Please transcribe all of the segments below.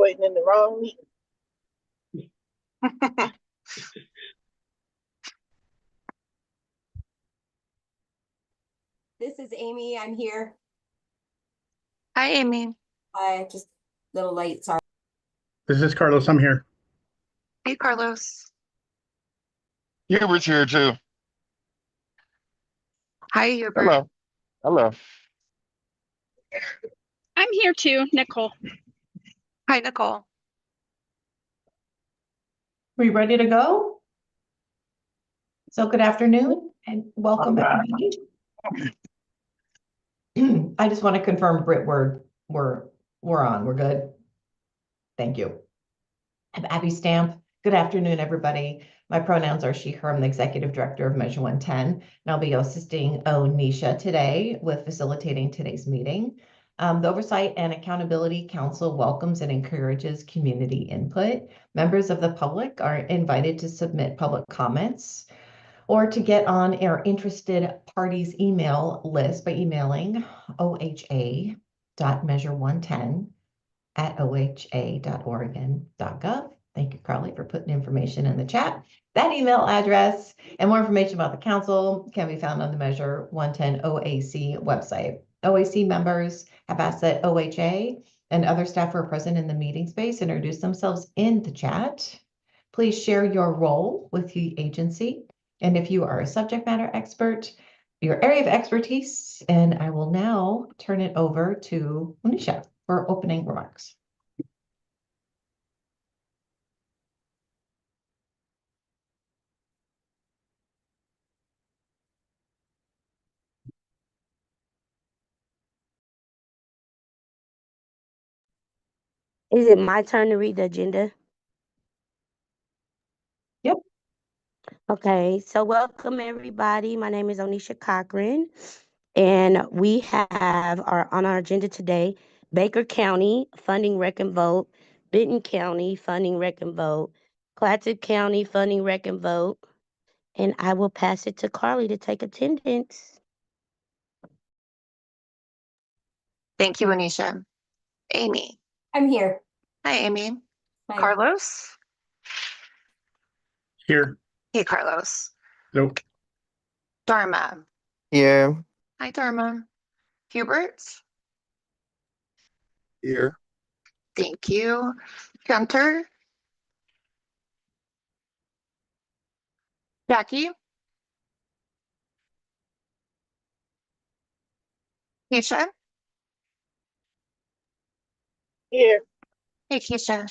waiting in the wrong meeting. This is Amy. I'm here. Hi, Amy. Hi, just a little late. Sorry. This is Carlos. I'm here. Hey, Carlos. Hubert's here too. Hi, Hubert. Hello. Hello. I'm here too, Nicole. Hi, Nicole. We ready to go? So good afternoon and welcome everybody. I just want to confirm, Britt, we're on. We're good. Thank you. I'm Abby Stamp. Good afternoon, everybody. My pronouns are she, her. I'm the Executive Director of Measure 110, and I'll be assisting Onisha today with facilitating today's meeting. The Oversight and Accountability Council welcomes and encourages community input. Members of the public are invited to submit public comments or to get on our interested parties email list by emailing oha.measure110@oha.oregon.gov. Thank you, Carly, for putting information in the chat. That email address and more information about the council can be found on the Measure 110 OAC website. OAC members have asked that OHA and other staff who are present in the meeting space introduce themselves in the chat. Please share your role with the agency. And if you are a subject matter expert, your area of expertise, and I will now turn it over to Onisha for opening remarks. Is it my turn to read the agenda? Yep. Okay, so welcome everybody. My name is Onisha Cochran, and we have on our agenda today, Baker County funding rec and vote, Benton County funding rec and vote, Clatsop County funding rec and vote, and I will pass it to Carly to take attendance. Thank you, Anisha. Amy. I'm here. Hi, Amy. Hi. Carlos. Here. Hey, Carlos. Nope. Dharma. Yeah. Hi, Dharma. Hubert. Here. Thank you. Gunter. Jackie. Keisha. Here. Hey, Keisha.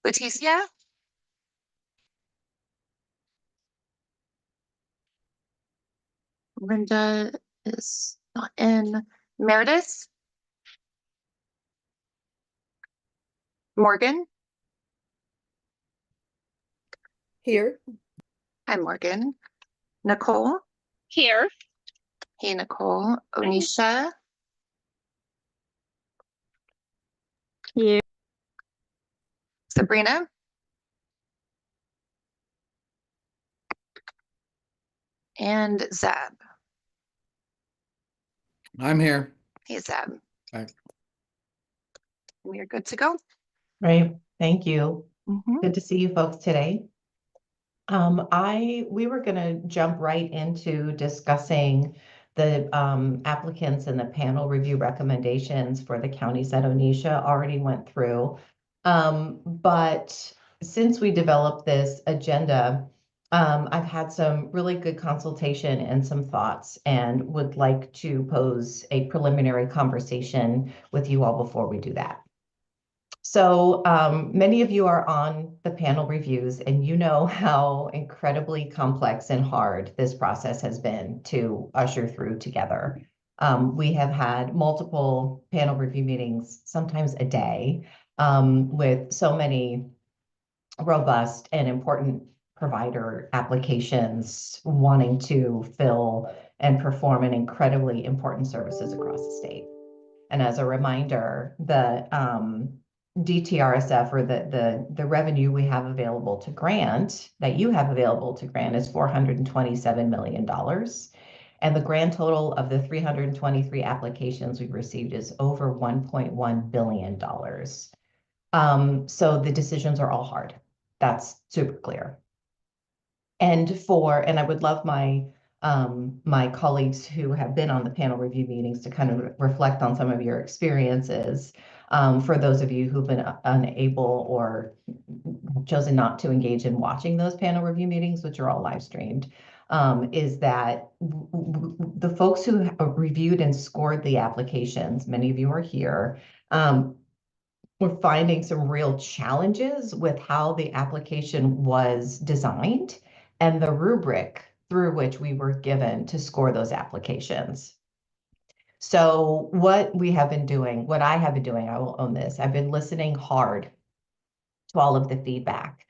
Leticia. Linda is not in. Meredith. Morgan. Here. Hi, Morgan. Nicole. Here. Hey, Nicole. Onisha. Here. Sabrina. And Zab. I'm here. Hey, Zab. Hi. We are good to go. Right. Thank you. Mm-hmm. Good to see you folks today. We were going to jump right into discussing the applicants and the panel review recommendations for the counties that Onisha already went through. But since we developed this agenda, I've had some really good consultation and some thoughts and would like to pose a preliminary conversation with you all before we do that. So many of you are on the panel reviews and you know how incredibly complex and hard this process has been to usher through together. We have had multiple panel review meetings, sometimes a day, with so many robust and important provider applications wanting to fill and perform an incredibly important services across the state. And as a reminder, the DTRSF, or the revenue we have available to grant, that you have available to grant, is $427 million. And the grand total of the 323 applications we've received is over $1.1 billion. So the decisions are all hard. That's super clear. And I would love my colleagues who have been on the panel review meetings to kind of reflect on some of your experiences. For those of you who've been unable or chosen not to engage in watching those panel review meetings, which are all live streamed, is that the folks who reviewed and scored the applications, many of you are here, we're finding some real challenges with how the application was designed and the rubric through which we were given to score those applications. So what we have been doing, what I have been doing, I will own this, I've been listening hard to all of the feedback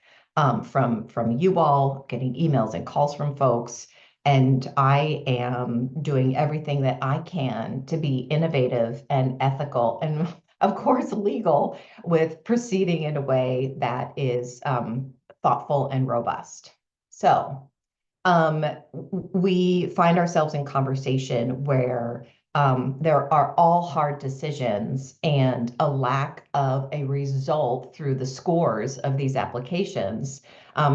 from you all, getting emails and calls from folks. And I am doing everything that I can to be innovative and ethical and, of course, legal with proceeding in a way that is thoughtful and robust. So we find ourselves in conversation where there are all hard decisions and a lack of a result through the scores of these applications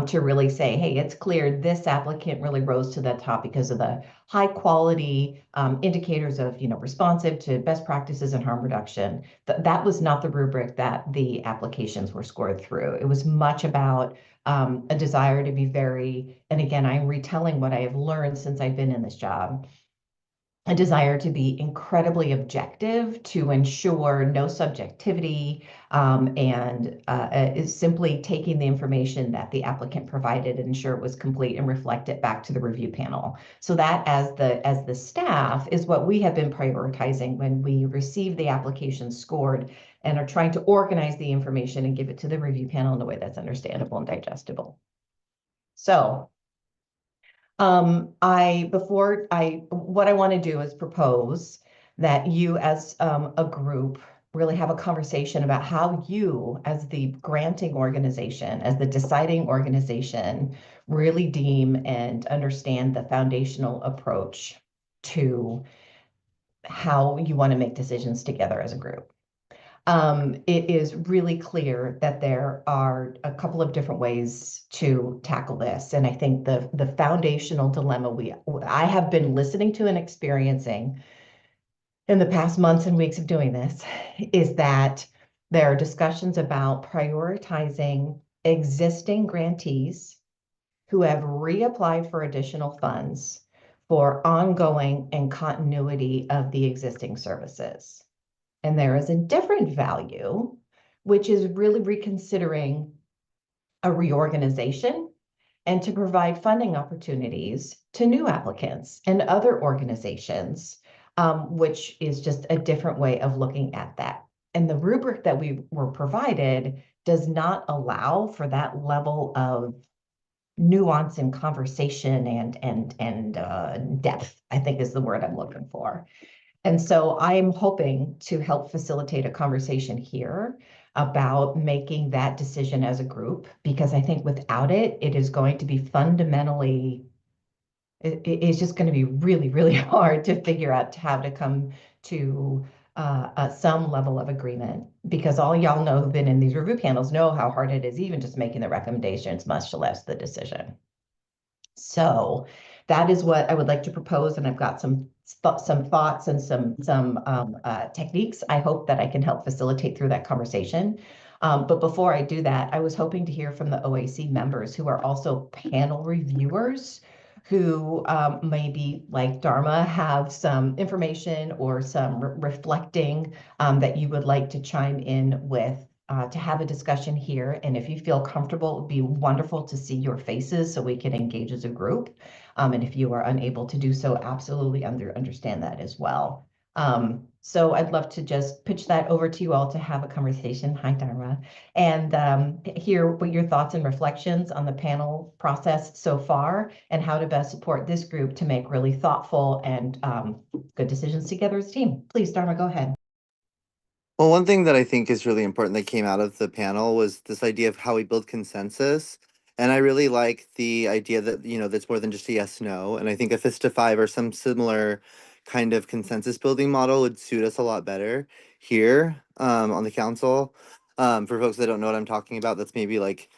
to really say, hey, it's clear this applicant really rose to the top because of the high quality indicators of, responsive to best practices and harm reduction. That was not the rubric that the applications were scored through. It was much about a desire to be very, and again, I'm retelling what I have learned since I've been in this job, a desire to be incredibly objective to ensure no subjectivity and is simply taking the information that the applicant provided and ensure it was complete and reflect it back to the review panel. So that as the staff is what we have been prioritizing when we receive the application scored and are trying to organize the information and give it to the review panel in a way that's understandable and digestible. So what I want to do is propose that you as a group really have a conversation about how you as the granting organization, as the deciding organization, really deem and understand the foundational approach to how you want to make decisions together as a group. It is really clear that there are a couple of different ways to tackle this. And I think the foundational dilemma I have been listening to and experiencing in the past months and weeks of doing this is that there are discussions about prioritizing existing grantees who have reapplied for additional funds for ongoing and continuity of the existing services. And there is a different value, which is really reconsidering a reorganization and to provide funding opportunities to new applicants and other organizations, which is just a different way of looking at that. And the rubric that we were provided does not allow for that level of nuance and conversation and depth, I think is the word I'm looking for. And so I'm hoping to help facilitate a conversation here about making that decision as a group, because I think without it, it is going to be fundamentally, it's just going to be really, really hard to figure out how to come to some level of agreement, because all y'all know who've been in these review panels know how hard it is even just making the recommendations, much less the decision. So that is what I would like to propose, and I've got some thoughts and some techniques I hope that I can help facilitate through that conversation. But before I do that, I was hoping to hear from the OAC members who are also panel reviewers who maybe, like Dharma, have some information or some reflecting that you would like to chime in with to have a discussion here. And if you feel comfortable, it would be wonderful to see your faces so we can engage as a group. And if you are unable to do so, absolutely understand that as well. So I'd love to just pitch that over to you all to have a conversation. Hi, Dharma. And hear what your thoughts and reflections on the panel process so far and how to best support this group to make really thoughtful and good decisions together as a team. Please, Dharma, go ahead. Well, one thing that I think is really important that came out of the panel was this idea of how we build consensus. And I really like the idea that, that's more than just a yes, no. And I think a fist to five or some similar kind of consensus building model would suit us a lot better here on the council. For folks that don't know what I'm talking about, that's maybe like,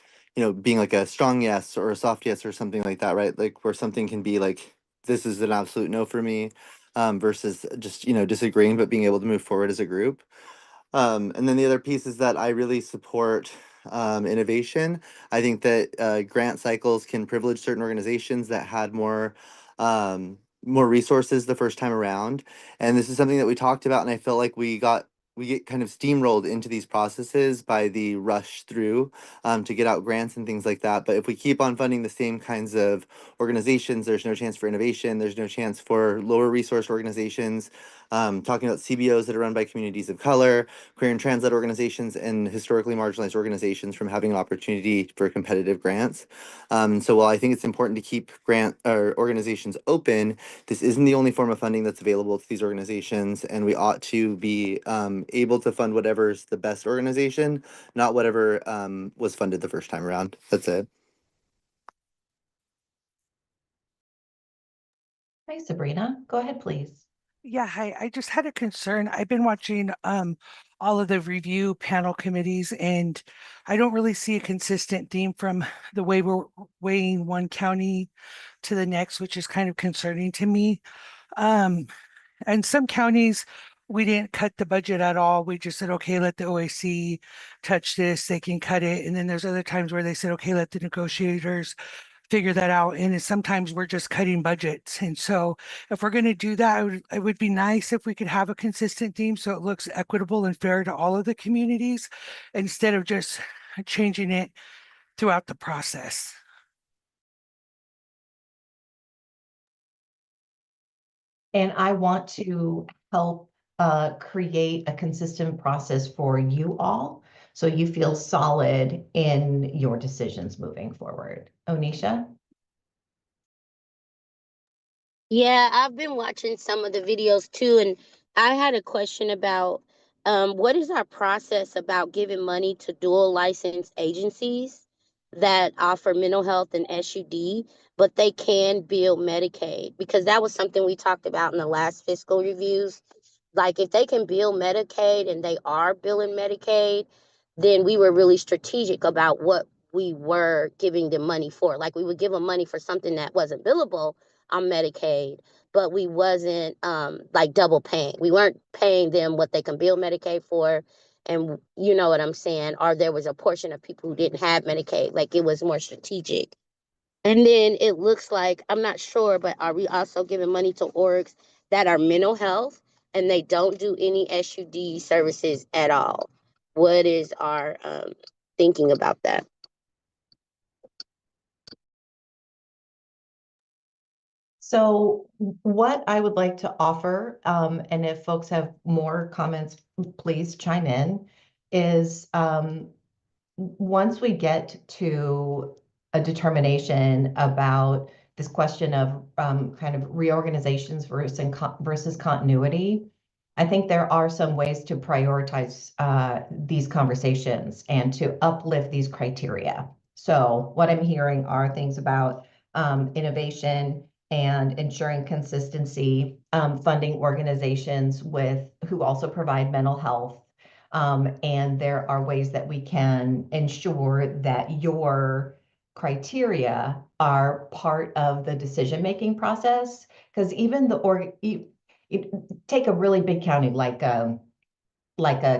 being like a strong yes or a soft yes or something like that, right? Like where something can be like, this is an absolute no for me, versus just, disagreeing, but being able to move forward as a group. And then the other piece is that I really support innovation. I think that grant cycles can privilege certain organizations that had more resources the first time around. And this is something that we talked about, and I felt like we get kind of steamrolled into these processes by the rush through to get out grants and things like that. But if we keep on funding the same kinds of organizations, there's no chance for innovation. There's no chance for lower resource organizations. Talking about CBOs that are run by communities of color, queer and trans-led organizations, and historically marginalized organizations from having an opportunity for competitive grants. So while I think it's important to keep grant or organizations open, this isn't the only form of funding that's available to these organizations, and we ought to be able to fund whatever's the best organization, not whatever was funded the first time around. That's it. Hi, Sabrina. Go ahead, please. Yeah, hi. I just had a concern. I've been watching all of the review panel committees, and I don't really see a consistent theme from the way we're weighing one county to the next, which is kind of concerning to me. And some counties, we didn't cut the budget at all. We just said, okay, let the OAC touch this, they can cut it. And then there's other times where they said, okay, let the negotiators figure that out. And sometimes we're just cutting budgets. And so if we're going to do that, it would be nice if we could have a consistent theme so it looks equitable and fair to all of the communities instead of just changing it throughout the process. And I want to help create a consistent process for you all so you feel solid in your decisions moving forward. Onisha? Yeah, I've been watching some of the videos too, and I had a question about what is our process about giving money to dual license agencies that offer mental health and SUD, but they can bill Medicaid? Because that was something we talked about in the last fiscal reviews. Like if they can bill Medicaid and they are billing Medicaid, then we were really strategic about what we were giving them money for. Like we would give them money for something that wasn't billable on Medicaid, but we wasn't like double paying. We weren't paying them what they can bill Medicaid for. And you know what I'm saying? Or there was a portion of people who didn't have Medicaid. Like it was more strategic. And then it looks like, I'm not sure, but are we also giving money to orgs that are mental health and they don't do any SUD services at all? What is our thinking about that? So what I would like to offer, and if folks have more comments, please chime in, is once we get to a determination about this question of kind of reorganizations versus continuity, I think there are some ways to prioritize these conversations and to uplift these criteria. So what I'm hearing are things about innovation and ensuring consistency, funding organizations who also provide mental health. And there are ways that we can ensure that your criteria are part of the decision-making process. Because even take a really big county like a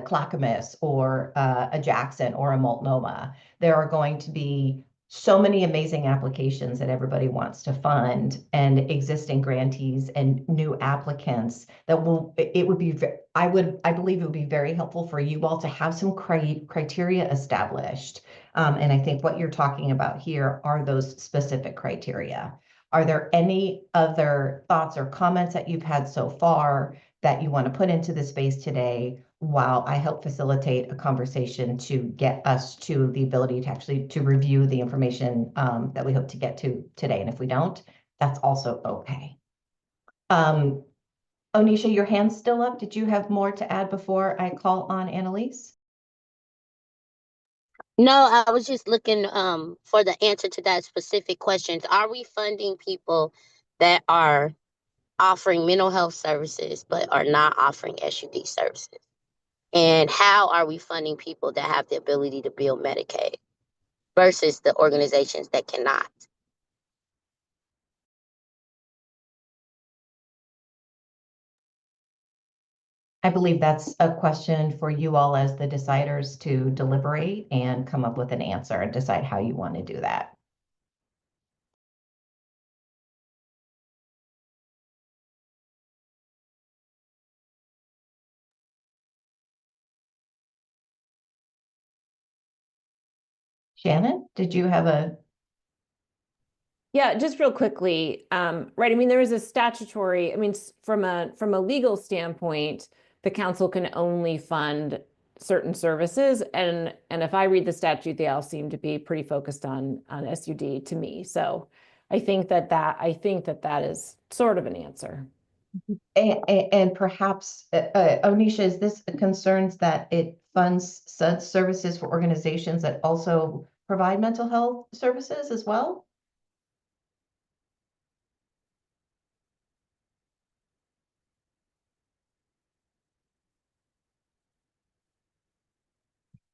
Clackamas or a Jackson or a Multnomah, there are going to be so many amazing applications that everybody wants to fund and existing grantees and new applicants that I believe it would be very helpful for you all to have some criteria established. And I think what you're talking about here are those specific criteria. Are there any other thoughts or comments that you've had so far that you want to put into the space today while I help facilitate a conversation to get us to the ability to actually to review the information that we hope to get to today? And if we don't, that's also okay. Onisha, your hand's still up. Did you have more to add before I call on Annalise? No, I was just looking for the answer to that specific question. Are we funding people that are offering mental health services but are not offering SUD services? And how are we funding people that have the ability to build Medicaid versus the organizations that cannot? I believe that's a question for you all as the deciders to deliberate and come up with an answer and decide how you want to do that. Shannon, did you have a? Yeah, just real quickly, right, I mean, there is a statutory, I mean, from a legal standpoint, the council can only fund certain services, and if I read the statute, they all seem to be pretty focused on SUD to me. So I think that is sort of an answer. And perhaps, Onisha, is this concerns that it funds such services for organizations that also provide mental health services as well?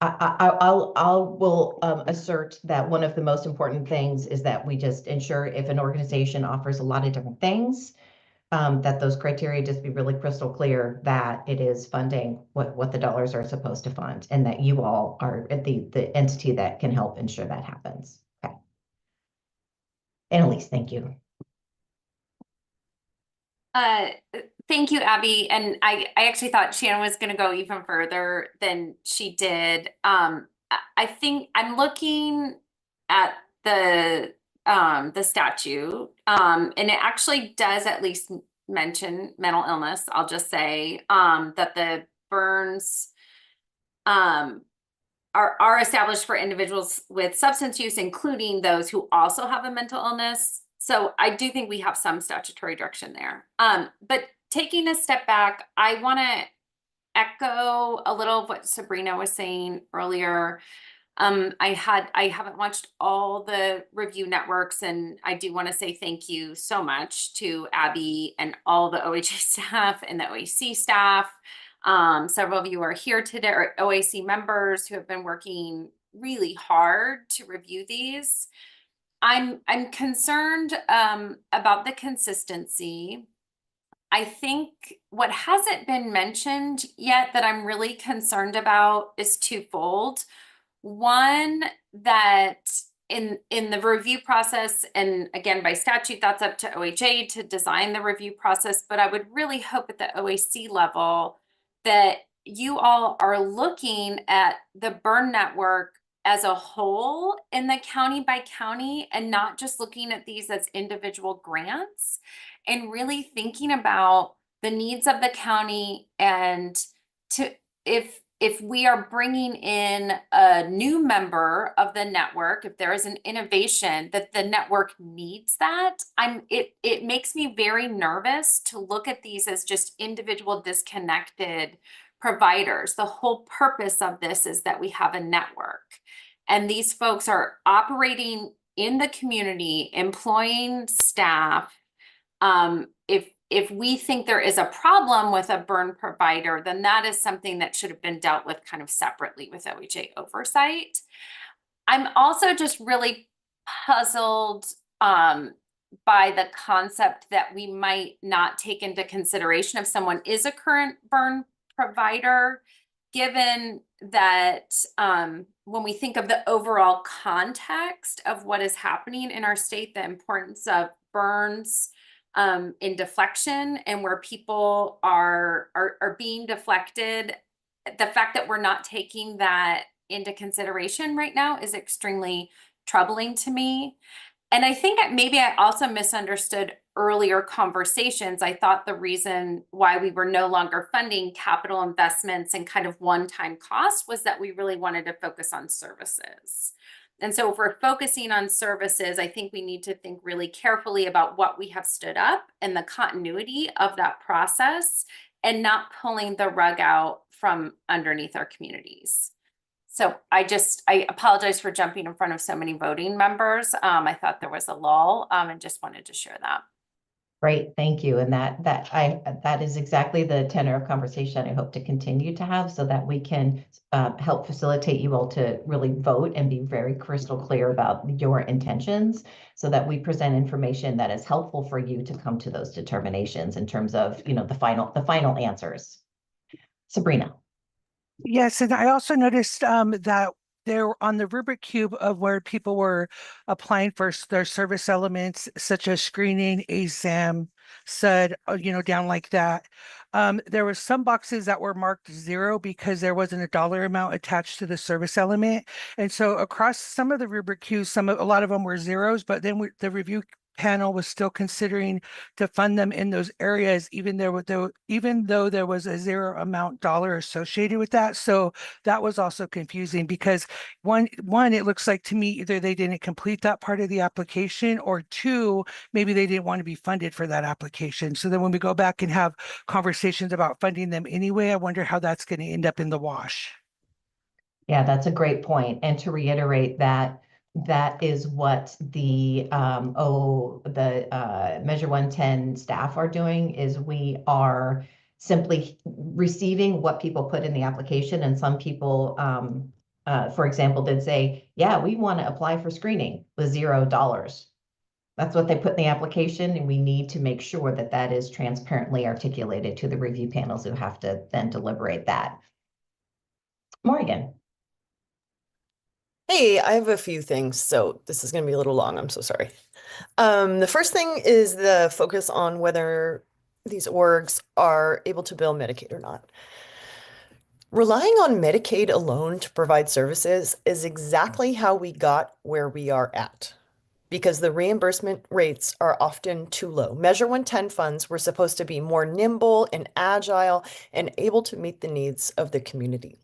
I will assert that one of the most important things is that we just ensure if an organization offers a lot of different things, that those criteria just be really crystal clear that it is funding what the dollars are supposed to fund, and that you all are the entity that can help ensure that happens. Okay. Annalise, thank you. Thank you, Abby. And I actually thought Shannon was going to go even further than she did. I think I'm looking at the statute, and it actually does at least mention mental illness. I'll just say that the burns are established for individuals with substance use, including those who also have a mental illness. So I do think we have some statutory direction there. But taking a step back, I want to echo a little of what Sabrina was saying earlier. I haven't watched all the review networks, and I do want to say thank you so much to Abby and all the OHA staff and the OAC staff. Several of you are here today, or OAC members who have been working really hard to review these. I'm concerned about the consistency. I think what hasn't been mentioned yet that I'm really concerned about is twofold. One, that in the review process, and again, by statute, that's up to OHA to design the review process, but I would really hope at the OAC level that you all are looking at the burn network as a whole in the county by county, and not just looking at these as individual grants, and really thinking about the needs of the county, and if we are bringing in a new member of the network, if there is an innovation that the network needs that, it makes me very nervous to look at these as just individual disconnected providers. The whole purpose of this is that we have a network, and these folks are operating in the community, employing staff. If we think there is a problem with a burn provider, then that is something that should have been dealt with kind of separately with OHA oversight. I'm also just really puzzled by the concept that we might not take into consideration if someone is a current burn provider, given that when we think of the overall context of what is happening in our state, the importance of burns in deflection, and where people are being deflected, the fact that we're not taking that into consideration right now is extremely troubling to me. And I think maybe I also misunderstood earlier conversations. I thought the reason why we were no longer funding capital investments and kind of one-time cost was that we really wanted to focus on services. And so if we're focusing on services, I think we need to think really carefully about what we have stood up and the continuity of that process, and not pulling the rug out from underneath our communities. So I apologize for jumping in front of so many voting members. I thought there was a lull, and just wanted to share that. Great, thank you. And that is exactly the tenor of conversation I hope to continue to have so that we can help facilitate you all to really vote and be very crystal clear about your intentions so that we present information that is helpful for you to come to those determinations in terms of, the final answers. Sabrina. Yes, and I also noticed that there on the rubric cube of where people were applying for their service elements such as screening, ASAM, SUD, down like that. There were some boxes that were marked 0 because there wasn't a dollar amount attached to the service element. And so across some of the rubric cubes, a lot of them were zeros, but then the review panel was still considering to fund them in those areas, even though there was a $0 amount dollar associated with that. So that was also confusing because one, it looks like to me either they didn't complete that part of the application, or two, maybe they didn't want to be funded for that application. So then when we go back and have conversations about funding them anyway, I wonder how that's going to end up in the wash. Yeah, that's a great point. And to reiterate that is what the Measure 110 staff are doing, is we are simply receiving what people put in the application. And some people, for example, did say, yeah, we want to apply for screening with $0. That's what they put in the application, and we need to make sure that that is transparently articulated to the review panels who have to then deliberate that. Morgan. Hey, I have a few things, so this is going to be a little long. I'm so sorry. The first thing is the focus on whether these orgs are able to bill Medicaid or not. Relying on Medicaid alone to provide services is exactly how we got where we are at, because the reimbursement rates are often too low. Measure 110 funds were supposed to be more nimble and agile and able to meet the needs of the community.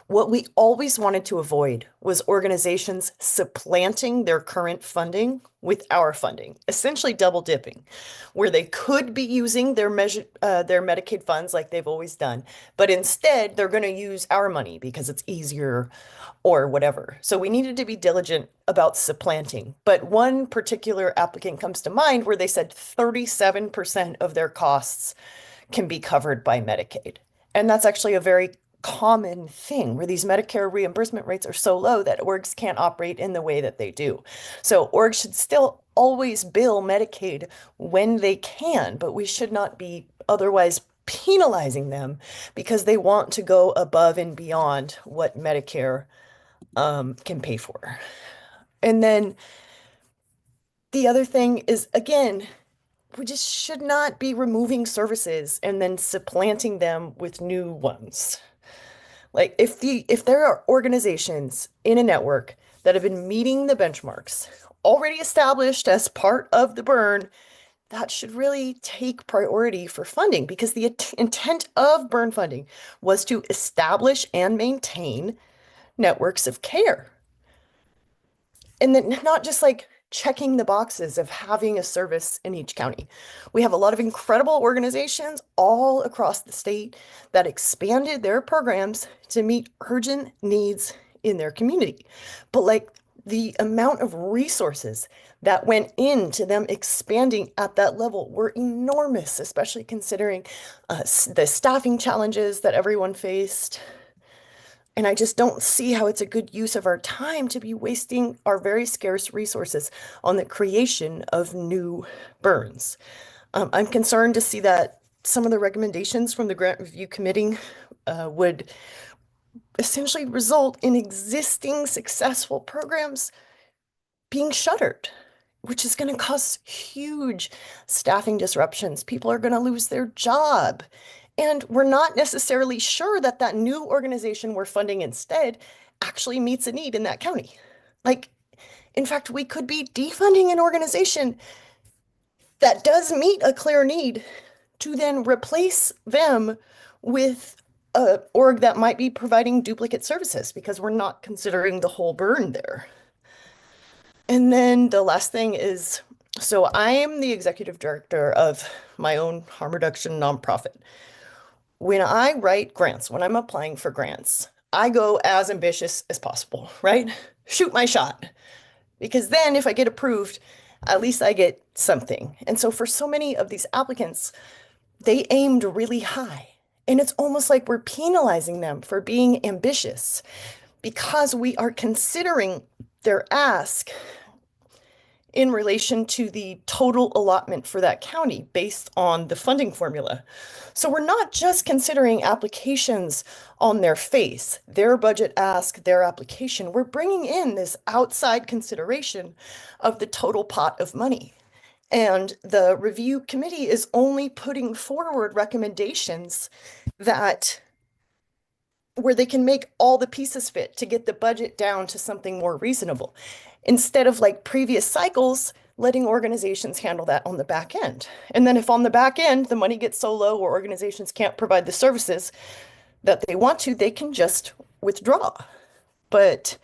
What we always wanted to avoid was organizations supplanting their current funding with our funding, essentially double dipping, where they could be using their Medicaid funds like they've always done, but instead they're going to use our money because it's easier or whatever. So we needed to be diligent about supplanting. But one particular applicant comes to mind where they said 37% of their costs can be covered by Medicaid. And that's actually a very common thing where these Medicare reimbursement rates are so low that orgs can't operate in the way that they do. So orgs should still always bill Medicaid when they can, but we should not be otherwise penalizing them because they want to go above and beyond what Medicare can pay for. And then the other thing is, again, we just should not be removing services and then supplanting them with new ones. Like if there are organizations in a network that have been meeting the benchmarks already established as part of the burn, that should really take priority for funding, because the intent of burn funding was to establish and maintain networks of care. And then not just like checking the boxes of having a service in each county. We have a lot of incredible organizations all across the state that expanded their programs to meet urgent needs in their community. But like the amount of resources that went into them expanding at that level were enormous, especially considering the staffing challenges that everyone faced. And I just don't see how it's a good use of our time to be wasting our very scarce resources on the creation of new burns. I'm concerned to see that some of the recommendations from the grant review committee would essentially result in existing successful programs being shuttered, which is going to cause huge staffing disruptions. People are going to lose their job. And we're not necessarily sure that that new organization we're funding instead actually meets a need in that county. Like, in fact, we could be defunding an organization that does meet a clear need to then replace them with a org that might be providing duplicate services because we're not considering the whole burn there. And then the last thing is, so I am the executive director of my own harm reduction nonprofit. When I write grants, when I'm applying for grants, I go as ambitious as possible, right? Shoot my shot. Because then if I get approved, at least I get something. And so for so many of these applicants, they aimed really high. And it's almost like we're penalizing them for being ambitious because we are considering their ask in relation to the total allotment for that county based on the funding formula. So we're not just considering applications on their face, their budget ask, their application. We're bringing in this outside consideration of the total pot of money. And the review committee is only putting forward recommendations that where they can make all the pieces fit to get the budget down to something more reasonable, instead of like previous cycles, letting organizations handle that on the back end. And then if on the back end, the money gets so low or organizations can't provide the services that they want to, they can just withdraw. But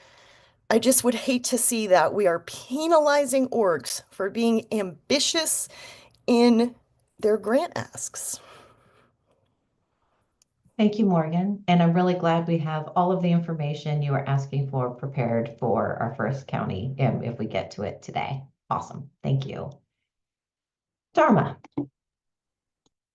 I just would hate to see that we are penalizing orgs for being ambitious in their grant asks. Thank you, Morgan. And I'm really glad we have all of the information you are asking for prepared for our first county if we get to it today. Awesome. Thank you. Dharma.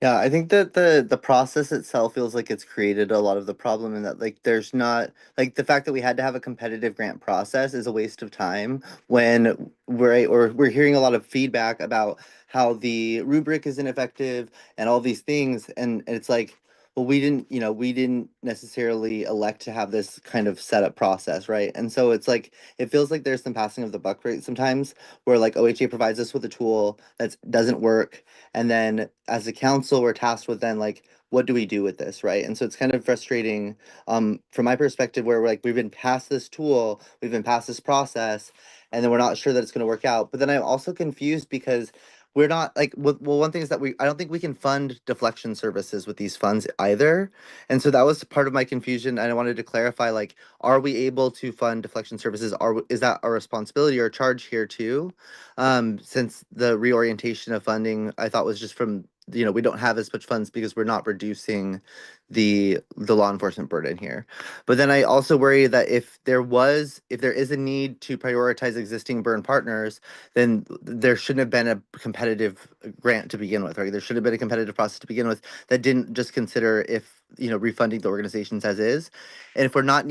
Yeah, I think that the process itself feels like it's created a lot of the problem, and that like there's not like the fact that we had to have a competitive grant process is a waste of time when we're hearing a lot of feedback about how the rubric is ineffective and all these things, and it's like, well, we didn't necessarily elect to have this kind of setup process, right? And so it's like it feels like there's some passing of the buck rate sometimes, where like OHA provides us with a tool that doesn't work, and then as a council we're tasked with then like, what do we do with this, right? And so it's kind of frustrating from my perspective, where we're like, we've been past this tool, we've been past this process, and then we're not sure that it's going to work out. But then I'm also confused because we're not like, well, one thing is that I don't think we can fund deflection services with these funds either. And so that was part of my confusion, and I wanted to clarify, like, are we able to fund deflection services? Is that our responsibility or charge here too? Since the reorientation of funding, I thought, was just from, we don't have as much funds because we're not reducing the law enforcement burden here. But then I also worry that if there is a need to prioritize existing burn partners, then there shouldn't have been a competitive grant to begin with, right? There should have been a competitive process to begin with that didn't just consider if, refunding the organizations as is. And if we're not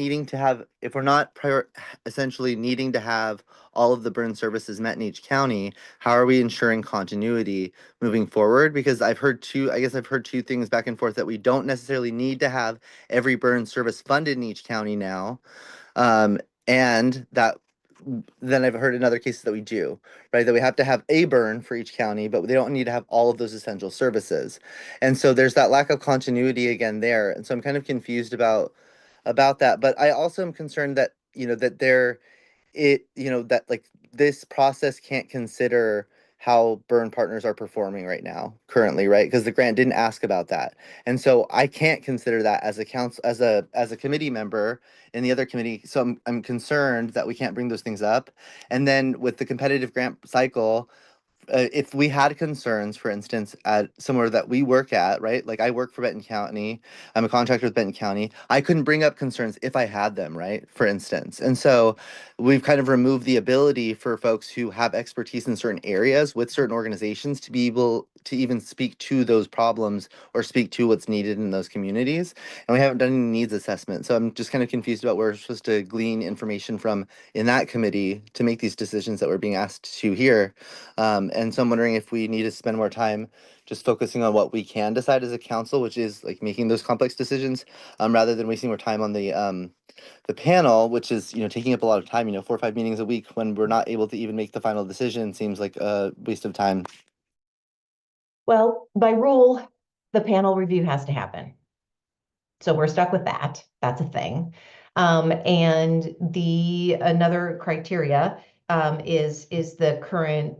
essentially needing to have all of the burn services met in each county, how are we ensuring continuity moving forward? Because I've heard two things back and forth, that we don't necessarily need to have every burn service funded in each county now. And that then I've heard in other cases that we do, right? That we have to have a burn for each county, but they don't need to have all of those essential services. And so there's that lack of continuity again there. And so I'm kind of confused about that. But I also am concerned that, that like this process can't consider how burn partners are performing right now currently, right? Because the grant didn't ask about that. And so I can't consider that as a council, as a committee member in the other committee. So I'm concerned that we can't bring those things up. And then with the competitive grant cycle, if we had concerns, for instance, at somewhere that we work at, right? Like I work for Benton County, I'm a contractor with Benton County. I couldn't bring up concerns if I had them, right? For instance. And so we've kind of removed the ability for folks who have expertise in certain areas with certain organizations to be able to even speak to those problems or speak to what's needed in those communities. And we haven't done any needs assessment. So I'm just kind of confused about where we're supposed to glean information from in that committee to make these decisions that we're being asked to here. And so I'm wondering if we need to spend more time just focusing on what we can decide as a council, which is like making those complex decisions, rather than wasting more time on the panel, which is, taking up a lot of time. 4 or 5 meetings a week when we're not able to even make the final decision seems like a waste of time. Well, by rule, the panel review has to happen. So we're stuck with that. That's a thing. And another criteria is the current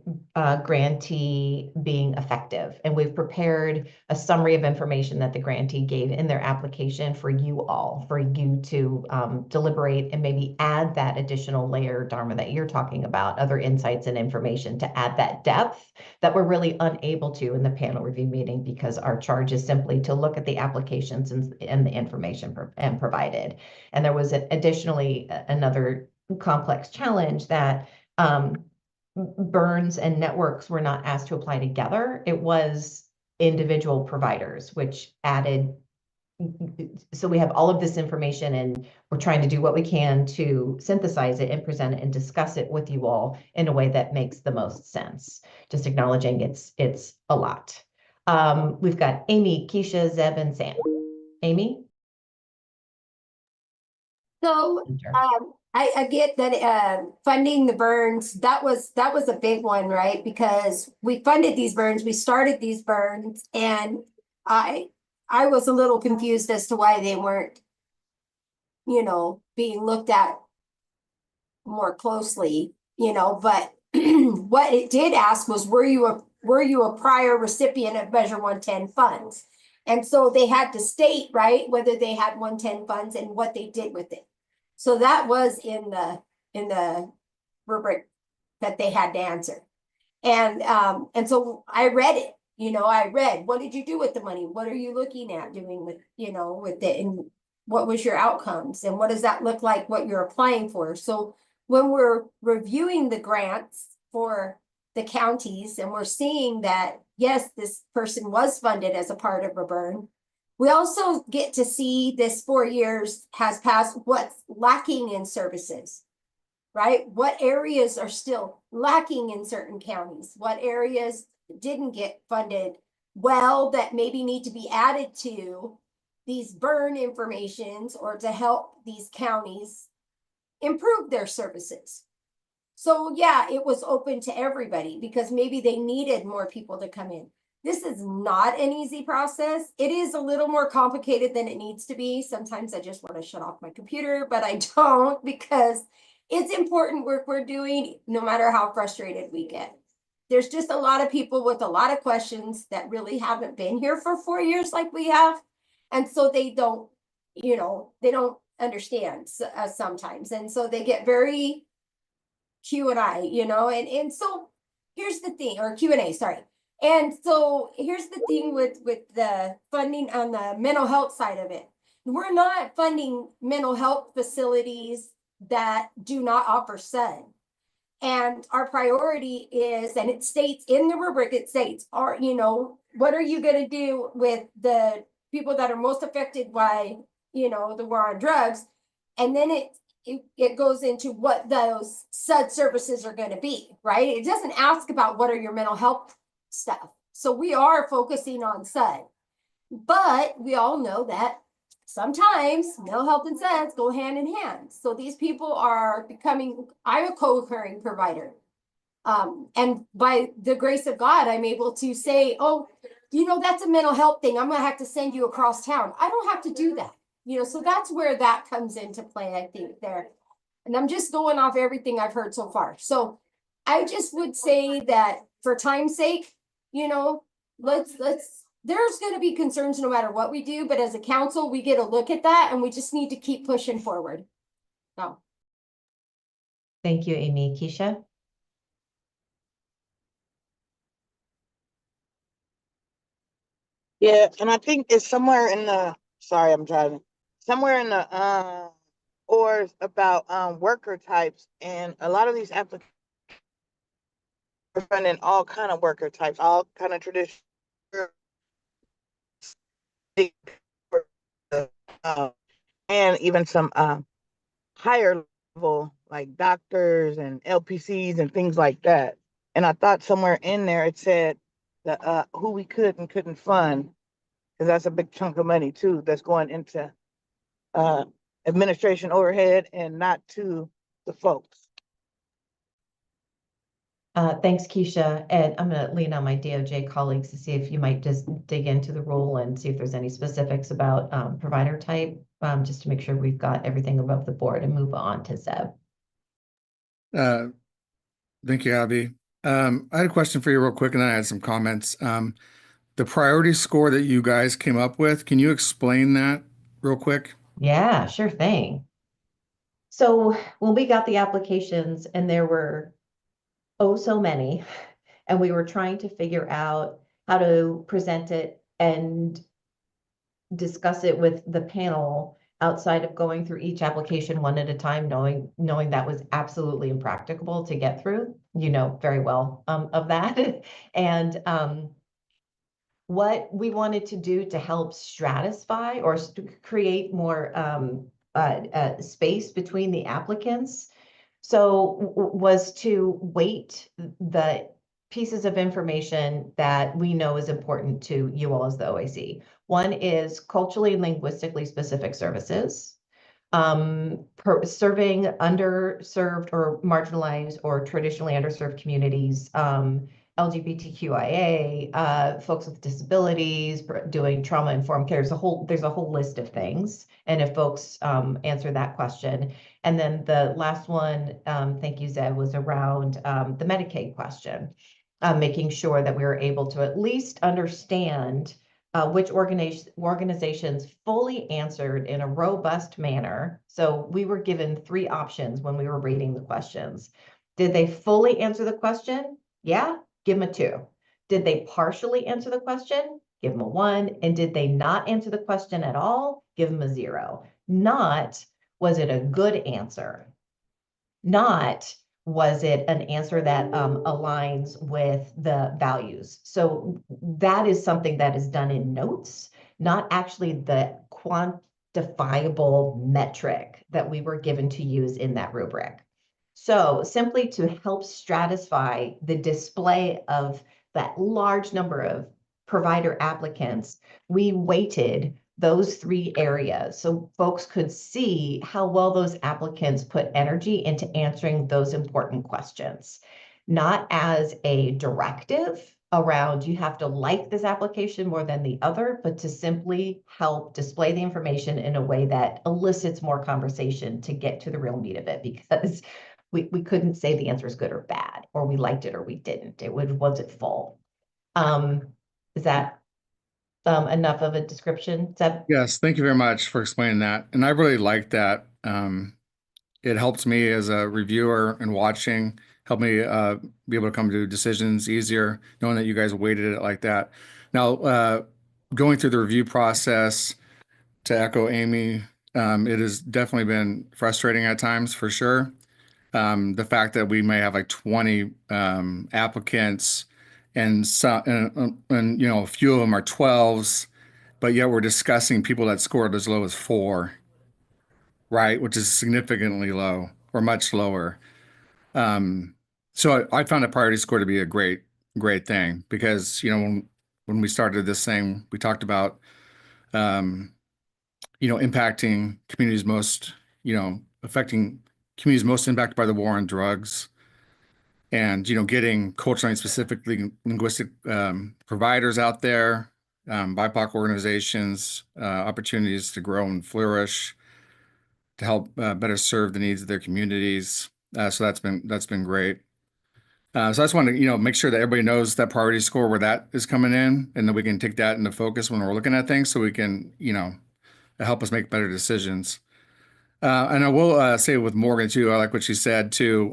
grantee being effective. And we've prepared a summary of information that the grantee gave in their application for you to deliberate and maybe add that additional layer, Dharma, that you're talking about, other insights and information to add that depth that we're really unable to in the panel review meeting, because our charge is simply to look at the applications and the information provided. And there was additionally another complex challenge that burns and networks were not asked to apply together. It was individual providers, which added. So we have all of this information and we're trying to do what we can to synthesize it and present it and discuss it with you all in a way that makes the most sense. Just acknowledging it's a lot. We've got Amy, Keisha, Zeb, and Sam. Amy? So, I get that, funding the burns, that was a big one, right? Because we funded these burns, we started these burns, and I was a little confused as to why they weren't, being looked at more closely, but what it did ask was, were you a prior recipient of Measure 110 funds? And so they had to state, right, whether they had 110 funds and what they did with it. So that was in the rubric that they had to answer. And so I read it, I read, what did you do with the money? What are you looking at doing with, with it? And what was your outcomes? And what does that look like, what you're applying for? So when we're reviewing the grants for the counties and we're seeing that, yes, this person was funded as a part of a burn, we also get to see this 4 years has passed, what's lacking in services, right? What areas are still lacking in certain counties? What areas didn't get funded well that maybe need to be added to these burn informations or to help these counties improve their services? So yeah, it was open to everybody because maybe they needed more people to come in. This is not an easy process. It is a little more complicated than it needs to be. Sometimes I just want to shut off my computer, but I don't, because it's important work we're doing, no matter how frustrated we get. There's just a lot of people with a lot of questions that really haven't been here for 4 years like we have. And so they don't, they don't understand sometimes. And so they get very Q&I, and so here's the thing, or Q&A, sorry. And so here's the thing with the funding on the mental health side of it. We're not funding mental health facilities that do not offer SUD. And our priority is, and it states in the rubric, it states, what are you going to do with the people that are most affected by, the war on drugs? And then it goes into what those SUD services are going to be, right? It doesn't ask about what are your mental health stuff. So we are focusing on SUD, but we all know that sometimes mental health and SUDs go hand in hand. So these people are I'm a co-occurring provider. And by the grace of God, I'm able to say, oh, that's a mental health thing. I'm going to have to send you across town. I don't have to do that. So that's where that comes into play, I think, there. And I'm just going off everything I've heard so far. So I just would say that for time's sake, let's there's going to be concerns no matter what we do, but as a council, we get a look at that and we just need to keep pushing forward. So. Thank you, Amy. Keisha? Yeah, and I think it's somewhere in the, sorry, I'm driving, somewhere in the, or about worker types, and a lot of these applicants are funding all kind of worker types, all kind of traditional, and even some higher level like doctors and LPCs and things like that. And I thought somewhere in there it said the who we could and couldn't fund, because that's a big chunk of money too that's going into administration overhead and not to the folks. Thanks, Keisha. And I'm going to lean on my DOJ colleagues to see if you might just dig into the rule and see if there's any specifics about provider type, just to make sure we've got everything above the board, and move on to Zeb. Thank you, Abby. I had a question for you real quick, and then I had some comments. The priority score that you guys came up with, can you explain that real quick? Yeah, sure thing. So when we got the applications, and there were so many, and we were trying to figure out how to present it and discuss it with the panel, outside of going through each application one at a time, knowing that was absolutely impracticable to get through, you know, very well, of that. And, what we wanted to do to help stratify or create more space between the applicants. So was to weight the pieces of information that we know is important to you all as the OAC. One is culturally and linguistically specific services, serving underserved or marginalized or traditionally underserved communities, LGBTQIA, folks with disabilities, doing trauma-informed care. There's a whole list of things. And if folks answer that question. And then the last one, thank you, Zed, was around the Medicaid question, making sure that we were able to at least understand which organizations fully answered in a robust manner. So we were given 3 options when we were reading the questions. Did they fully answer the question? Yeah, give them a 2. Did they partially answer the question? Give them a 1. And did they not answer the question at all? Give them a 0. Not, was it a good answer? Not, was it an answer that aligns with the values? So that is something that is done in notes, not actually the quantifiable metric that we were given to use in that rubric. So simply to help stratify the display of that large number of provider applicants, we weighted those 3 areas so folks could see how well those applicants put energy into answering those important questions, not as a directive around you have to like this application more than the other, but to simply help display the information in a way that elicits more conversation to get to the real meat of it, because we couldn't say the answer is good or bad, or we liked it or we didn't. Was it full? Is that enough of a description? Zeb? Yes, thank you very much for explaining that. And I really like that. It helps me as a reviewer and watching, help me be able to come to decisions easier, knowing that you guys weighted it like that. Now, going through the review process, to echo Amy, it has definitely been frustrating at times, for sure. The fact that we may have like 20 applicants and some, and you know, a few of them are 12s, but yet we're discussing people that scored as low as 4, right? Which is significantly low or much lower. So I found a priority score to be a great thing because, you know, when we started this thing, we talked about, you know, impacting communities most, you know, affecting communities most impacted by the war on drugs, and, you know, getting culturally and specifically linguistic providers out there, BIPOC organizations, opportunities to grow and flourish, to help better serve the needs of their communities. So that's been great. So I just want to, you know, make sure that everybody knows that priority score, where that is coming in, and that we can take that into focus when we're looking at things, so we can, you know, help us make better decisions. And I will say with Morgan too, I like what she said too,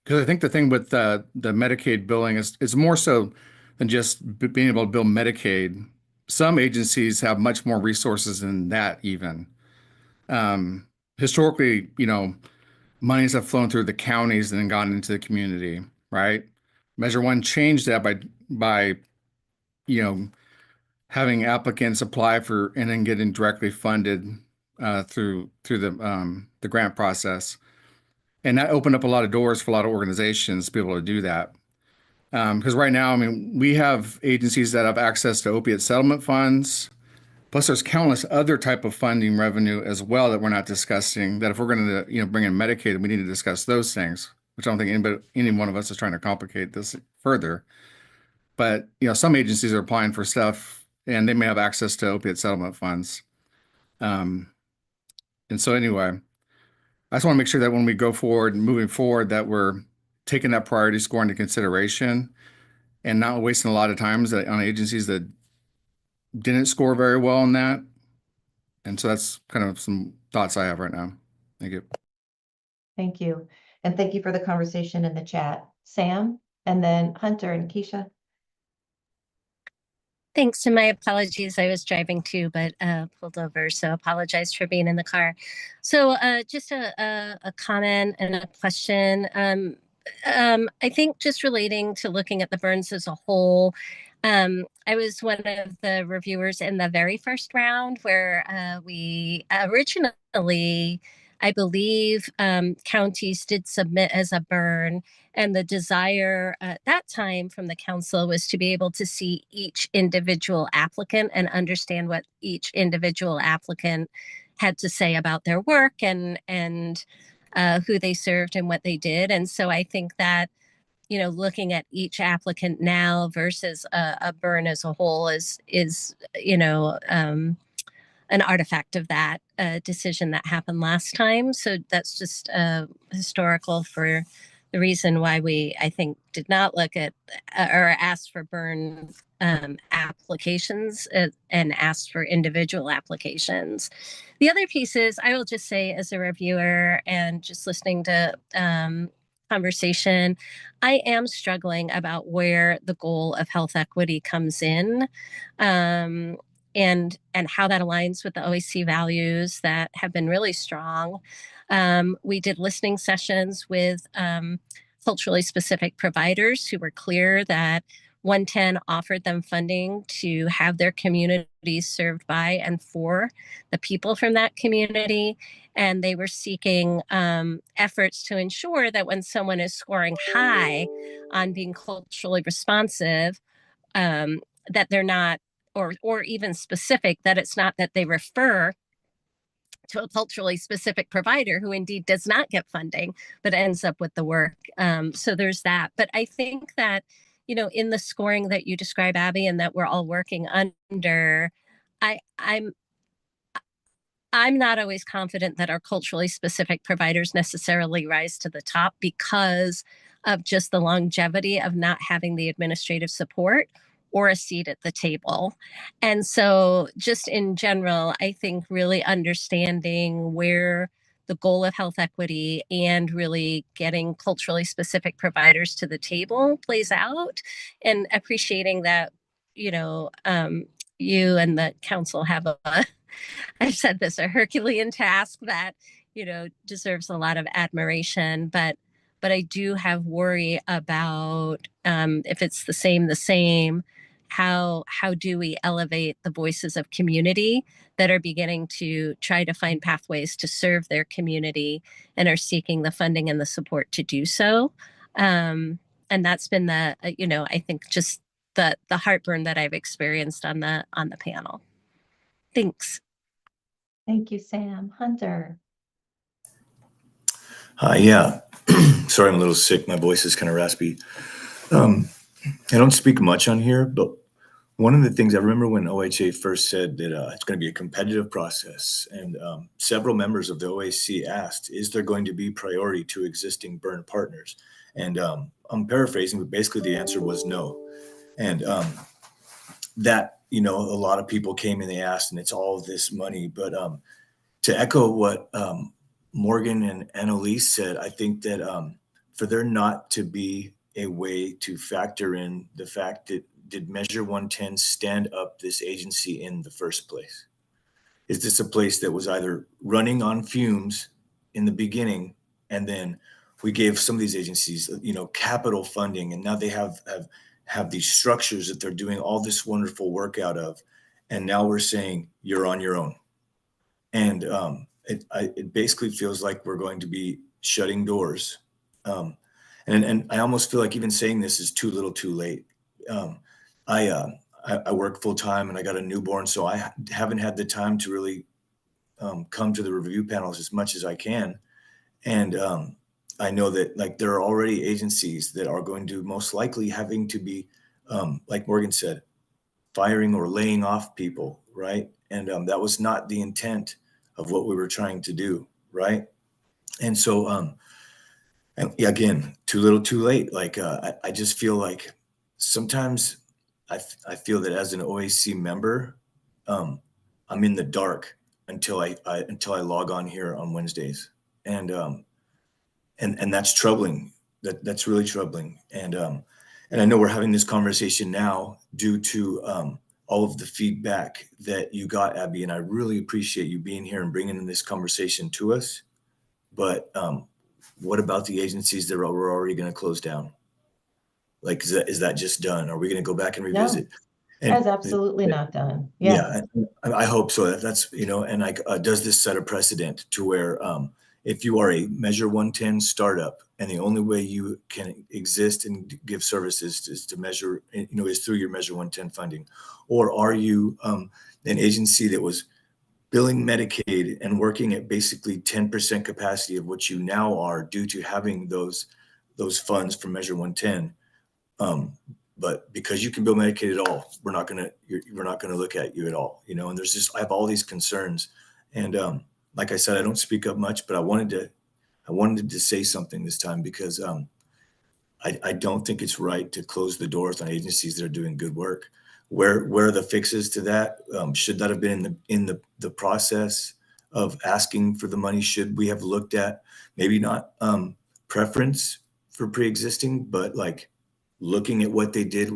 because I think the thing with the Medicaid billing is it's more so than just being able to bill Medicaid. Some agencies have much more resources than that even. Historically, you know, monies have flown through the counties and then gone into the community, right? Measure 1 changed that by you know, having applicants apply for and then getting directly funded through the grant process, and that opened up a lot of doors for a lot of organizations to be able to do that. Because right now, I mean, we have agencies that have access to opiate settlement funds. Plus, there's countless other type of funding revenue as well that we're not discussing. That if we're going to, you know, bring in Medicaid, we need to discuss those things. Which I don't think any one of us is trying to complicate this further. But you know, some agencies are applying for stuff, and they may have access to opiate settlement funds. And so anyway, I just want to make sure that when we go forward and moving forward, that we're taking that priority score into consideration and not wasting a lot of times on agencies that didn't score very well on that. And so that's kind of some thoughts I have right now. Thank you. Thank you. And thank you for the conversation in the chat. Sam, and then Hunter and Keisha. Thanks, and my apologies. I was driving too, but pulled over, so apologize for being in the car. So just a comment and a question. I think just relating to looking at the burns as a whole, I was one of the reviewers in the very first round where we originally, I believe, counties did submit as a burn. And the desire at that time from the council was to be able to see each individual applicant and understand what each individual applicant had to say about their work and who they served and what they did. And so I think that, you know, looking at each applicant now versus a burn as a whole is an artifact of that decision that happened last time. So that's just historical for the reason why we, I think, did not look at or ask for burn applications and asked for individual applications. The other piece is, I will just say, as a reviewer and just listening to conversation, I am struggling about where the goal of health equity comes in. And how that aligns with the OAC values that have been really strong. We did listening sessions with culturally specific providers who were clear that 110 offered them funding to have their communities served by and for the people from that community. And they were seeking efforts to ensure that when someone is scoring high on being culturally responsive, that they're not, or even specific, that it's not that they refer to a culturally specific provider who indeed does not get funding, but ends up with the work. So there's that. But I think that, you know, in the scoring that you describe, Abby, and that we're all working under, I'm not always confident that our culturally specific providers necessarily rise to the top because of just the longevity of not having the administrative support or a seat at the table. And so just in general, I think really understanding where the goal of health equity and really getting culturally specific providers to the table plays out, and appreciating that, you know, you and the council have I've said this, a Herculean task that, you know, deserves a lot of admiration. But I do have worry about if it's the same, how do we elevate the voices of community that are beginning to try to find pathways to serve their community and are seeking the funding and the support to do so. And that's been the, you know, I think just the heartburn that I've experienced on the panel. Thanks. Thank you, Sam. Hunter. Yeah. Sorry, I'm a little sick. My voice is kind of raspy. I don't speak much on here, but one of the things I remember when OHA first said that it's going to be a competitive process, and several members of the OAC asked, is there going to be priority to existing burn partners? And I'm paraphrasing, but basically the answer was no. And that, you know, a lot of people came and they asked, and it's all this money. But to echo what Morgan and Annalise said, I think that for there not to be a way to factor in the fact that did Measure 110 stand up this agency in the first place? Is this a place that was either running on fumes in the beginning, and then we gave some of these agencies, you know, capital funding, and now they have these structures that they're doing all this wonderful work out of, and now we're saying you're on your own, and it basically feels like we're going to be shutting doors, and I almost feel like even saying this is too little, too late. I work full time and I got a newborn, so I haven't had the time to really come to the review panels as much as I can. And I know that like there are already agencies that are going to most likely having to be, like Morgan said, firing or laying off people, right? And that was not the intent of what we were trying to do, right? And so, and again, too little, too late. Like I just feel like sometimes I feel that as an OAC member, I'm in the dark until I log on here on Wednesdays, and that's troubling. That's really troubling. And I know we're having this conversation now due to all of the feedback that you got, Abby, and I really appreciate you being here and bringing in this conversation to us. But what about the agencies that we're already going to close down? Like, is that just done? Are we going to go back and revisit? That's absolutely not done. Yeah, I hope so. That's, and like, does this set a precedent to where if you are a Measure 110 startup and the only way you can exist and give services is to measure, is through your Measure 110 funding? Or are you an agency that was billing Medicaid and working at basically 10% capacity of what you now are due to having those funds from Measure 110? But because you can bill Medicaid at all, we're not gonna look at you at all, and I have all these concerns. And like I said, I don't speak up much, but I wanted to say something this time because I don't think it's right to close the doors on agencies that are doing good work. Where are the fixes to that? Should that have been in the process of asking for the money? Should we have looked at maybe not preference for pre-existing, but like looking at what they did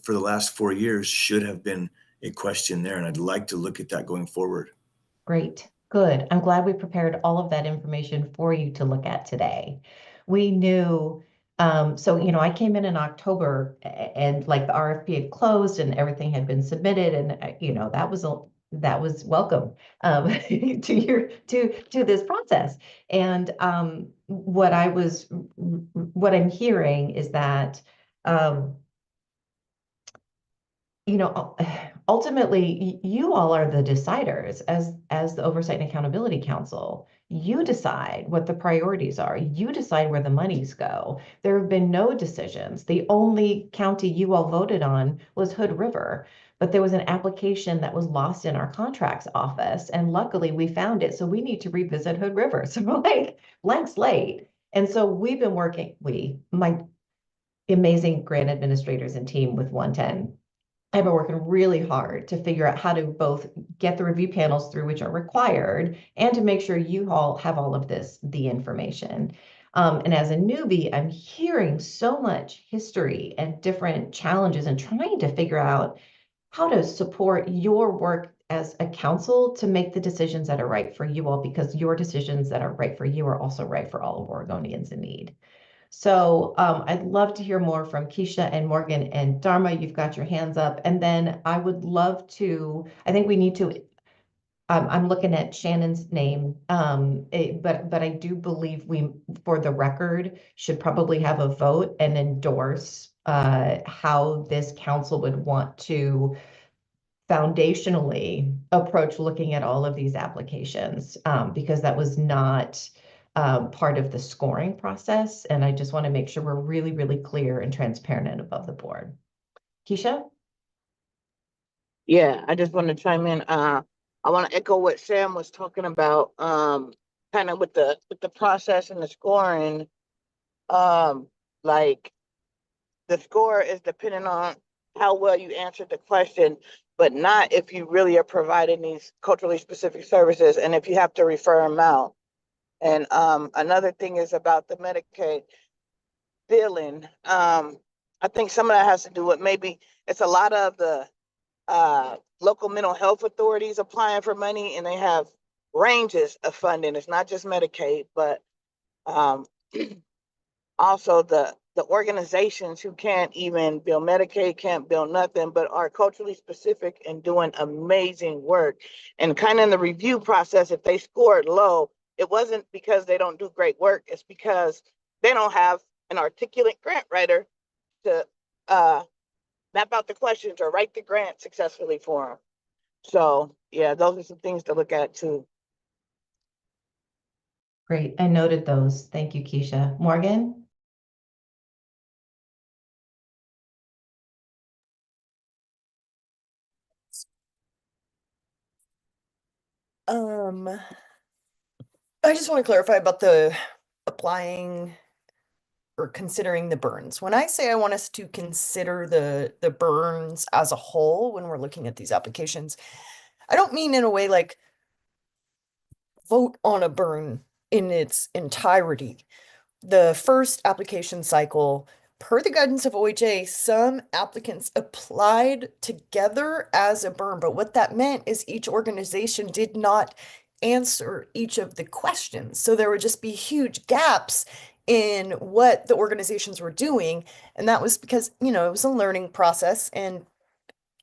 for the last 4 years should have been a question there. And I'd like to look at that going forward. Great, good. I'm glad we prepared all of that information for you to look at today. We knew, so, I came in October and like the RFP had closed and everything had been submitted and, that was welcome to this process. And what I'm hearing is that ultimately you all are the deciders as the Oversight and Accountability Council. You decide what the priorities are. You decide where the monies go. There have been no decisions. The only county you all voted on was Hood River, but there was an application that was lost in our contracts office, and luckily we found it. So we need to revisit Hood River. So we're like blank slate. And so we've been working, my amazing grant administrators and team with 110, I've been working really hard to figure out how to both get the review panels through which are required and to make sure you all have all of the information. And as a newbie, I'm hearing so much history and different challenges and trying to figure out how to support your work as a council to make the decisions that are right for you all, because your decisions that are right for you are also right for all of Oregonians in need. So I'd love to hear more from Keisha and Morgan and Dharma. You've got your hands up. And then I would love to, I think we need to, I'm looking at Shannon's name, but I do believe we, for the record, should probably have a vote and endorse how this council would want to foundationally approach looking at all of these applications, because that was not part of the scoring process. And I just want to make sure we're really, really clear and transparent and above the board. Keisha? Yeah, I just want to chime in. I want to echo what Sam was talking about, kind of with the process and the scoring. Like the score is dependent on how well you answered the question, but not if you really are providing these culturally specific services and if you have to refer them out. And another thing is about the Medicaid billing. I think some of that has to do with maybe it's a lot of the local mental health authorities applying for money, and they have ranges of funding. It's not just Medicaid, but also the organizations who can't even bill Medicaid, can't bill nothing, but are culturally specific and doing amazing work. And kind of in the review process, if they scored low, it wasn't because they don't do great work. It's because they don't have an articulate grant writer to map out the questions or write the grant successfully for them. So yeah, those are some things to look at too. Great, I noted those. Thank you, Keisha. Morgan? I just want to clarify about the applying or considering the burns. When I say I want us to consider the burns as a whole when we're looking at these applications, I don't mean in a way like vote on a burn in its entirety. The first application cycle, Per the guidance of OHA, some applicants applied together as a burn, but what that meant is each organization did not answer each of the questions. So there would just be huge gaps in what the organizations were doing. And that was because, you know, it was a learning process. And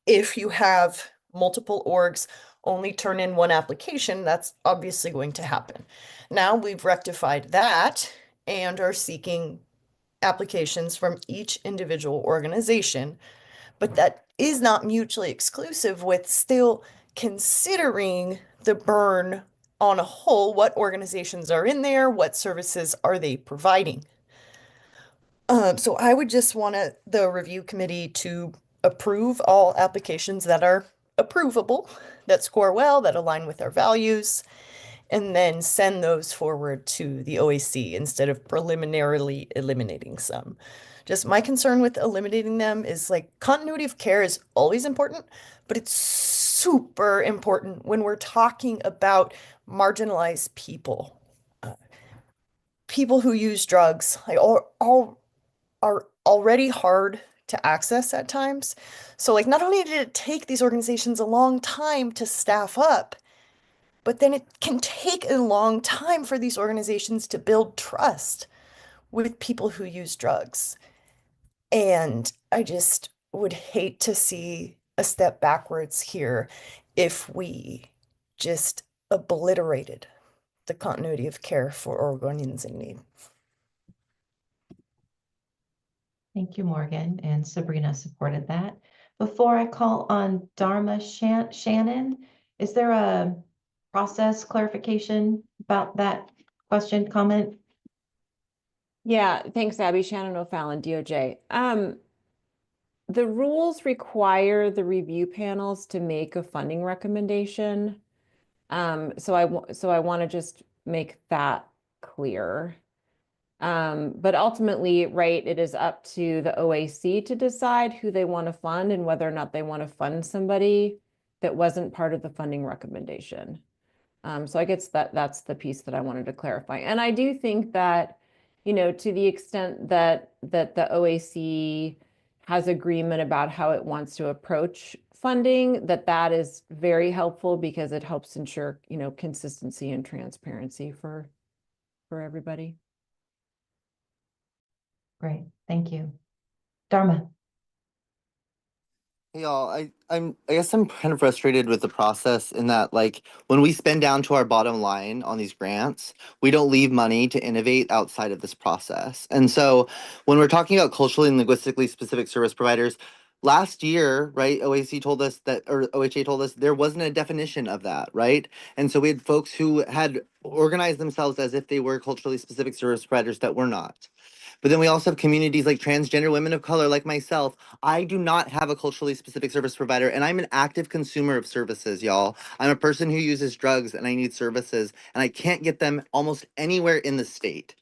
if you have multiple orgs only turn in one application, that's obviously going to happen. Now we've rectified that and are seeking applications from each individual organization, but that is not mutually exclusive with still considering the burn on a whole. What organizations are in there? What services are they providing? So I would just want the review committee to approve all applications that are approvable, that score well, that align with our values, and then send those forward to the OAC instead of preliminarily eliminating some. Just my concern with eliminating them is like continuity of care is always important, but it's super important when we're talking about marginalized people. People who use drugs, like all are already hard to access at times. So like not only did it take these organizations a long time to staff up, but then it can take a long time for these organizations to build trust with people who use drugs. And I just would hate to see a step backwards here if we just obliterated the continuity of care for Oregonians in need. Thank you, Morgan, and Sabrina supported that. Before I call on Dharma Shannon, is there a process clarification about that question, comment? Yeah, thanks, Abby. Shannon O'Fallon, DOJ. The rules require the review panels to make a funding recommendation. So I want to just make that clear. But ultimately, right, it is up to the OAC to decide who they want to fund and whether or not they want to fund somebody that wasn't part of the funding recommendation. So I guess that's the piece that I wanted to clarify. And I do think that, you know, to the extent that the OAC has agreement about how it wants to approach funding, that is very helpful because it helps ensure, you know, consistency and transparency for everybody. Great, thank you. Dharma. Hey y'all, I guess I'm kind of frustrated with the process in that like when we spend down to our bottom line on these grants, we don't leave money to innovate outside of this process. And so when we're talking about culturally and linguistically specific service providers, last year, right, OAC told us that, or OHA told us there wasn't a definition of that, right? And so we had folks who had organized themselves as if they were culturally specific service providers that were not. But then we also have communities like transgender women of color, like myself. I do not have a culturally specific service provider, and I'm an active consumer of services, y'all. I'm a person who uses drugs and I need services, and I can't get them almost anywhere in the state.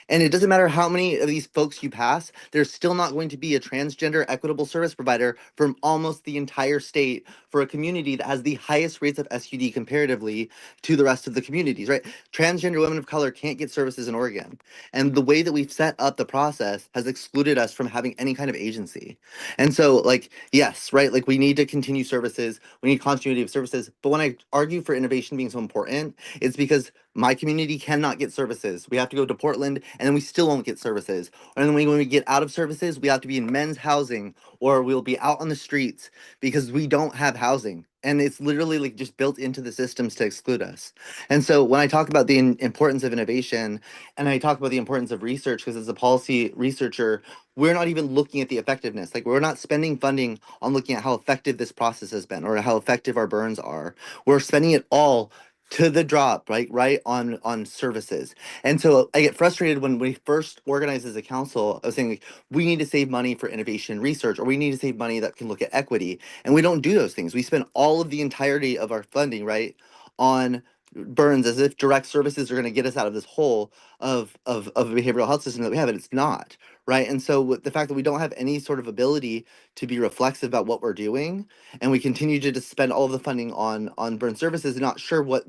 And it doesn't matter how many of these folks you pass, there's still not going to be a transgender equitable service provider from almost the entire state for a community that has the highest rates of SUD comparatively to the rest of the communities, right? Transgender women of color can't get services in Oregon. And the way that we've set up the process has excluded us from having any kind of agency. And so, like, yes, right? Like, we need to continue services, we need continuity of services. But when I argue for innovation being so important, it's because my community cannot get services. We have to go to Portland and then we still won't get services. And then when we get out of services, we have to be in men's housing or we'll be out on the streets because we don't have housing. And it's literally like just built into the systems to exclude us. And so when I talk about the importance of innovation and I talk about the importance of research, because as a policy researcher, we're not even looking at the effectiveness. Like we're not spending funding on looking at how effective this process has been or how effective our burns are. We're spending it all to the drop, right on services. And so I get frustrated when we first organized as a council of saying like, we need to save money for innovation research, or we need to save money that can look at equity. And we don't do those things. We spend all of the entirety of our funding, right, on burns as if direct services are going to get us out of this hole of a behavioral health system that we have, and it's not, right? And so with the fact that we don't have any sort of ability to be reflexive about what we're doing, and we continue to just spend all of the funding on burn services and not sure what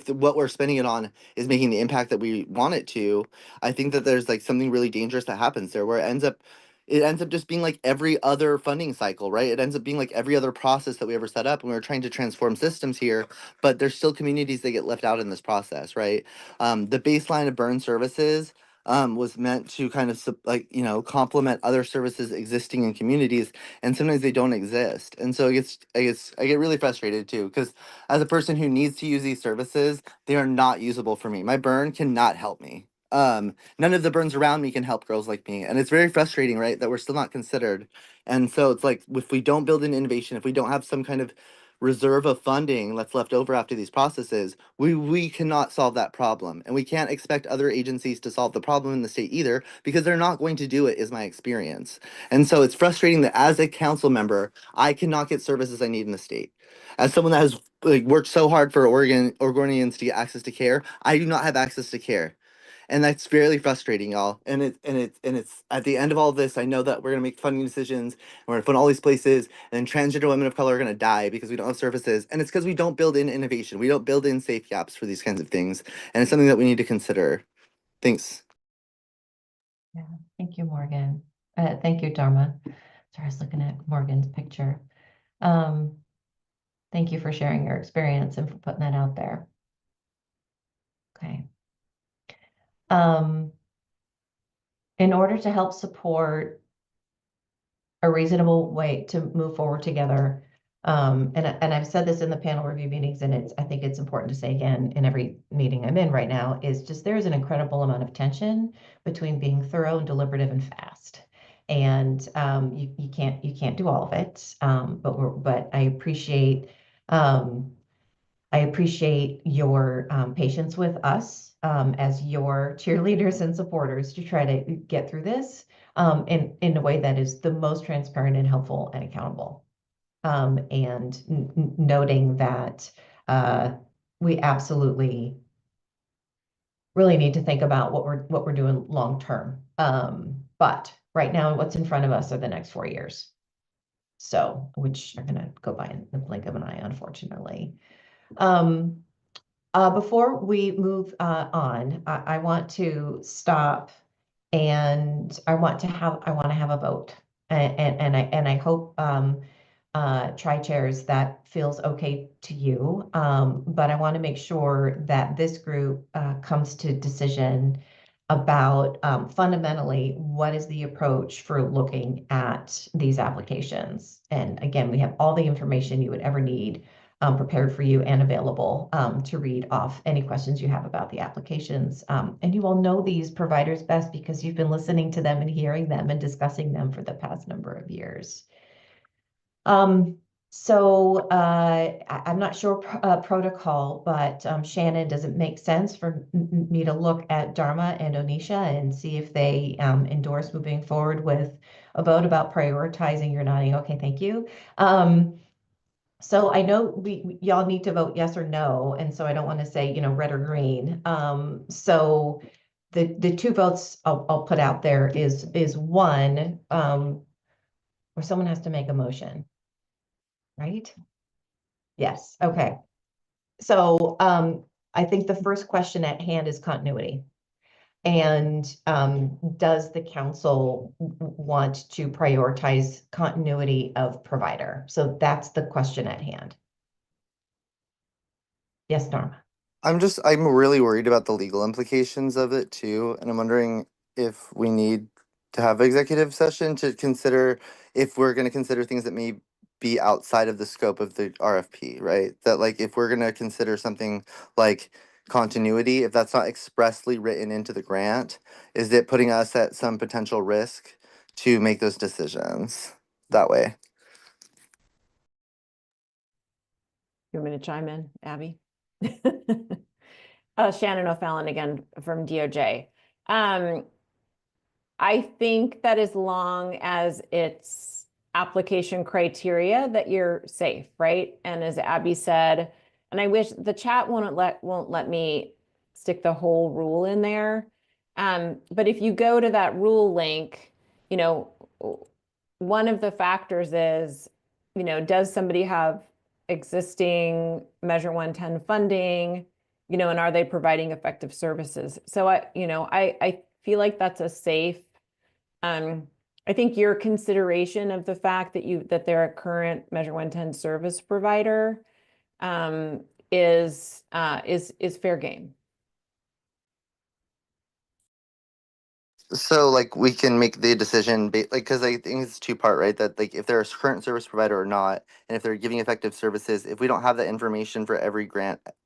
what we're spending it on is making the impact that we want it to, I think that there's like something really dangerous that happens there where it ends up it ends up just being like every other funding cycle, right? It ends up being like every other process that we ever set up. And we were trying to transform systems here, but there's still communities that get left out in this process, right? The baseline of burn services was meant to kind of complement other services existing in communities, and sometimes they don't exist. And so I get really frustrated too, because as a person who needs to use these services, they are not usable for me. My burn cannot help me. None of the burns around me can help girls like me. And it's very frustrating, right, that we're still not considered. And so it's like, if we don't build an innovation, if we don't have some kind of reserve of funding that's left over after these processes, we cannot solve that problem. And we can't expect other agencies to solve the problem in the state either, because they're not going to do it, is my experience. And so it's frustrating that as a council member, I cannot get services I need in the state. As someone that has like worked so hard for Oregonians to get access to care, I do not have access to care. And that's fairly frustrating, y'all. And it's at the end of all this, I know that we're gonna make funding decisions, and we're gonna fund all these places, and then transgender women of color are gonna die because we don't have services. And it's because we don't build in innovation. We don't build in safe gaps for these kinds of things. And it's something that we need to consider. Thanks. Yeah, thank you, Morgan. Thank you, Dharma. Sorry, I was looking at Morgan's picture. Thank you for sharing your experience and for putting that out there. Okay. In order to help support a reasonable way to move forward together, and I've said this in the panel review meetings, and I think it's important to say again in every meeting I'm in right now, is just there's an incredible amount of tension between being thorough and deliberative and fast. And you can't do all of it, but I appreciate your patience with us as your cheerleaders and supporters to try to get through this in a way that is the most transparent and helpful and accountable. And noting that we absolutely really need to think about what we're doing long term. But right now, what's in front of us are the next 4 years. So, which are going to go by in the blink of an eye, unfortunately. Before we move on, I want to stop, and I want to have a vote, and I hope tri-chairs that feels okay to you. But I want to make sure that this group comes to decision about fundamentally what is the approach for looking at these applications. And again, we have all the information you would ever need prepared for you and available to read off any questions you have about the applications. And you all know these providers best because you've been listening to them and hearing them and discussing them for the past number of years. So I'm not sure protocol, but Shannon, does it make sense for me to look at Dharma and Onisha and see if they endorse moving forward with a vote about prioritizing? You're nodding. Okay, thank you. So I know y'all need to vote yes or no, and so I don't want to say, red or green. So the two votes I'll put out there is one, where someone has to make a motion, right? Yes, okay. So I think the first question at hand is continuity. And does the council want to prioritize continuity of provider? So that's the question at hand. Yes, Norma. I'm really worried about the legal implications of it too. And I'm wondering if we need to have executive session to consider if we're going to consider things that may be outside of the scope of the RFP, right? That like if we're going to consider something like continuity, if that's not expressly written into the grant, is it putting us at some potential risk to make those decisions that way? You want me to chime in, Abby? Shannon O'Fallon again from DOJ. I think that as long as it's application criteria that you're safe, right? And as Abby said, and I wish the chat won't let me stick the whole rule in there. But if you go to that rule link, one of the factors is, does somebody have existing Measure 110 funding, and are they providing effective services? So I feel like that's a safe I think your consideration of the fact that they're a current Measure 110 service provider is fair game. So like we can make the decision like because I think it's two-part, right? That like if they're a current service provider or not, and if they're giving effective services, if we don't have that information for every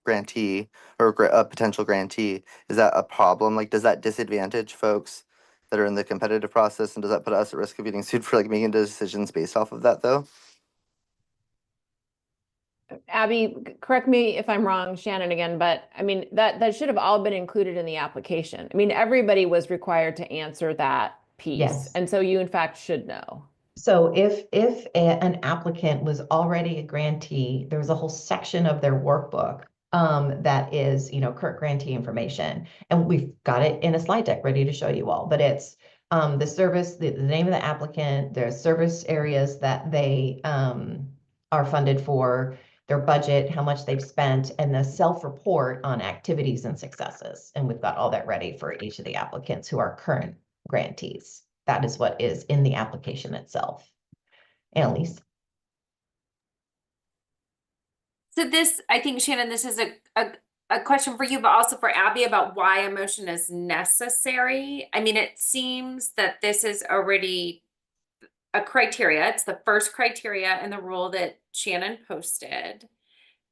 grantee or a potential grantee, is that a problem? Like, does that disadvantage folks that are in the competitive process, and does that put us at risk of getting sued for like making decisions based off of that though? Abby, correct me if I'm wrong, Shannon again, but I mean, that should have all been included in the application. I mean, everybody was required to answer that piece. Yes. And so you in fact should know. So if an applicant was already a grantee, there was a whole section of their workbook that is, current grantee information. And we've got it in a slide deck ready to show you all, but it's the service, the name of the applicant, their service areas that they are funded for, their budget, how much they've spent, and the self-report on activities and successes. And we've got all that ready for each of the applicants who are current grantees. That is what is in the application itself. Annalise. So this, I think, Shannon, this is a question for you, but also for Abby about why a motion is necessary. I mean, it seems that this is already a criteria. It's the first criteria in the rule that Shannon posted.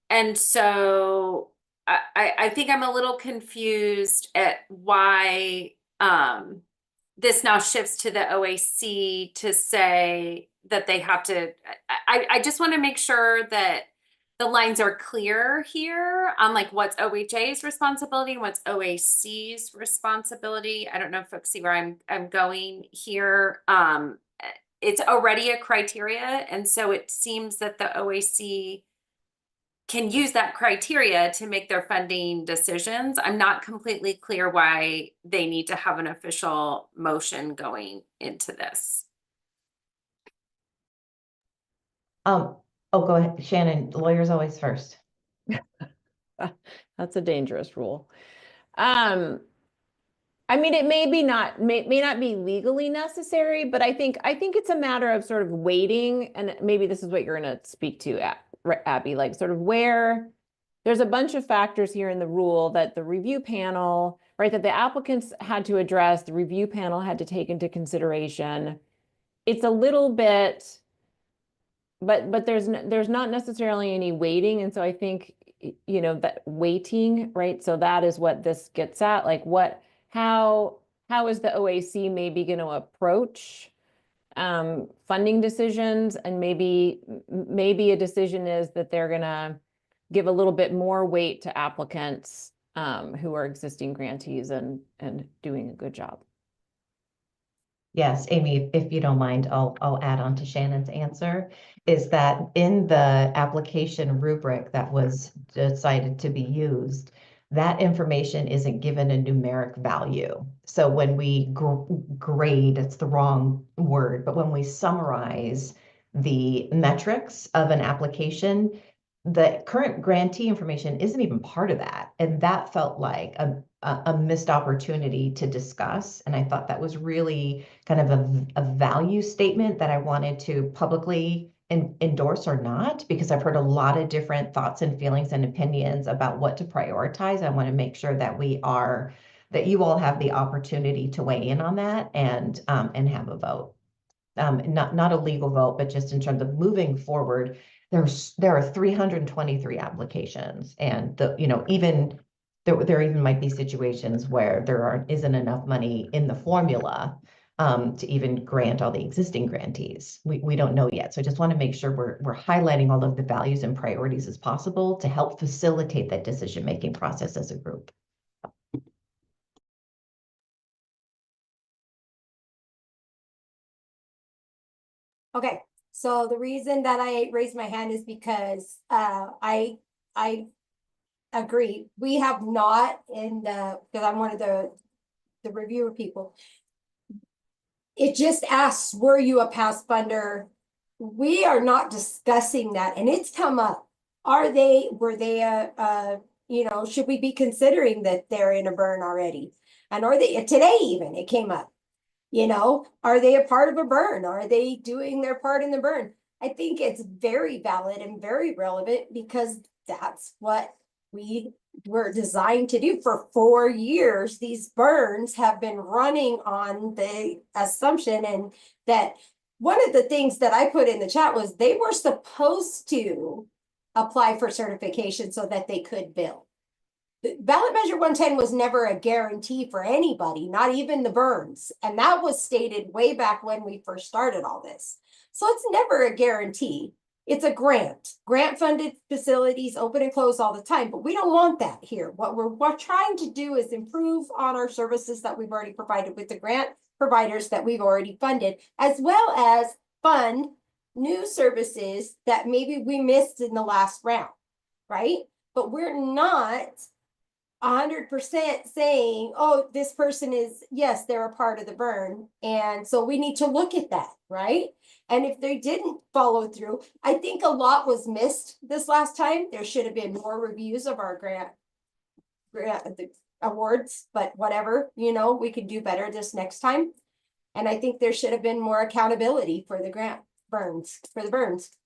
And so I think I'm a little confused at why this now shifts to the OAC to say that they have to, I just want to make sure that the lines are clear here on like what's OHA's responsibility and what's OAC's responsibility. I don't know if folks see where I'm going here. It's already a criteria. And so it seems that the OAC can use that criteria to make their funding decisions. I'm not completely clear why they need to have an official motion going into this. Oh, go ahead, Shannon. Lawyers always first. That's a dangerous rule. I mean, it may not be legally necessary, but I think it's a matter of sort of waiting, and maybe this is what you're going to speak to, Abby, like sort of where there's a bunch of factors here in the rule that the review panel, right, that the applicants had to address, the review panel had to take into consideration. It's a little bit, but there's not necessarily any waiting, and so I think that waiting, right? So that is what this gets at, like how is the OAC maybe going to approach funding decisions, and maybe a decision is that they're going to give a little bit more weight to applicants who are existing grantees and doing a good job. Yes, Amy, if you don't mind, I'll add on to Shannon's answer, is that in the application rubric that was decided to be used, that information isn't given a numeric value. So when we grade, it's the wrong word, but when we summarize the metrics of an application, the current grantee information isn't even part of that. And that felt like a missed opportunity to discuss. And I thought that was really kind of a value statement that I wanted to publicly endorse or not, because I've heard a lot of different thoughts and feelings and opinions about what to prioritize. I want to make sure that that you all have the opportunity to weigh in on that and have a vote. Not a legal vote, but just in terms of moving forward. There are 323 applications, and there even might be situations where there isn't enough money in the formula to even grant all the existing grantees. We don't know yet. So I just want to make sure we're highlighting all of the values and priorities as possible to help facilitate that decision-making process as a group. Okay, so the reason that I raised my hand is because I agree. We have not because I'm one of the reviewer people. It just asks, were you a past funder? We are not discussing that, and it's come up. Were they should we be considering that they're in a burn already? And are they today even? It came up. You know, are they a part of a burn? Are they doing their part in the burn? I think it's very valid and very relevant because that's what we were designed to do. For 4 years, these burns have been running on the assumption and that one of the things that I put in the chat was they were supposed to apply for certification so that they could bill. Ballot measure 110 was never a guarantee for anybody, not even the burns. And that was stated way back when we first started all this. So it's never a guarantee. It's a grant funded facilities open and close all the time, but we don't want that here. What we're trying to do is improve on our services that we've already provided with the grant providers that we've already funded, as well as fund new services that maybe we missed in the last round, right? But we're not 100% saying, oh, this person is, yes, they're a part of the burn. And so we need to look at that, right? And if they didn't follow through, I think a lot was missed this last time. There should have been more reviews of our grant the awards, but whatever, you know, we can do better this next time. And I think there should have been more accountability for the burns.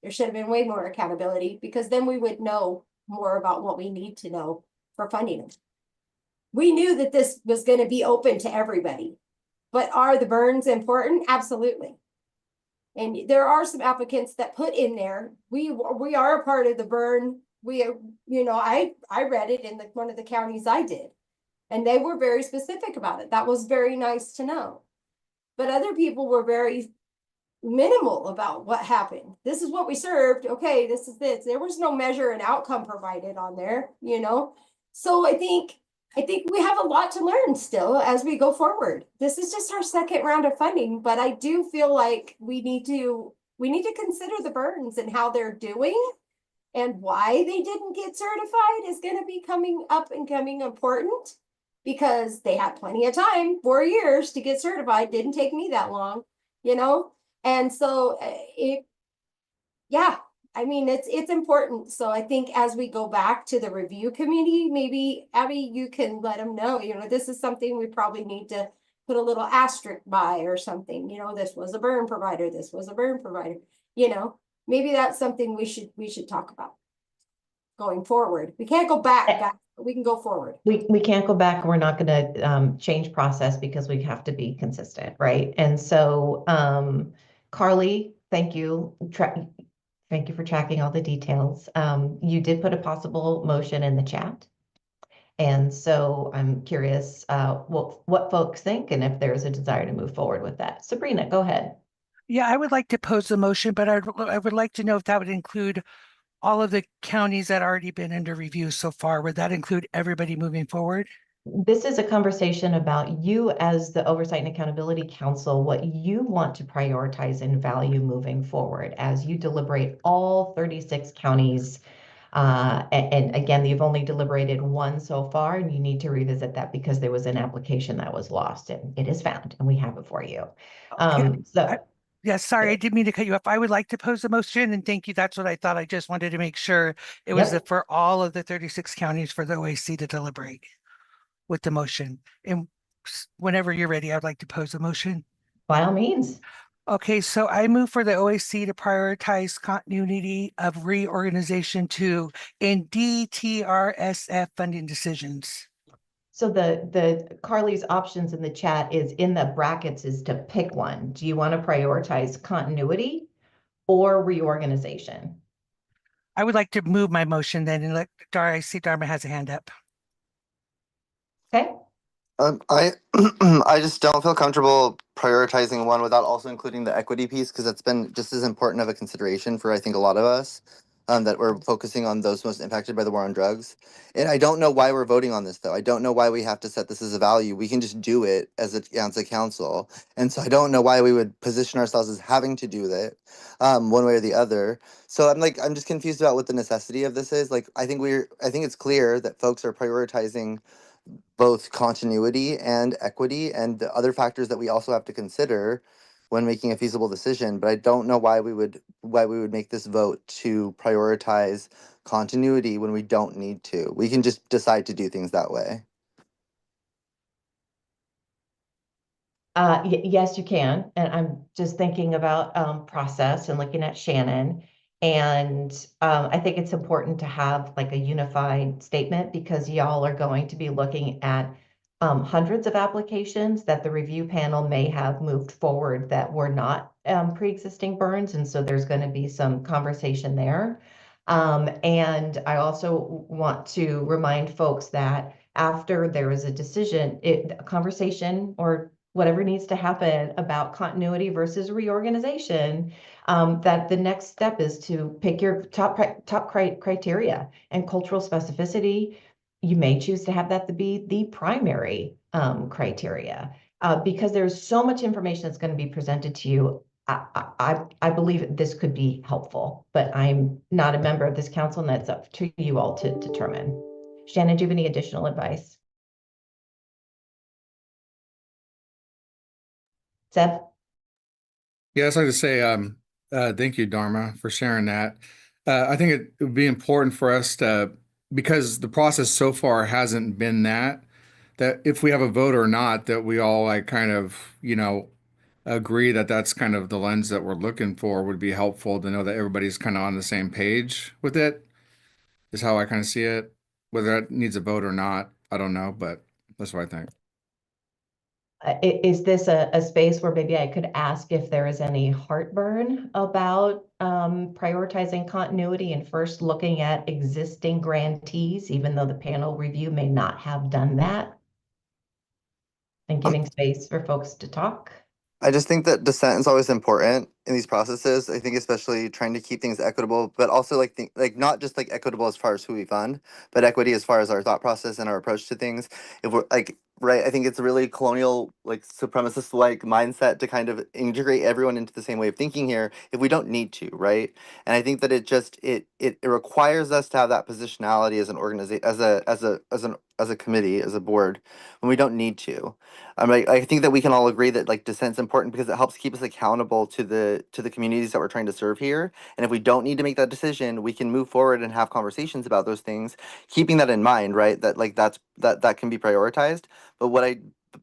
There should have been way more accountability because then we would know more about what we need to know for funding them. We knew that this was going to be open to everybody, but are the burns important? Absolutely. And there are some applicants that put in there, we are a part of the burn. I read it in one of the counties I did, and they were very specific about it. That was very nice to know. But other people were very minimal about what happened. This is what we served. Okay, this is this. There was no measure and outcome provided on there, you know? So I think we have a lot to learn still as we go forward. This is just our second round of funding, but I do feel like we need to consider the burns and how they're doing and why they didn't get certified is going to be coming up and coming important because they had plenty of time, 4 years to get certified. Didn't take me that long, you know? And so I mean, it's important. So I think as we go back to the review committee, maybe Abby, you can let them know, you know, this is something we probably need to put a little asterisk by or something, you know, this was a burn provider, this was a burn provider, you know, maybe that's something we should talk about going forward. We can't go back, but we can go forward. We can't go back. We're not going to change process because we have to be consistent, right? And so, Carly, thank you. Thank you for tracking all the details. You did put a possible motion in the chat. And so I'm curious what folks think and if there's a desire to move forward with that. Sabrina, go ahead. Yeah, I would like to pose the motion, but I would like to know if that would include all of the counties that already been under review so far. Would that include everybody moving forward? This is a conversation about you as the Oversight and Accountability Council, what you want to prioritize and value moving forward as you deliberate all 36 counties. And again, you've only deliberated one so far, and you need to revisit that because there was an application that was lost, and it is found, and we have it for you. Yeah, sorry, I didn't mean to cut you off. I would like to pose a motion, and thank you. That's what I thought. I just wanted to make sure it was for all of the 36 counties for the OAC to deliberate with the motion. And whenever you're ready, I'd like to pose a motion. By all means. Okay, so I move for the OAC to prioritize continuity of reorganization in DTRSF funding decisions. So the Carly's options in the chat is in the brackets is to pick one. Do you want to prioritize continuity or reorganization? I would like to move my motion then and let Dara, I see Dharma has a hand up. Okay. I I just don't feel comfortable prioritizing one without also including the equity piece because that's been just as important of a consideration for I think a lot of us that we're focusing on those most impacted by the war on drugs. And I don't know why we're voting on this though. I don't know why we have to set this as a value. We can just do it as a council. And so I don't know why we would position ourselves as having to do that one way or the other. So I'm just confused about what the necessity of this is. Like I think it's clear that folks are prioritizing both continuity and equity and the other factors that we also have to consider when making a feasible decision. But I don't know why we would make this vote to prioritize continuity when we don't need to. We can just decide to do things that way. Yes, you can. And I'm just thinking about process and looking at Shannon. And I think it's important to have like a unified statement because y'all are going to be looking at hundreds of applications that the review panel may have moved forward that were not pre-existing burns. And so there's going to be some conversation there. And I also want to remind folks that after there is a decision, a conversation or whatever needs to happen about continuity versus reorganization, that the next step is to pick your top criteria and cultural specificity. You may choose to have that to be the primary criteria because there's so much information that's going to be presented to you. I believe this could be helpful, but I'm not a member of this council, and that's up to you all to determine. Shannon, do you have any additional advice? Seth? Yeah, I'd like to say thank you, Dharma, for sharing that. I think it would be important for us to, because the process so far hasn't been that if we have a vote or not, that we all like kind of, agree that that's kind of the lens that we're looking for would be helpful to know that everybody's kind of on the same page with it, is how I kind of see it. Whether that needs a vote or not, I don't know, but that's what I think. Is this a space where maybe I could ask if there is any heartburn about prioritizing continuity and first looking at existing grantees, even though the panel review may not have done that? And giving space for folks to talk? I just think that dissent is always important in these processes. I think especially trying to keep things equitable, but also like not just like equitable as far as who we fund, but equity as far as our thought process and our approach to things. If we're like right, I think it's a really colonial like supremacist like mindset to kind of integrate everyone into the same way of thinking here if we don't need to, right? And I think that it requires us to have that positionality as an organization, as a committee, as a board, when we don't need to. I think that we can all agree that like dissent's important because it helps keep us accountable to the communities that we're trying to serve here. And if we don't need to make that decision, we can move forward and have conversations about those things, keeping that in mind, right? That like that can be prioritized. But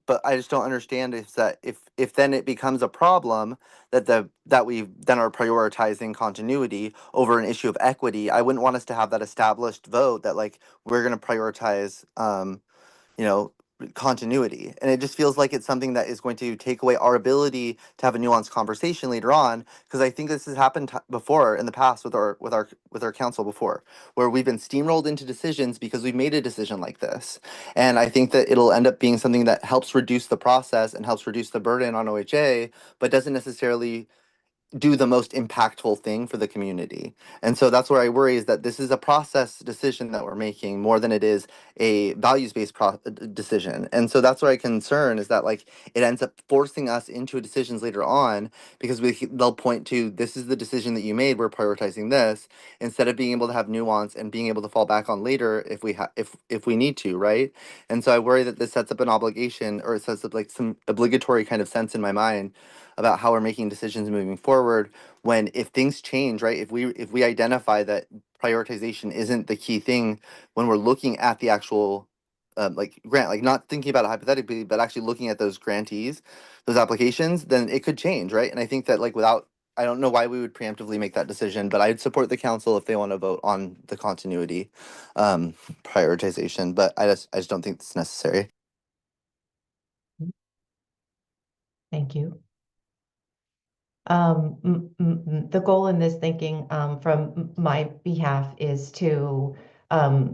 but I just don't understand is that if then it becomes a problem that we then are prioritizing continuity over an issue of equity. I wouldn't want us to have that established vote that like we're going to prioritize you know, continuity. And it just feels like it's something that is going to take away our ability to have a nuanced conversation later on. Because I think this has happened before in the past with our council before, where we've been steamrolled into decisions because we've made a decision like this. And I think that it'll end up being something that helps reduce the process and helps reduce the burden on OHA, but doesn't necessarily do the most impactful thing for the community. And so that's where I worry is that this is a process decision that we're making more than it is a values-based decision. And so that's where I concern is that like it ends up forcing us into decisions later on because they'll point to this is the decision that you made, we're prioritizing this, instead of being able to have nuance and being able to fall back on later if we if we need to, right? And so I worry that this sets up an obligation or it sets up like some obligatory kind of sense in my mind about how we're making decisions moving forward when if things change, right, if we identify that prioritization isn't the key thing when we're looking at the actual like grant, like not thinking about it hypothetically but actually looking at those grantees, those applications, then it could change, right? And I think that like without, I don't know why we would preemptively make that decision, but I'd support the council if they want to vote on the continuity prioritization, but I just don't think it's necessary. Thank you. The goal in this thinking from my behalf is to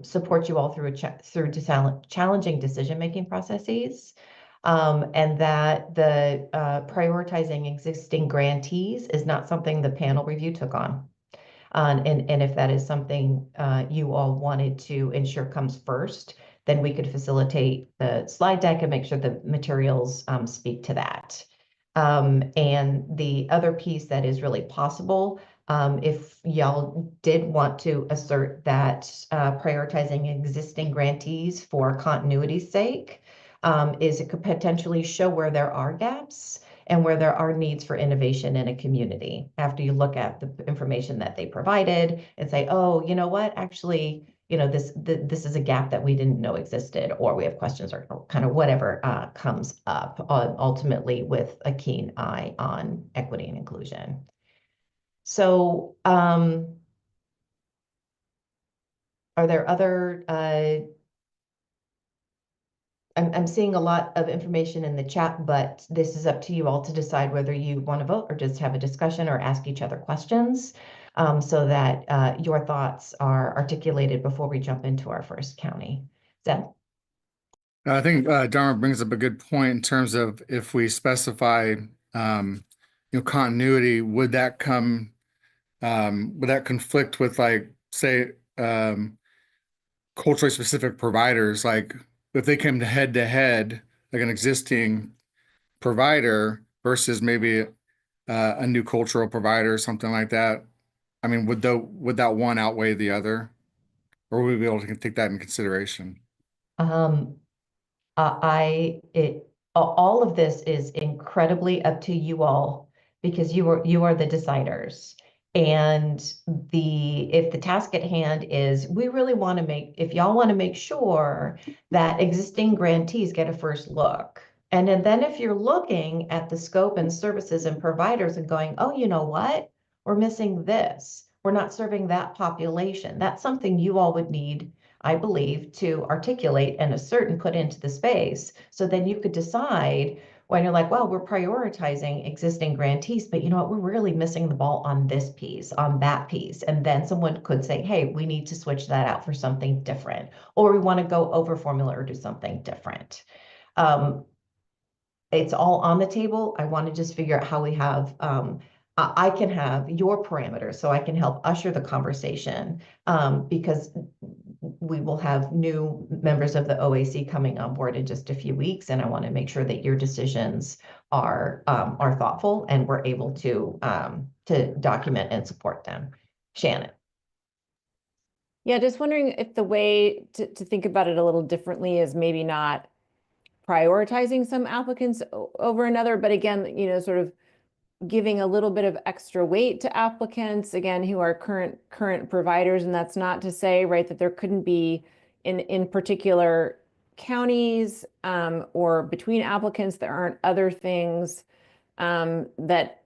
support you all through challenging decision-making processes, and that the prioritizing existing grantees is not something the panel review took on. And if that is something you all wanted to ensure comes first, then we could facilitate the slide deck and make sure the materials speak to that. And the other piece that is really possible, if y'all did want to assert that prioritizing existing grantees for continuity's sake, is it could potentially show where there are gaps and where there are needs for innovation in a community. After you look at the information that they provided and say, oh, you know what, actually, this is a gap that we didn't know existed, or we have questions, or kind of whatever comes up, ultimately with a keen eye on equity and inclusion. So are there other I'm seeing a lot of information in the chat, but this is up to you all to decide whether you want to vote or just have a discussion or ask each other questions, so that your thoughts are articulated before we jump into our first county. Zeb? I think Dharma brings up a good point in terms of if we specify, continuity, would that conflict with, like, say, culturally specific providers? Like, if they came to head, like an existing provider versus maybe a new cultural provider or something like that. I mean, would that one outweigh the other, or would we be able to take that in consideration? Um, all of this is incredibly up to you all, because you are the deciders. And if the task at hand is, we really want to if y'all want to make sure that existing grantees get a first look. And then if you're looking at the scope and services and providers and going, oh, you know what? We're missing this. We're not serving that population. That's something you all would need, I believe, to articulate and assert and put into the space. So then you could decide, when you're like, well, we're prioritizing existing grantees, but you know what, we're really missing the ball on this piece, on that piece. And then someone could say, hey, we need to switch that out for something different, or we want to go over formula or do something different. It's all on the table. I want to just figure out how we have, I can have your parameters so I can help usher the conversation, because we will have new members of the OAC coming on board in just a few weeks, and I want to make sure that your decisions are thoughtful and we're able to document and support them. Shannon. Yeah, just wondering if the way to think about it a little differently is maybe not prioritizing some applicants over another, but again, sort of giving a little bit of extra weight to applicants, again, who are current providers. And that's not to say, right, that there couldn't be in particular counties or between applicants, there aren't other things that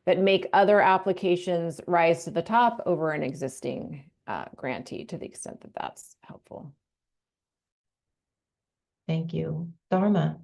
make other applications rise to the top over an existing grantee, to the extent that that's helpful. Thank you. Dharma.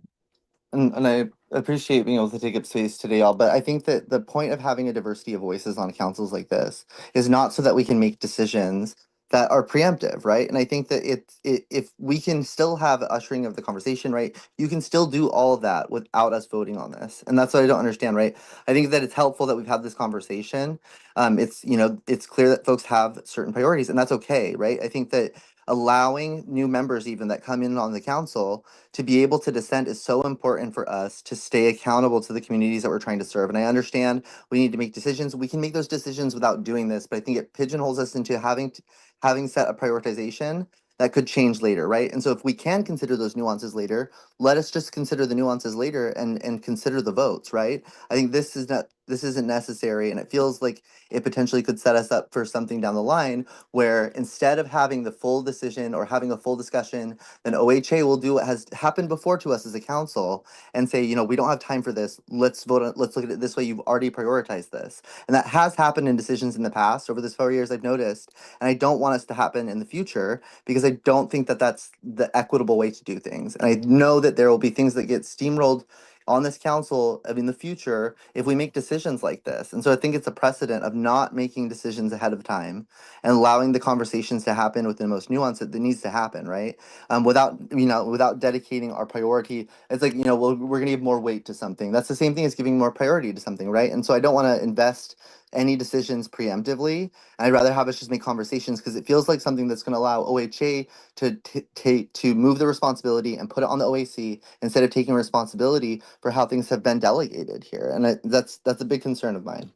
And I appreciate being able to take up space today, y'all. But I think that the point of having a diversity of voices on councils like this is not so that we can make decisions that are preemptive, right? And I think that if we can still have ushering of the conversation, right, you can still do all of that without us voting on this. And that's what I don't understand, right? I think that it's helpful that we've had this conversation. It's clear that folks have certain priorities, and that's okay, right? I think that allowing new members even that come in on the council to be able to dissent is so important for us to stay accountable to the communities that we're trying to serve. And I understand we need to make decisions. We can make those decisions without doing this, but I think it pigeonholes us into having set a prioritization that could change later, right? And so if we can consider those nuances later, let us just consider the nuances later and consider the votes, right? I think this isn't necessary, and it feels like it potentially could set us up for something down the line where instead of having the full decision or having a full discussion, then OHA will do what has happened before to us as a council and say, we don't have time for this. Let's let's look at it this way. You've already prioritized this. And that has happened in decisions in the past over this 4 years, I've noticed. And I don't want us to happen in the future, because I don't think that that's the equitable way to do things. And I know that there will be things that get steamrolled on this council in the future if we make decisions like this. And so I think it's a precedent of not making decisions ahead of time and allowing the conversations to happen with the most nuance that needs to happen, right? Without dedicating our priority. It's like, we're going to give more weight to something. That's the same thing as giving more priority to something, right? And so I don't want to invest any decisions preemptively. I'd rather have us just make conversations, because it feels like something that's going to allow OHA to move the responsibility and put it on the OAC instead of taking responsibility for how things have been delegated here. And that's a big concern of mine.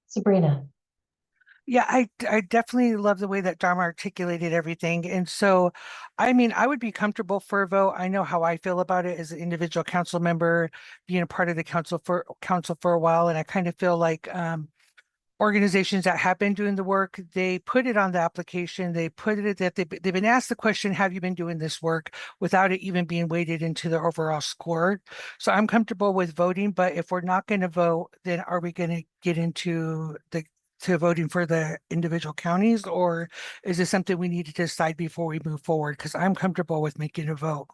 Sabrina. Yeah, I definitely love the way that Dharma articulated everything. And so, I mean, I would be comfortable for a vote. I know how I feel about it as an individual council member, being a part of the council for a while. And I kind of feel like organizations that have been doing the work, they put it on the application. They put it that they've been asked the question, have you been doing this work, without it even being weighted into the overall score. So I'm comfortable with voting, but if we're not going to vote, then are we going to get into to voting for the individual counties, or is this something we need to decide before we move forward? Because I'm comfortable with making a vote.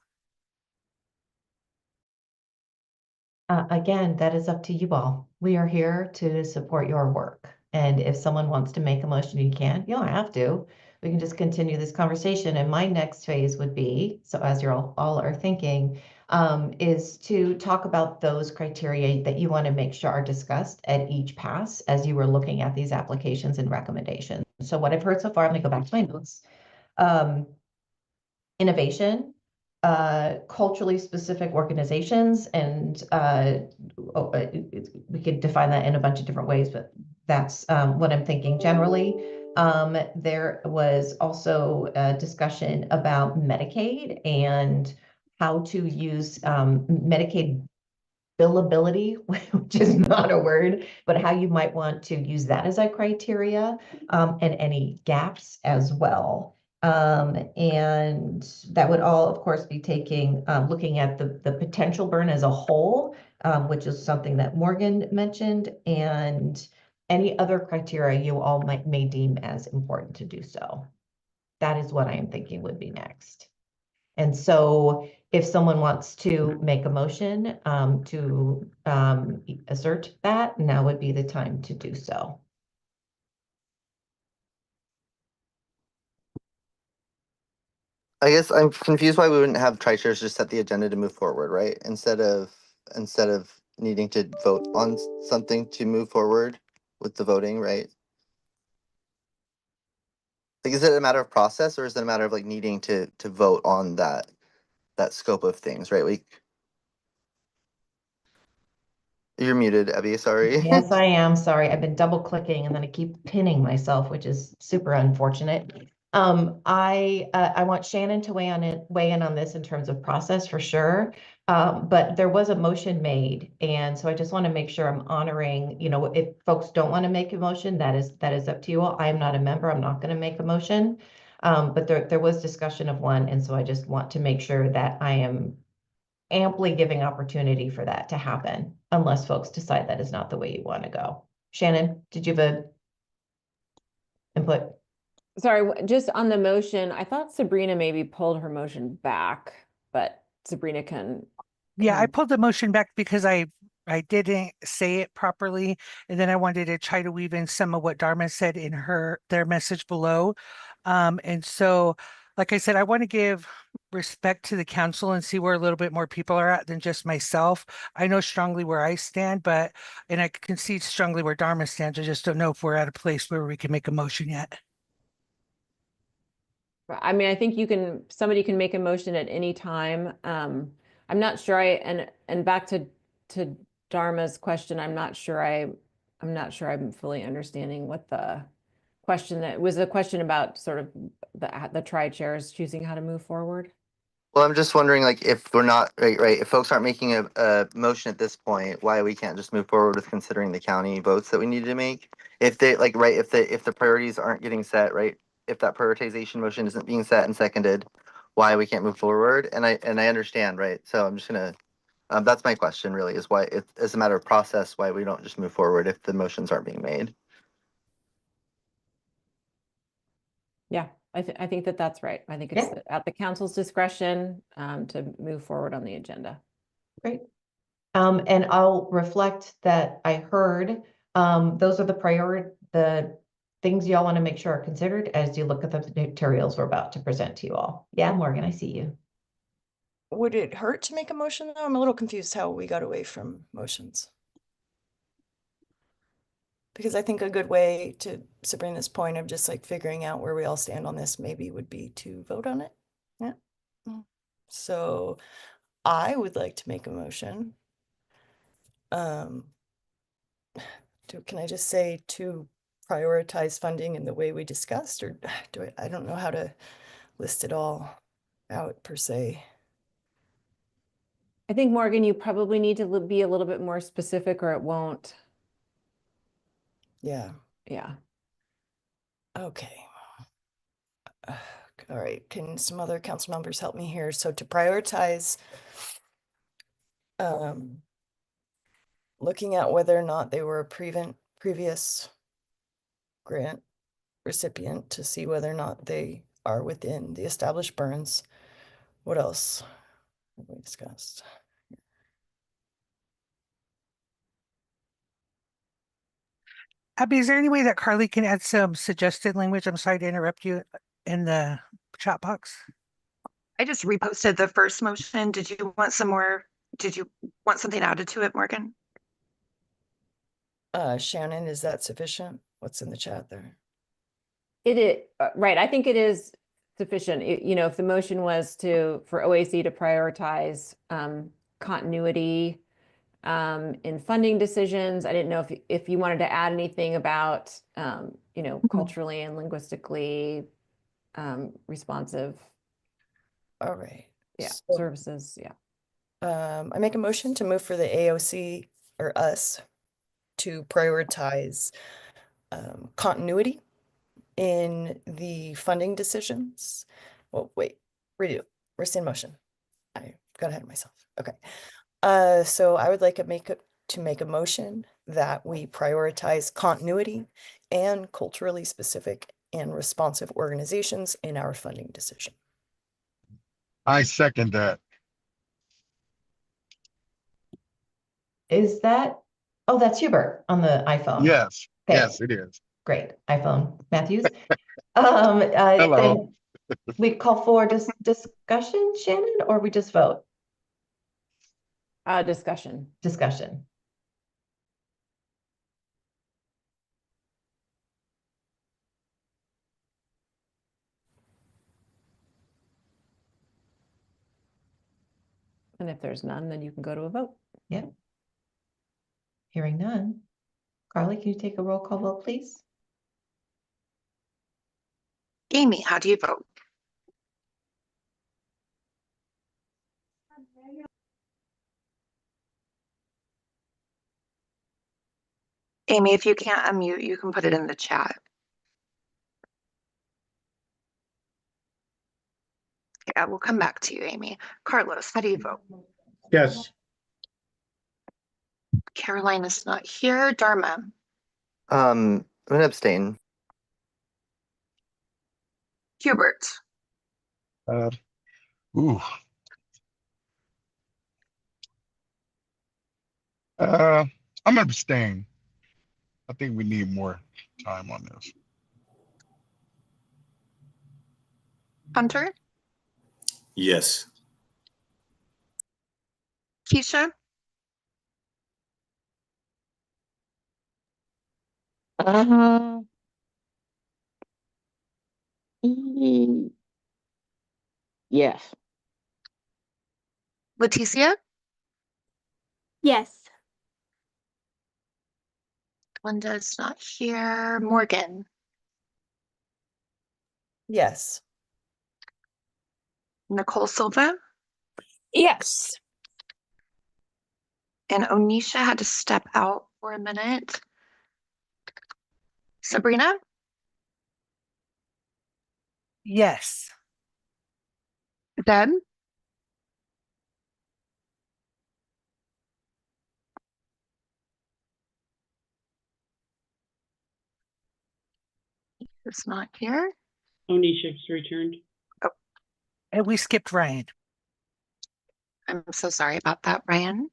Again, that is up to you all. We are here to support your work. And if someone wants to make a motion, you can. You don't have to. We can just continue this conversation. And my next phase would be, so as you're all are thinking, is to talk about those criteria that you want to make sure are discussed at each pass as you were looking at these applications and recommendations. So what I've heard so far, let me go back to my notes. Innovation, culturally specific organizations, and we could define that in a bunch of different ways, but that's what I'm thinking generally. There was also a discussion about Medicaid and how to use Medicaid billability, which is not a word, but how you might want to use that as a criteria, and any gaps as well. And that would all, of course, be looking at the potential burn as a whole, which is something that Morgan mentioned, and any other criteria you all may deem as important to do so. That is what I am thinking would be next. And so if someone wants to make a motion to assert that, now would be the time to do so. I guess I'm confused why we wouldn't have tri-chairs just set the agenda to move forward, right? Instead of needing to vote on something to move forward with the voting, right? Like, is it a matter of process, or is it a matter of like needing to vote on that scope of things, right? You're muted, Abby, sorry. Yes, I am. Sorry. I've been double clicking and then I keep pinning myself, which is super unfortunate. I want Shannon to weigh in on this in terms of process for sure. But there was a motion made, and so I just want to make sure I'm honoring, if folks don't want to make a motion, that is up to you all. I am not a member. I'm not going to make a motion. But there was discussion of one, and so I just want to make sure that I am amply giving opportunity for that to happen, unless folks decide that is not the way you want to go. Shannon, did you have a input? Sorry, just on the motion, I thought Sabrina maybe pulled her motion back, but Sabrina can. Yeah, I pulled the motion back because I didn't say it properly, and then I wanted to try to weave in some of what Dharma said in their message below. And so, like I said, I want to give respect to the council and see where a little bit more people are at than just myself. I know strongly where I stand, and I can see strongly where Dharma stands. I just don't know if we're at a place where we can make a motion yet. I mean, I think somebody can make a motion at any time. I'm not sure and back to Dharma's question, I'm not sure I'm fully understanding what the question that was a question about sort of the tri-chairs choosing how to move forward. Well, I'm just wondering, like, if we're not right, if folks aren't making a motion at this point, why we can't just move forward with considering the county votes that we need to make? If they like, right, if the priorities aren't getting set, right, if that prioritization motion isn't being set and seconded, why we can't move forward? And I understand, right? So I'm just gonna, that's my question really, is why it's a matter of process, why we don't just move forward if the motions aren't being made. Yeah, I think that's right. I think it's at the council's discretion to move forward on the agenda. Great. And I'll reflect that I heard those are the things y'all want to make sure are considered as you look at the materials we're about to present to you all. Yeah, Morgan, I see you. Would it hurt to make a motion though? I'm a little confused how we got away from motions. Because I think a good way to Sabrina's point of just like figuring out where we all stand on this maybe would be to vote on it. Yeah. So I would like to make a motion. Can I just say to prioritize funding in the way we discussed, or I don't know how to list it all out per se. I think, Morgan, you probably need to be a little bit more specific or it won't. Yeah. Yeah. Okay. All right, can some other council members help me here? So to prioritize, looking at whether or not they were a previous grant recipient to see whether or not they are within the established burns. What else have we discussed? Abby, is there any way that Carly can add some suggested language? I'm sorry to interrupt you in the chat box. I just reposted the first motion. Did you want some more? Did you want something added to it, Morgan? Shannon, is that sufficient? What's in the chat there? It is, right, I think it is sufficient. You know, if the motion was for OAC to prioritize continuity in funding decisions, I didn't know if you wanted to add anything about, you know, culturally and linguistically responsive. All right. Yeah, So, services, yeah. I make a motion to move for the AOC or us to prioritize continuity in the funding decisions. Well, wait, redo, rescind motion. I got ahead of myself. Okay. So I would like to make a motion that we prioritize continuity and culturally specific and responsive organizations in our funding decision. I second that. Is that, oh, that's Hubert on the iPhone. Yes, Okay. yes, it is. Great, iPhone Matthews. Hello. Then we call for discussion, Shannon, or we just vote? Discussion. Discussion. And if there's none, then you can go to a vote. Yep. Hearing none. Carly, can you take a roll call vote, please? Amy, how do you vote? Amy, if you can't unmute, you can put it in the chat. Yeah, we'll come back to you, Amy. Carlos, how do you vote? Yes. Caroline is not here. Dharma, I'm gonna abstain. Hubert, Uh, ooh. I'm abstaining. I think we need more time on this. Hunter, Yes. Keisha, Yes. Leticia, Yes. Linda's not here. Morgan, Yes. Nicole Silva, Yes. and Onisha had to step out for a minute. Sabrina, Yes. Deb, is not here. Onisha's returned. And we skipped Ryan. I'm so sorry about that, Ryan.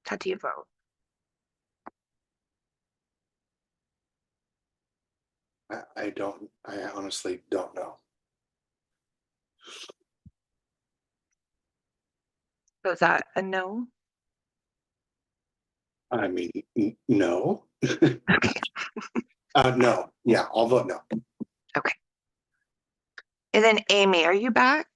How do you vote? I honestly don't know. So is that a no? I mean, no. Okay. No, yeah, I'll vote no. Okay. And then Amy, are you back?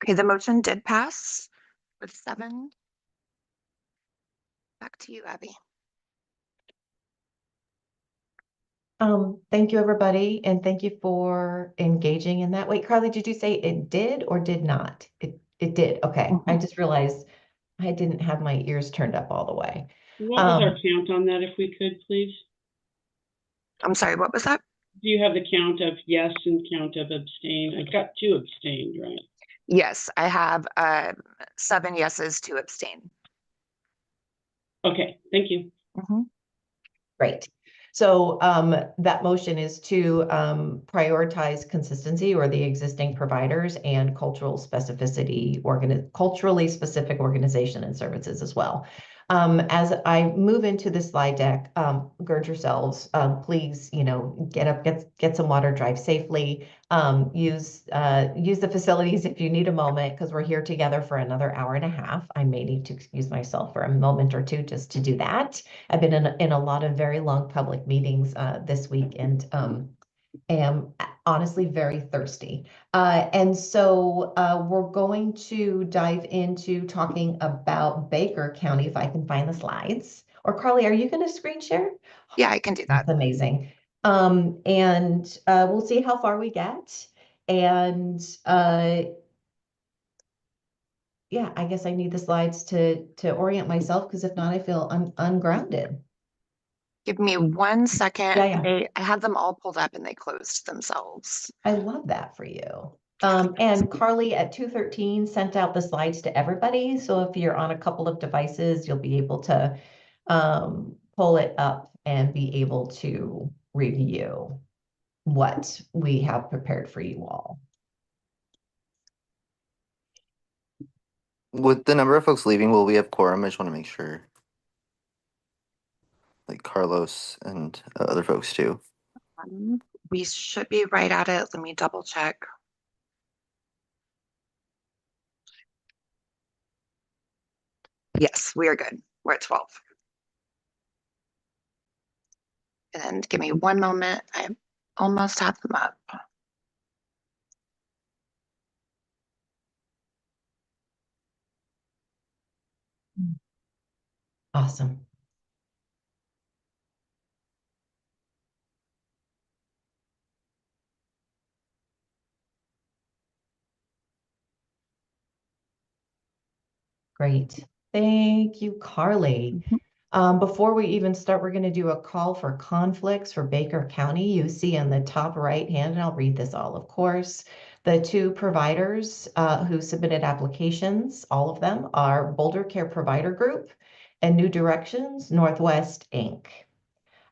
Okay, the motion did pass with 7. Back to you, Abby. Thank you, everybody, and thank you for engaging in that. Wait, Carly, did you say it did or did not? It did. Okay. I just realized I didn't have my ears turned up all the way. What was our count on that, if we could, please? I'm sorry, what was that? Do you have the count of yes and count of abstain? I got 2 abstained, right? Yes, I have 7 yeses, 2 abstain. Okay, thank you. Great. So that motion is to prioritize consistency or the existing providers and cultural specificity, culturally specific organization and services as well. As I move into the slide deck, gird yourselves, please, get up, get some water, drive safely, use the facilities if you need a moment, because we're here together for another hour and a half. I may need to excuse myself for a moment or two just to do that. I've been in a lot of very long public meetings this week and am honestly very thirsty. And so we're going to dive into talking about Baker County, if I can find the slides. Or Carly, are you going to screen share? Yeah, I can do that. That's amazing. And we'll see how far we get. And yeah, I guess I need the slides to orient myself, because if not, I feel ungrounded. Give me 1 second. Yeah. I had them all pulled up and they closed themselves. I love that for you. And Carly at 2:13 sent out the slides to everybody. So if you're on a couple of devices, you'll be able to pull it up and be able to review what we have prepared for you all. With the number of folks leaving, will we have quorum? I just want to make sure. Like Carlos and other folks too. We should be right at it. Let me double check. Yes, we are good. We're at 12. And give me 1 moment. I almost have them up. Awesome. Great. Thank you, Carly. Before we even start, we're going to do a call for conflicts for Baker County. You see on the top right hand, and I'll read this all, of course. The 2 providers who submitted applications, all of them, are Boulder Care Provider Group and New Directions Northwest, Inc.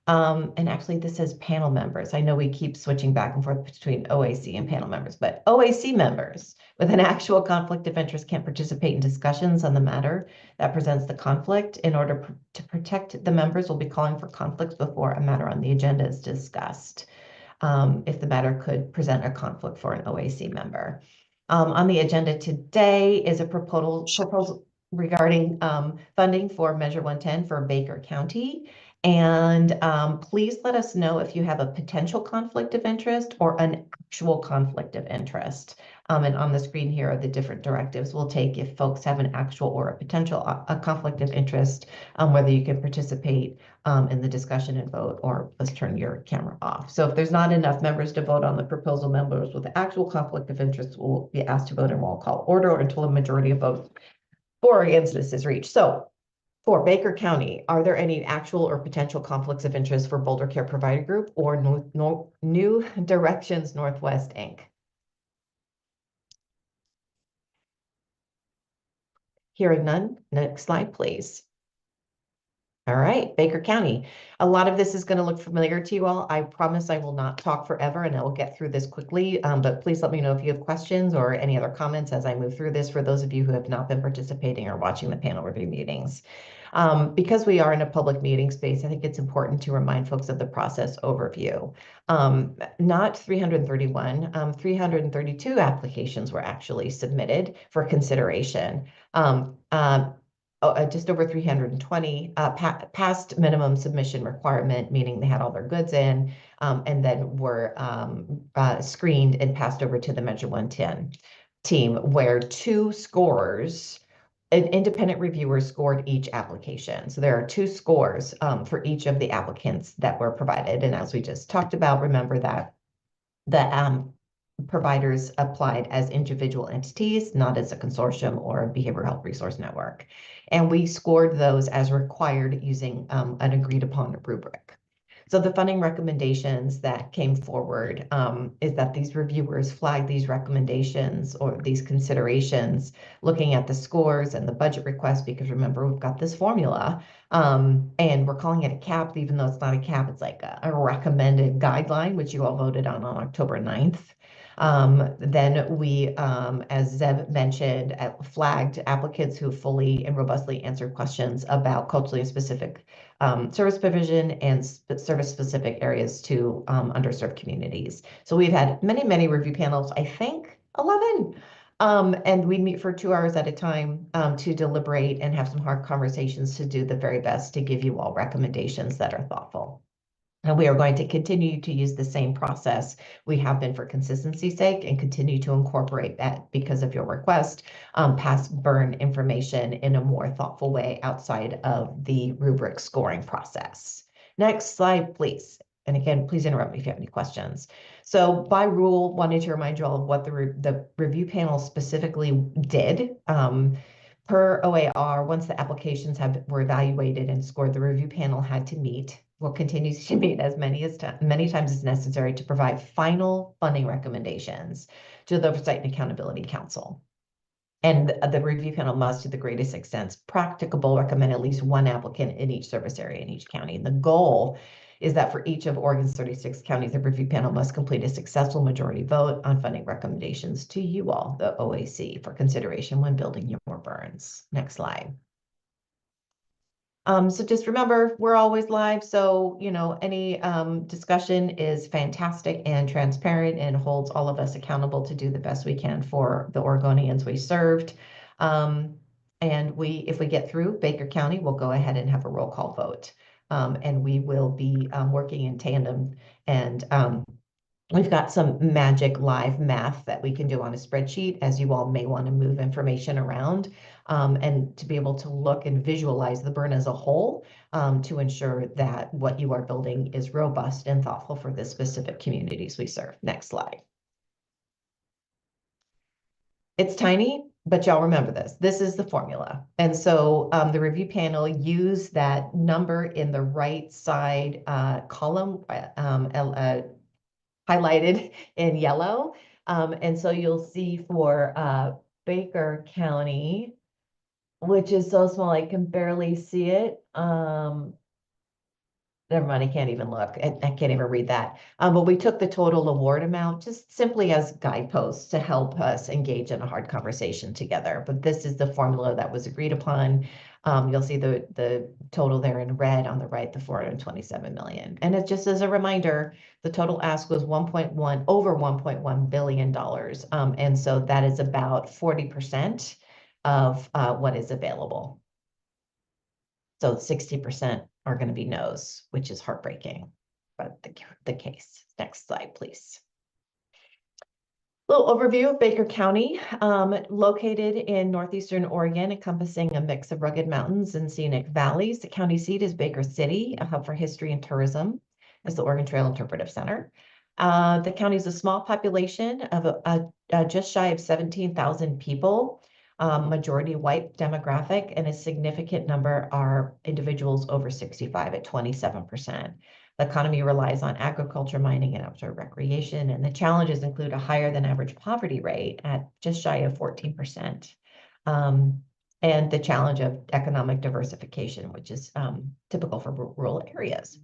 And actually, this says panel members. I know we keep switching back and forth between OAC and panel members, but OAC members with an actual conflict of interest can't participate in discussions on the matter that presents the conflict. In order to protect the members, we'll be calling for conflicts before a matter on the agenda is discussed, if the matter could present a conflict for an OAC member. On the agenda today is a proposal regarding funding for Measure 110 for Baker County. And please let us know if you have a potential conflict of interest or an actual conflict of interest. And on the screen here are the different directives we'll take if folks have an actual or a potential conflict of interest, whether you can participate in the discussion and vote, or let's turn your camera off. So if there's not enough members to vote on the proposal, members with actual conflict of interest will be asked to vote in roll call order or until a majority of votes for or against this is reached. So for Baker County, are there any actual or potential conflicts of interest for Boulder Care Provider Group or New Directions Northwest, Inc.? Hearing none, next slide, please. All right, Baker County. A lot of this is going to look familiar to you all. I promise I will not talk forever and I will get through this quickly, but please let me know if you have questions or any other comments as I move through this for those of you who have not been participating or watching the panel review meetings. Because we are in a public meeting space, I think it's important to remind folks of the process overview. Not 331, 332 applications were actually submitted for consideration. Just over 320 past minimum submission requirement, meaning they had all their goods in, and then were screened and passed over to the Measure 110 team, where 2 scorers an independent reviewer scored each application. So there are 2 scores for each of the applicants that were provided. And as we just talked about, remember that the providers applied as individual entities, not as a consortium or a behavioral health resource network. And we scored those as required using an agreed upon rubric. So the funding recommendations that came forward is that these reviewers flagged these recommendations or these considerations, looking at the scores and the budget request, because remember, we've got this formula and we're calling it a cap, even though it's not a cap, it's like a recommended guideline, which you all voted on October 9th. Then we, as Zeb mentioned, flagged applicants who fully and robustly answered questions about culturally specific service provision and service specific areas to underserved communities. So we've had many, many review panels, I think 11. And we meet for 2 hours at a time to deliberate and have some hard conversations to do the very best to give you all recommendations that are thoughtful. And we are going to continue to use the same process we have been for consistency's sake and continue to incorporate that because of your request, pass burn information in a more thoughtful way outside of the rubric scoring process. Next slide, please. And again, please interrupt me if you have any questions. So by rule, wanted to remind you all of what the review panel specifically did. Per OAR, once the applications were evaluated and scored, the review panel had to meet, will continue to meet as many times as necessary to provide final funding recommendations to the Oversight and Accountability Council. And the review panel must, to the greatest extent practicable, recommend at least 1 applicant in each service area in each county. And the goal is that for each of Oregon's 36 counties, the review panel must complete a successful majority vote on funding recommendations to you all, the OAC, for consideration when building your burns. Next slide. So just remember, we're always live. So, you know, any discussion is fantastic and transparent and holds all of us accountable to do the best we can for the Oregonians we served. And if we get through Baker County, we'll go ahead and have a roll call vote. And we will be working in tandem, and we've got some magic live math that we can do on a spreadsheet, as you all may want to move information around and to be able to look and visualize the burn as a whole to ensure that what you are building is robust and thoughtful for the specific communities we serve. Next slide. It's tiny, but y'all remember this. This is the formula. And so the review panel used that number in the right side column, highlighted in yellow. And so you'll see for Baker County, which is so small I can barely see it. Never mind, I can't even look. I can't even read that. But we took the total award amount just simply as guideposts to help us engage in a hard conversation together. But this is the formula that was agreed upon. You'll see the total there in red on the right, the 427 million. And it just as a reminder, the total ask was over $1.1 billion. And so that is about 40% of what is available. So 60% are going to be no's, which is heartbreaking, but the case. Next slide, please. Little overview of Baker County, located in northeastern Oregon, encompassing a mix of rugged mountains and scenic valleys. The county seat is Baker City, a hub for history and tourism, as the Oregon Trail Interpretive Center. The county is a small population of just shy of 17,000 people. Majority white demographic, and a significant number are individuals over 65 at 27%. The economy relies on agriculture, mining, and outdoor recreation, and the challenges include a higher than average poverty rate at just shy of 14%, and the challenge of economic diversification, which is typical for rural areas.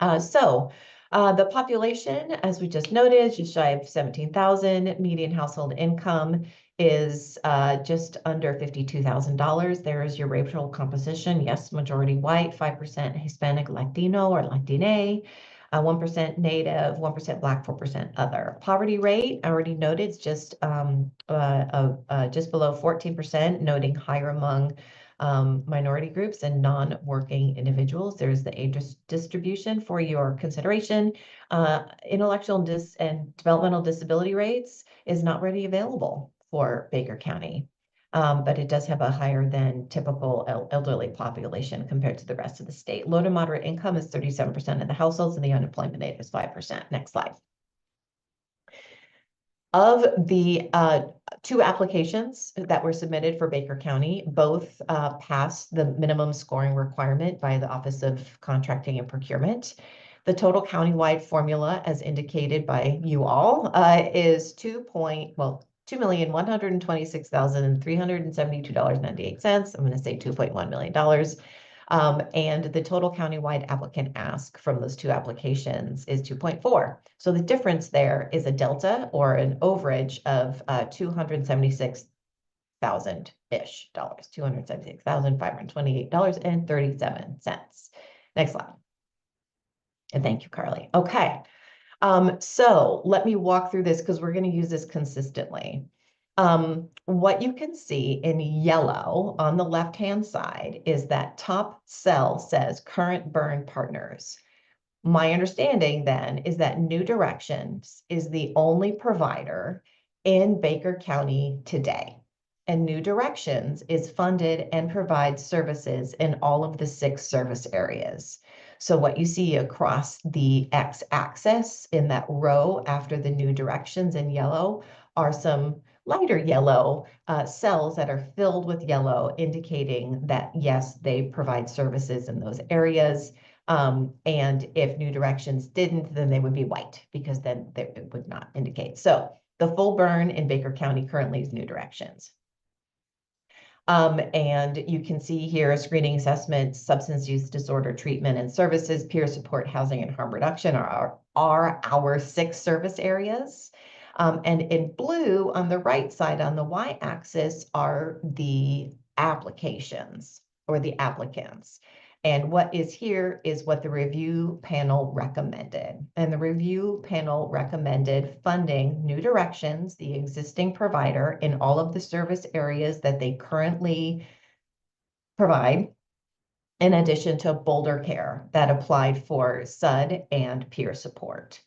The population, as we just noted, just shy of 17,000. Median household income is just under $52,000. There is your racial composition. Yes, majority white, 5% Hispanic, Latino or Latine, 1% Native, 1% Black, 4% other. Poverty rate, already noted, is just below 14%, noting higher among minority groups and non-working individuals. There's the age distribution for your consideration. Intellectual and developmental disability rates is not readily available for Baker County. but it does have a higher than typical elderly population compared to the rest of the state. Low to moderate income is 37% of the households, and the unemployment rate is 5%. Next slide. Of the 2 applications that were submitted for Baker County, both passed the minimum scoring requirement by the Office of Contracting and Procurement. The total countywide formula, as indicated by you all, is $2,126,372.98. I'm going to say $2.1 million. And the total countywide applicant ask from those 2 applications is 2.4. So the difference there is a delta or an overage of $276,000-ish, $276,528.37. Next slide. And thank you, Carly. Okay. So let me walk through this because we're going to use this consistently. What you can see in yellow on the left-hand side is that top cell says current burn partners. My understanding then is that New Directions is the only provider in Baker County today. And New Directions is funded and provides services in all of the 6 service areas. So what you see across the x-axis in that row after the New Directions in yellow are some lighter yellow cells that are filled with yellow, indicating that, yes, they provide services in those areas. And if New Directions didn't, then they would be white because then it would not indicate. So the full burn in Baker County currently is New Directions. And you can see here screening assessment, substance use disorder treatment and services, peer support, housing, and harm reduction are our 6 service areas. And in blue on the right side on the y-axis are the applications or the applicants. And what is here is what the review panel recommended. And the review panel recommended funding New Directions, the existing provider, in all of the service areas that they currently provide, in addition to Boulder Care that applied for SUD and peer support.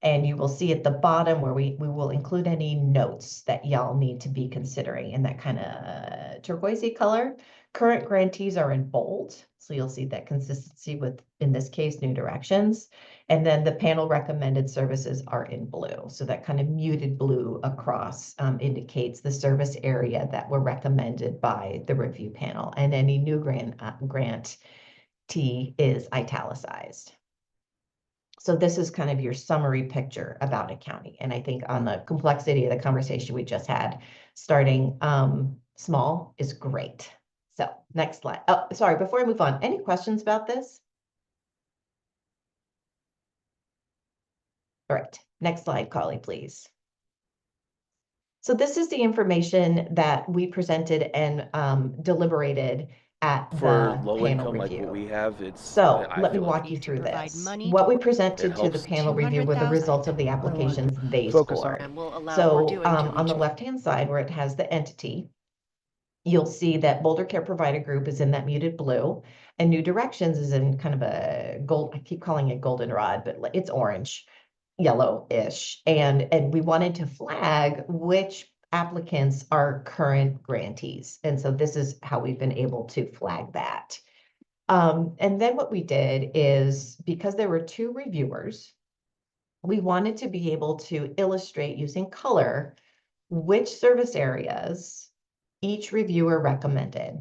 And you will see at the bottom where we will include any notes that y'all need to be considering in that kind of turquoisey color. Current grantees are in bold, so you'll see that consistency with, in this case, New Directions. And then the panel recommended services are in blue. So that kind of muted blue across indicates the service area that were recommended by the review panel. And any new grantee is italicized. So this is kind of your summary picture about a county. And I think on the complexity of the conversation we just had, starting small is great. So next slide. Oh, sorry, before I move on, any questions about this? All right, next slide, Carly, please. So this is the information that we presented and deliberated at for the low panel income review. like what we have. It's So I let me feel like walk you through this. What we presented to the helps panel review were the results of the applications they focus on scored. So on the left-hand side where it has the entity, you'll see that Boulder Care Provider Group is in that muted blue, and New Directions is in kind of a gold, I keep calling it goldenrod, but it's orange, yellow-ish. And we wanted to flag which applicants are current grantees. And so this is how we've been able to flag that. And then what we did is, because there were 2 reviewers, we wanted to be able to illustrate using color which service areas each reviewer recommended.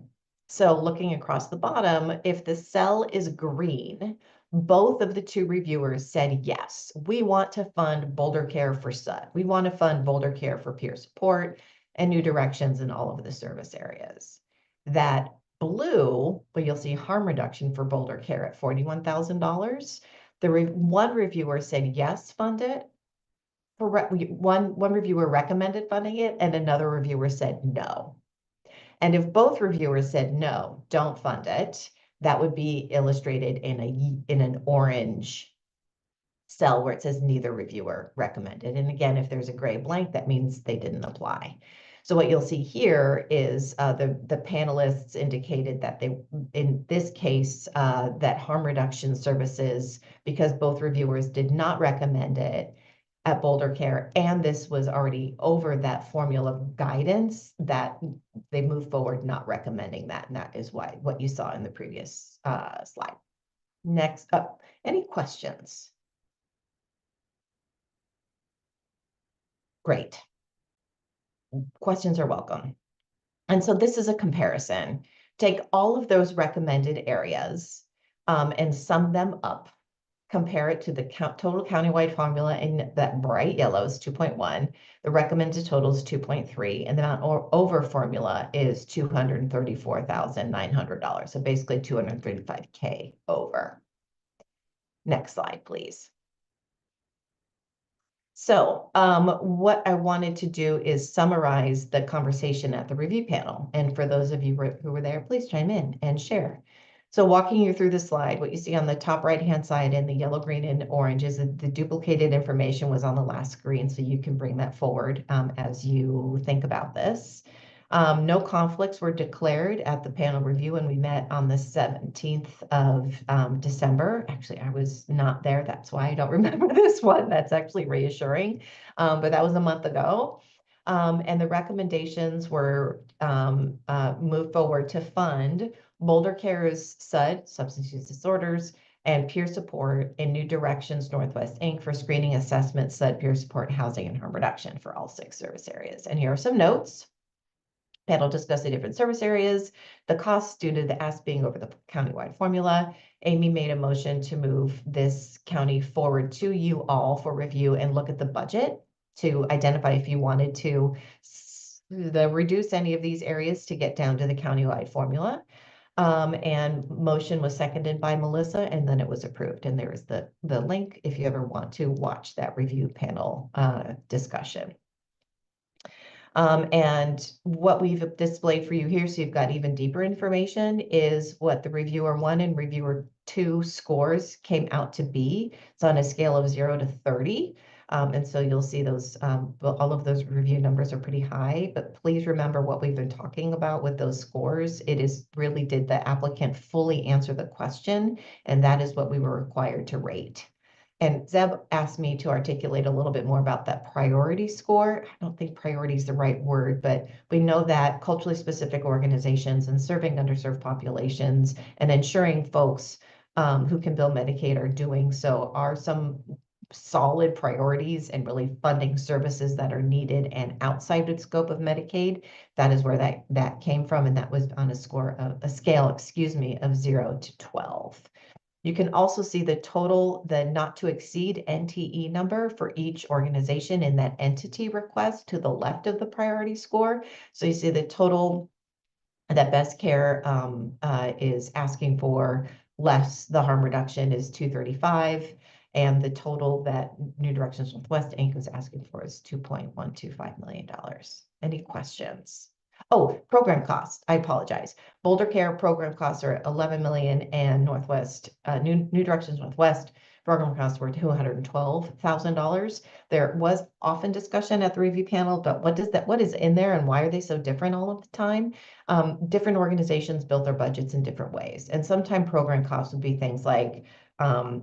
So looking across the bottom, if the cell is green, both of the 2 reviewers said, yes, we want to fund Boulder Care for SUD. We want to fund Boulder Care for peer support and New Directions in all of the service areas. That blue, but you'll see harm reduction for Boulder Care at $41,000. One reviewer said, yes, fund it. One reviewer recommended funding it, and another reviewer said no. And if both reviewers said no, don't fund it, that would be illustrated in an orange cell where it says neither reviewer recommended. And again, if there's a gray blank, that means they didn't apply. So what you'll see here is the panelists indicated that they, in this case, that harm reduction services, because both reviewers did not recommend it, at Boulder Care, and this was already over that formula guidance, that they move forward not recommending that, and that is why what you saw in the previous slide. Next up, any questions? Great. Questions are welcome. And so this is a comparison. Take all of those recommended areas and sum them up. Compare it to the total countywide formula in that bright yellow is 2.1. The recommended total is 2.3, and the amount over formula is $234,900. So basically $235K over. Next slide, please. So what I wanted to do is summarize the conversation at the review panel. And for those of you who were there, please chime in and share. So walking you through the slide, what you see on the top right-hand side in the yellow, green, and orange is that the duplicated information was on the last screen, so you can bring that forward as you think about this. No conflicts were declared at the panel review when we met on the 17th of December. Actually, I was not there. That's why I don't remember this one. That's actually reassuring, but that was a month ago. And the recommendations were moved forward to fund Boulder Care's SUD, Substance Use Disorders, and peer support in New Directions Northwest Inc. for screening, assessment, SUD, peer support, housing, and harm reduction for all 6 service areas. And here are some notes. Panel discussed the different service areas, the costs due to the ask being over the countywide formula. Amy made a motion to move this county forward to you all for review and look at the budget to identify if you wanted to reduce any of these areas to get down to the countywide formula. And motion was seconded by Melissa, and then it was approved. And there is the link if you ever want to watch that review panel discussion. And what we've displayed for you here, so you've got even deeper information, is what the reviewer 1 and reviewer 2 scores came out to be. It's on a scale of 0 to 30. And so you'll see those, all of those review numbers are pretty high, but please remember what we've been talking about with those scores. It is really, did the applicant fully answer the question? And that is what we were required to rate. And Zeb asked me to articulate a little bit more about that priority score. I don't think priority is the right word, but we know that culturally specific organizations and serving underserved populations and ensuring folks who can bill Medicaid are doing so are some solid priorities and really funding services that are needed and outside the scope of Medicaid. That is where that came from, and that was on a scale, excuse me, of 0 to 12. You can also see the total, the not to exceed NTE number for each organization in that entity request to the left of the priority score. So you see the total that Best Care is asking for less the harm reduction is 235. And the total that New Directions Northwest Inc. is asking for is $2.125 million. Any questions? Oh, program costs. I apologize. Boulder Care program costs are 11 million, and Northwest New Directions Northwest program costs were $212,000. There was often discussion at the review panel, but what is in there and why are they so different all of the time? Different organizations built their budgets in different ways, and sometimes program costs would be things like a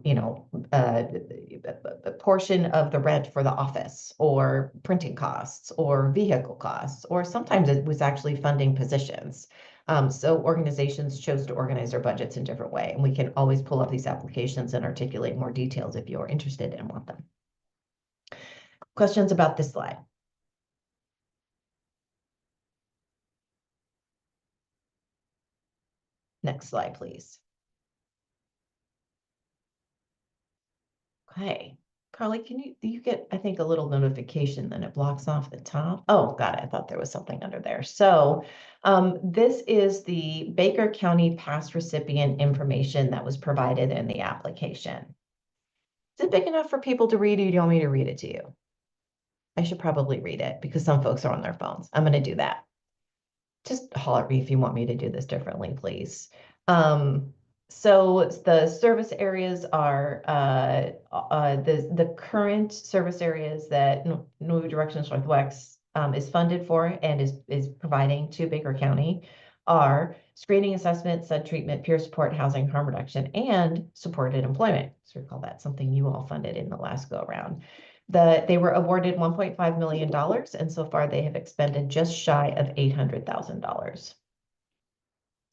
portion of the rent for the office, or printing costs, or vehicle costs, or sometimes it was actually funding positions. So organizations chose to organize their budgets in different way, and we can always pull up these applications and articulate more details if you're interested and want them. Questions about this slide? Next slide, please. Okay, Carly, can you get, I think, a little notification, then it blocks off the top. Oh, got it. I thought there was something under there. So this is the Baker County past recipient information that was provided in the application. Is it big enough for people to read, or do you want me to read it to you? I should probably read it because some folks are on their phones. I'm going to do that. Just holler at me if you want me to do this differently, please. So the service areas are the current service areas that New Directions Northwest is funded for and is providing to Baker County are screening, assessment, said treatment, peer support, housing, harm reduction, and supported employment. So recall that's something you all funded in the last go around. They were awarded $1.5 million, and so far they have expended just shy of $800,000.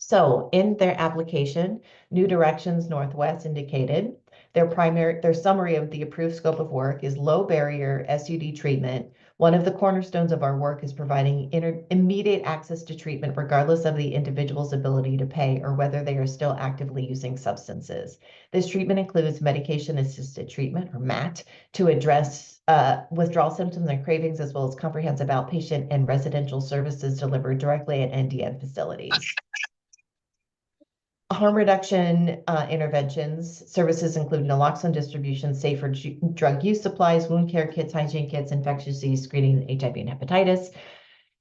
So in their application, New Directions Northwest indicated their summary of the approved scope of work is low barrier SUD treatment. One of the cornerstones of our work is providing immediate access to treatment regardless of the individual's ability to pay or whether they are still actively using substances. This treatment includes medication-assisted treatment, or MAT, to address withdrawal symptoms and cravings, as well as comprehensive outpatient and residential services delivered directly at NDN facilities. Harm reduction interventions, services include naloxone distribution, safer drug use supplies, wound care kits, hygiene kits, infectious disease screening, HIV and hepatitis.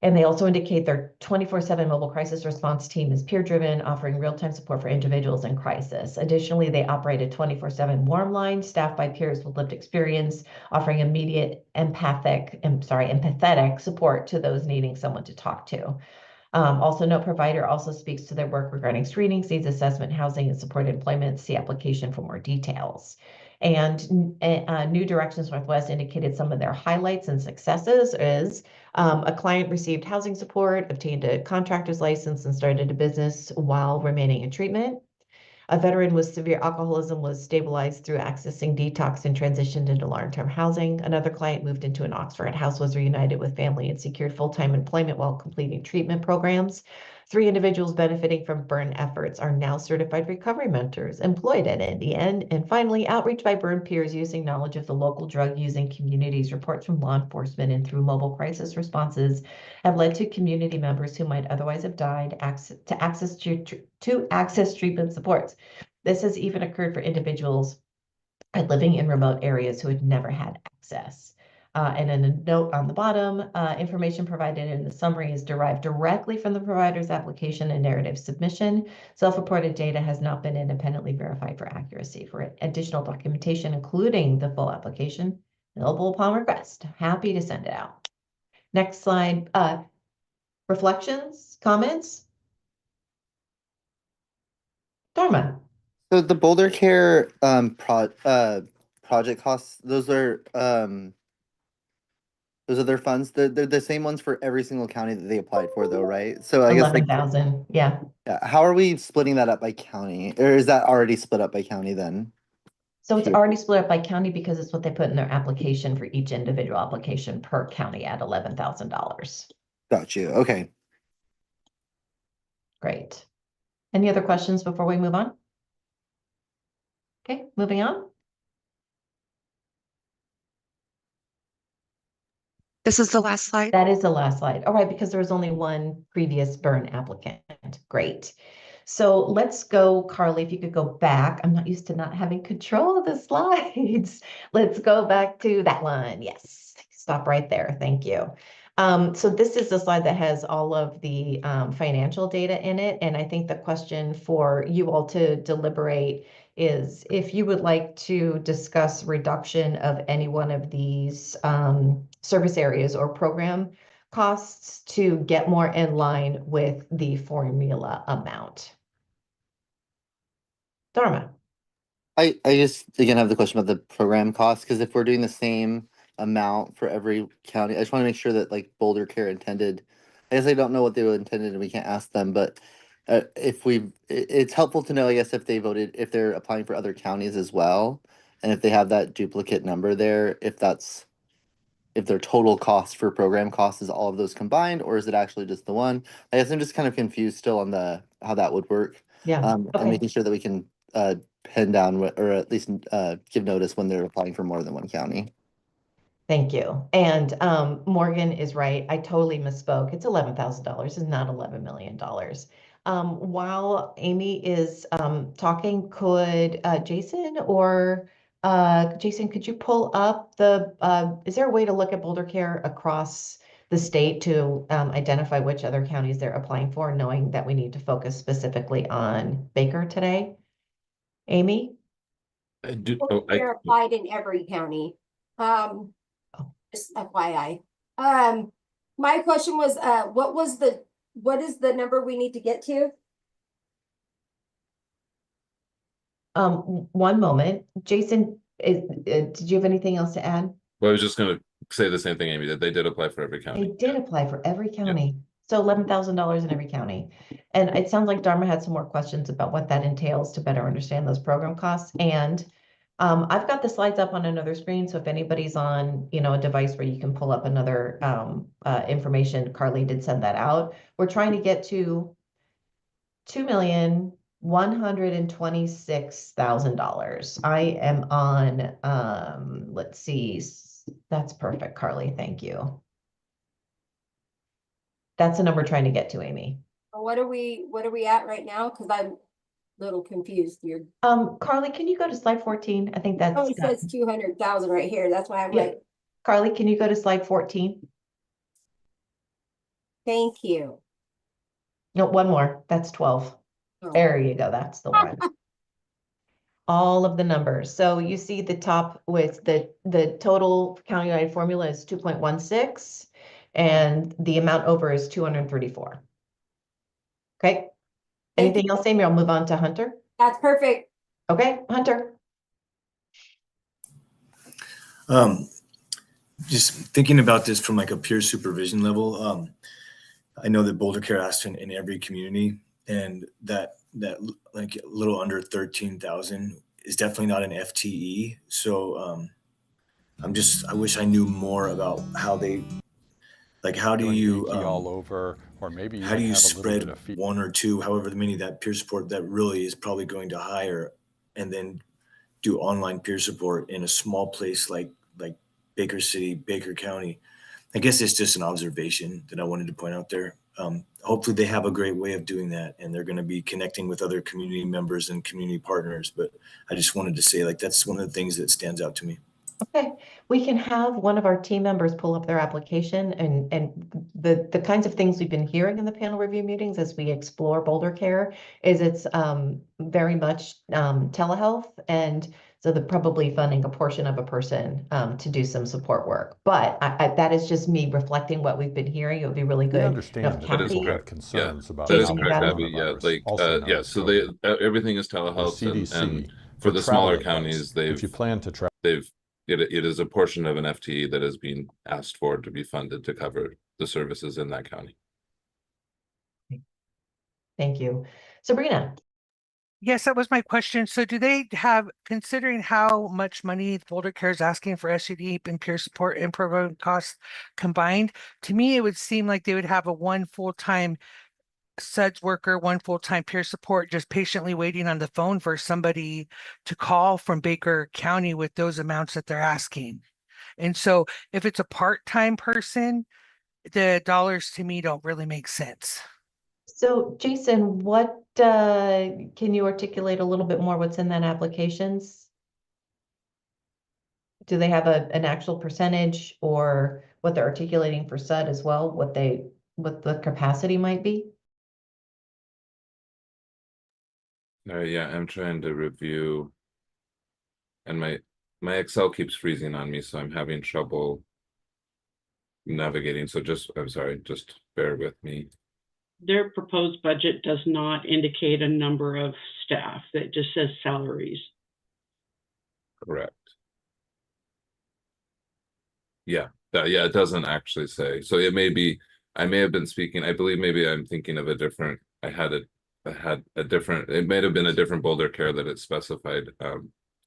And they also indicate their 24/7 mobile crisis response team is peer-driven, offering real-time support for individuals in crisis. Additionally, they operate a 24/7 warm line staffed by peers with lived experience, offering immediate empathetic support to those needing someone to talk to. Also, no provider also speaks to their work regarding screenings, needs assessment, housing, and supported employment. See application for more details. And New Directions Northwest indicated some of their highlights and successes is a client received housing support, obtained a contractor's license, and started a business while remaining in treatment. A veteran with severe alcoholism was stabilized through accessing detox and transitioned into long-term housing. Another client moved into an Oxford house, was reunited with family, and secured full-time employment while completing treatment programs. 3 individuals benefiting from burn efforts are now certified recovery mentors employed at NDN. And finally, outreach by burn peers using knowledge of the local drug using communities, reports from law enforcement, and through mobile crisis responses have led to community members who might otherwise have died to access treatment supports. This has even occurred for individuals living in remote areas who had never had access. And then a note on the bottom, information provided in the summary is derived directly from the provider's application and narrative submission. Self-reported data has not been independently verified for accuracy. For additional documentation, including the full application, available upon request. Happy to send it out. Next slide. Reflections, comments? Dharma. So the Boulder Care project costs, those are their funds. They're the same ones for every single county that they applied for though, right? So I guess like 11,000, yeah. how are we splitting that up by county? Or is that already split up by county then? So it's already split up by county because it's what they put in their application for each individual application per county at $11,000. Got you. Okay. Great. Any other questions before we move on? Okay, moving on. This is the last slide. That is the last slide. All right, because there was only one previous burn applicant. Great. So let's go, Carly, if you could go back. I'm not used to not having control of the slides. Let's go back to that one. Yes, stop right there. Thank you. So this is the slide that has all of the financial data in it. And I think the question for you all to deliberate is if you would like to discuss reduction of any one of these service areas or program costs to get more in line with the formula amount. Dharma. I just again have the question about the program costs, because if we're doing the same amount for every county, I just want to make sure that like Boulder Care intended. I guess I don't know what they intended and we can't ask them, but it's helpful to know, I guess, if they voted, if they're applying for other counties as well, and if they have that duplicate number there, if their total cost for program costs is all of those combined, or is it actually just the one? I guess I'm just kind of confused still on how that would work. Yeah. And making sure that we can pin down or at least give notice when they're applying for more than one county. Thank you. And Morgan is right. I totally misspoke. It's $11,000. It's not $11 million. While Amy is talking, could Jason could you pull up is there a way to look at Boulder Care across the state to identify which other counties they're applying for, knowing that we need to focus specifically on Baker today? Amy? They're applied in every county. Just FYI. My question was, what was the what is the number we need to get to? One moment, Jason, did you have anything else to add? Well, I was just gonna say the same thing, Amy, that they did apply for every They county. did apply for every county, so $11,000 in every county. And it sounds like Dharma had some more questions about what that entails to better understand those program costs. And I've got the slides up on another screen, so if anybody's on, a device where you can pull up another information, Carly did send that out. We're trying to get to $2,126,000. I am on, let's see, that's perfect, Carly, thank you. That's the number we're trying to get to, Amy. What are we at right now? Because I'm a little confused here. Carly, can you go to slide 14? I think that's. Oh, it says 200,000 right here. That's why I'm Yeah. like, Carly, can you go to slide 14? thank you. No, one more. That's 12. Oh. There you go. That's the one. All of the numbers. So you see the top with the total countywide formula is 2.16 and the amount over is 234. Okay. Anything else, Amy? I'll move on to Hunter. That's perfect. Okay, Hunter. Just thinking about this from like a peer supervision level. I know that Boulder Care asked in every community, and that like a little under 13,000 is definitely not an FTE. So I wish I knew more about how they, like, how do you all over, or maybe how do you have a little bit spread of one or two, however many that peer support that really is probably going to hire, and then do online peer support in a small place like Baker City, Baker County. I guess it's just an observation that I wanted to point out there. Hopefully they have a great way of doing that, and they're going to be connecting with other community members and community partners. But I just wanted to say, like, that's one of the things that stands out to me. Okay, we can have one of our team members pull up their application, and the kinds of things we've been hearing in the panel review meetings as we explore Boulder Care is it's very much telehealth, and so they're probably funding a portion of a person to do some support work. But that is just me reflecting what we've been hearing. It would be really good. We understand That is people correct. have concerns about That is Jason, you correct, got it? Abby. Yeah, like Also not yeah. So they everything is telehealth, and for the smaller counties, if you plan to travel, it is a portion of an FTE that is being asked for to be funded to cover the services in that county. Thank you. Sabrina. Yes, that was my question. So do they have, considering how much money Boulder Care is asking for SUD and peer support and program costs combined, to me, it would seem like they would have a one full-time SUDS worker, one full-time peer support, just patiently waiting on the phone for somebody to call from Baker County with those amounts that they're asking. And so if it's a part-time person, the dollars to me don't really make sense. So Jason, what can you articulate a little bit more what's in that applications? Do they have an actual percentage or what they're articulating for SUD as well, what the capacity might be? Yeah, I'm trying to review, and my Excel keeps freezing on me, so I'm having trouble navigating. So I'm sorry, just bear with me. Their proposed budget does not indicate a number of staff. It just says salaries. Correct. Yeah, yeah, it doesn't actually say. So it may be, I may have been speaking, I believe maybe I'm thinking of a different, it may have been a different Boulder Care that it specified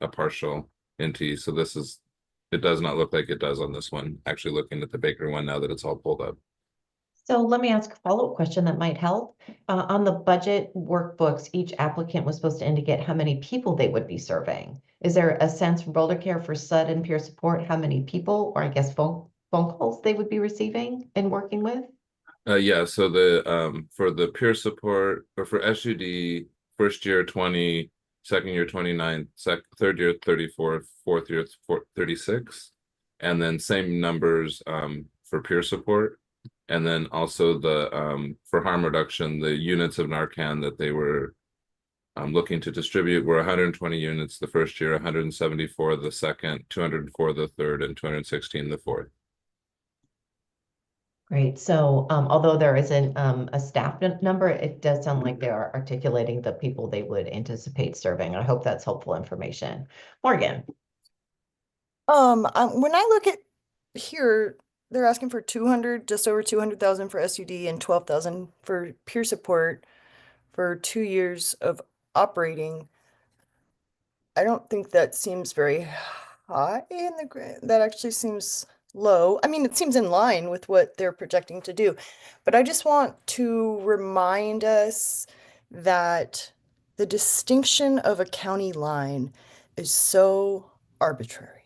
a partial NT. So it does not look like it does on this one. Actually looking at the Baker one now that it's all pulled up. So let me ask a follow-up question that might help. On the budget workbooks, each applicant was supposed to indicate how many people they would be serving. Is there a sense from Boulder Care for SUD and peer support, how many people, or I guess phone calls they would be receiving and working with? Yeah, so for the peer support, or for SUD, first year 20, second year 29, third year 34, fourth year 36, and then same numbers for peer support. And then also for harm reduction, the units of Narcan that they were looking to distribute were 120 units the first year, 174 the second, 204 the third, and 216 the fourth. Great. So although there isn't a staff number, it does sound like they are articulating the people they would anticipate serving. I hope that's helpful information. Morgan. When I look at here, they're asking for 200, just over 200,000 for SUD and 12,000 for peer support for 2 years of operating. I don't think that seems very high in the that actually seems low. I mean, it seems in line with what they're projecting to do. But I just want to remind us that the distinction of a county line is so arbitrary.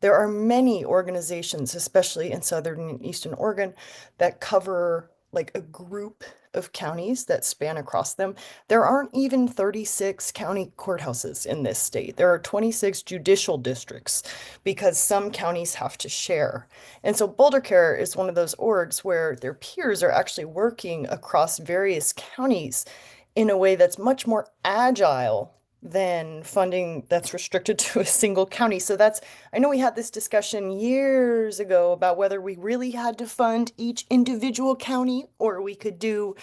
There are many organizations, especially in Southern and Eastern Oregon, that cover like a group of counties that span across them. There aren't even 36 county courthouses in this state. There are 26 judicial districts because some counties have to share. And so Boulder Care is one of those orgs where their peers are actually working across various counties in a way that's much more agile than funding that's restricted to a single county. So that's, I know we had this discussion years ago about whether we really had to fund each individual county or we could do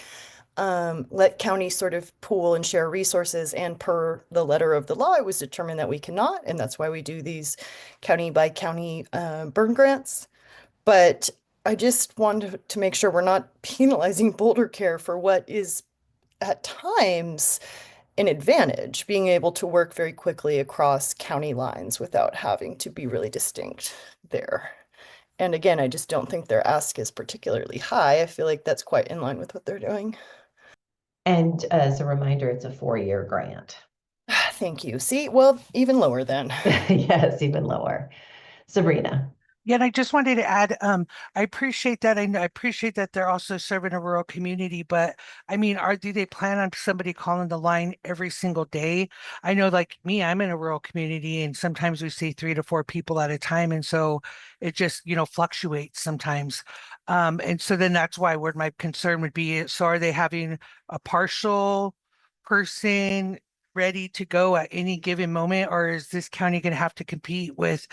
let counties sort of pool and share resources. And per the letter of the law, it was determined that we cannot. And that's why we do these county by county burn grants. But I just wanted to make sure we're not penalizing Boulder Care for what is at times an advantage, being able to work very quickly across county lines without having to be really distinct there. And again, I just don't think their ask is particularly high. I feel like that's quite in line with what they're doing. And as a reminder, it's a 4-year grant. Thank you. See, well, even lower then. Yes, even lower. Sabrina. Yeah, and I just wanted to add, I appreciate that. I appreciate that they're also serving a rural community, but I mean, do they plan on somebody calling the line every single day? I know, like me, I'm in a rural community, and sometimes we see 3 to 4 people at a time, and so it just, fluctuates sometimes. And so then that's why where my concern would be. So are they having a partial person ready to go at any given moment, or is this county going to have to compete with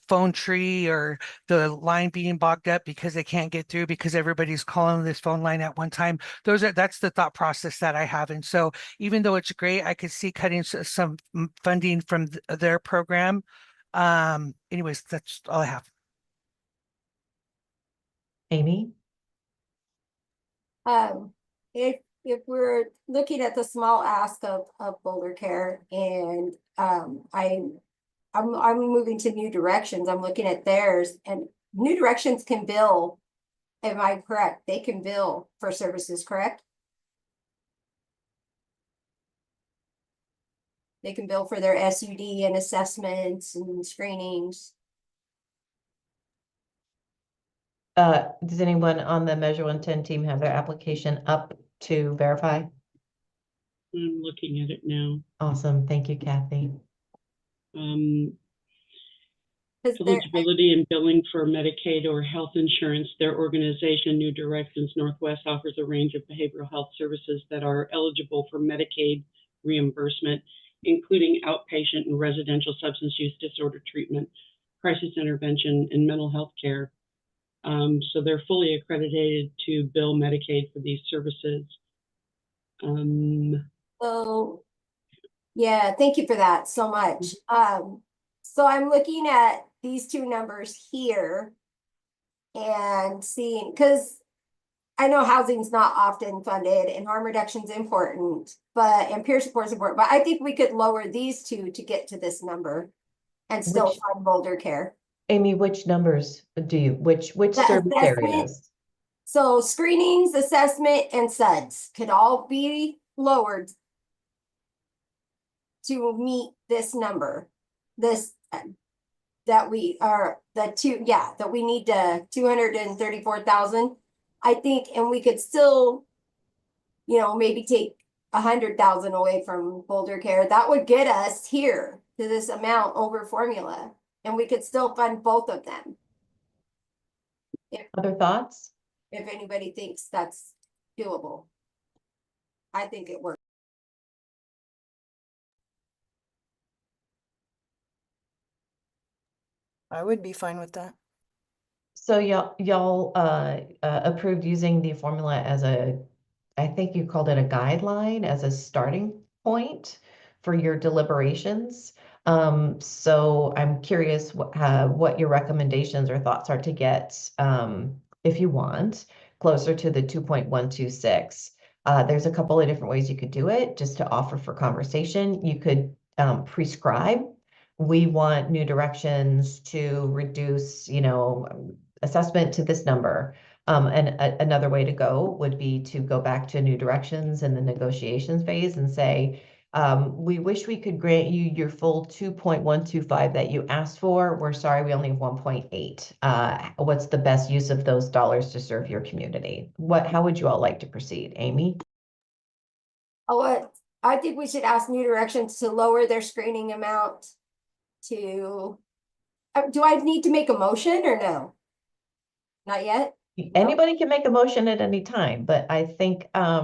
phone tree or the line being bogged up because they can't get through because everybody's calling this phone line at one time? That's the thought process that I have. And so even though it's great, I could see cutting some funding from their program. Anyways, that's all I have. Amy? If we're looking at the small ask of Boulder Care and I'm moving to New Directions, I'm looking at theirs, and New Directions can bill, am I correct? They can bill for services, correct? They can bill for their SUD and assessments and screenings. Does anyone on the Measure 110 team have their application up to verify? I'm looking at it now. Awesome. Thank you, Kathy. Eligibility and billing for Medicaid or health insurance. Their organization, New Directions Northwest, offers a range of behavioral health services that are eligible for Medicaid reimbursement, including outpatient and residential substance use disorder treatment, crisis intervention, and mental health care. So they're fully accredited to bill Medicaid for these services. So, yeah, thank you for that so much. So I'm looking at these two numbers here and seeing, because I know housing's not often funded and harm reduction is important, and peer support is important, but I think we could lower these two to get to this number and still fund Boulder Care. Amy, which numbers which service areas? So screenings, assessment, and SUDs could all be lowered to meet this number. That we are that we need to 234,000. I think, and we could still, maybe take 100,000 away from Boulder Care. That would get us here to this amount over formula, and we could still fund both of them. Other thoughts? If anybody thinks that's doable, I think it works. I would be fine with that. So y'all approved using the formula as I think you called it a guideline as a starting point for your deliberations. So I'm curious what your recommendations or thoughts are to get, if you want, closer to the 2.126. There's a couple of different ways you could do it, just to offer for conversation. You could prescribe. We want New Directions to reduce, assessment to this number. And another way to go would be to go back to New Directions in the negotiations phase and say, we wish we could grant you your full 2.125 that you asked for. We're sorry, we only have 1.8. What's the best use of those dollars to serve your community? How would you all like to proceed, Amy? I think we should ask New Directions to lower their screening amount to, do I need to make a motion or no? Not yet? Anybody can make a motion at any time, but I think I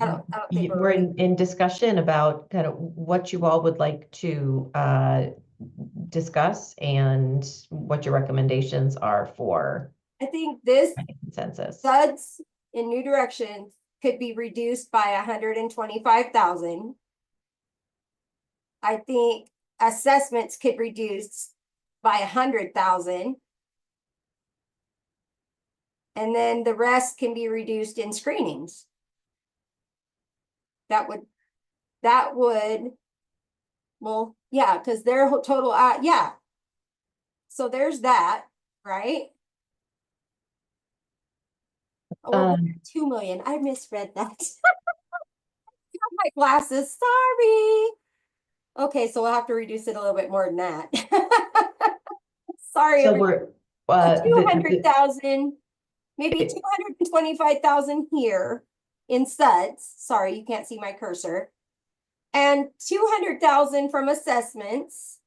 don't think we're in discussion about kind of what you all would like to discuss and what your recommendations are for I think this consensus. SUDS in New Directions could be reduced by 125,000. I think assessments could reduce by 100,000. And then the rest can be reduced in screenings. That would, well, yeah, because their total, yeah. So there's that, right? Oh, 2 million. I misread that. My glasses, sorry. Okay, so we'll have to reduce it a little bit more than that. Sorry. So we're 200,000, maybe 225,000 here in SUDS. Sorry, you can't see my cursor. And 200,000 from assessments.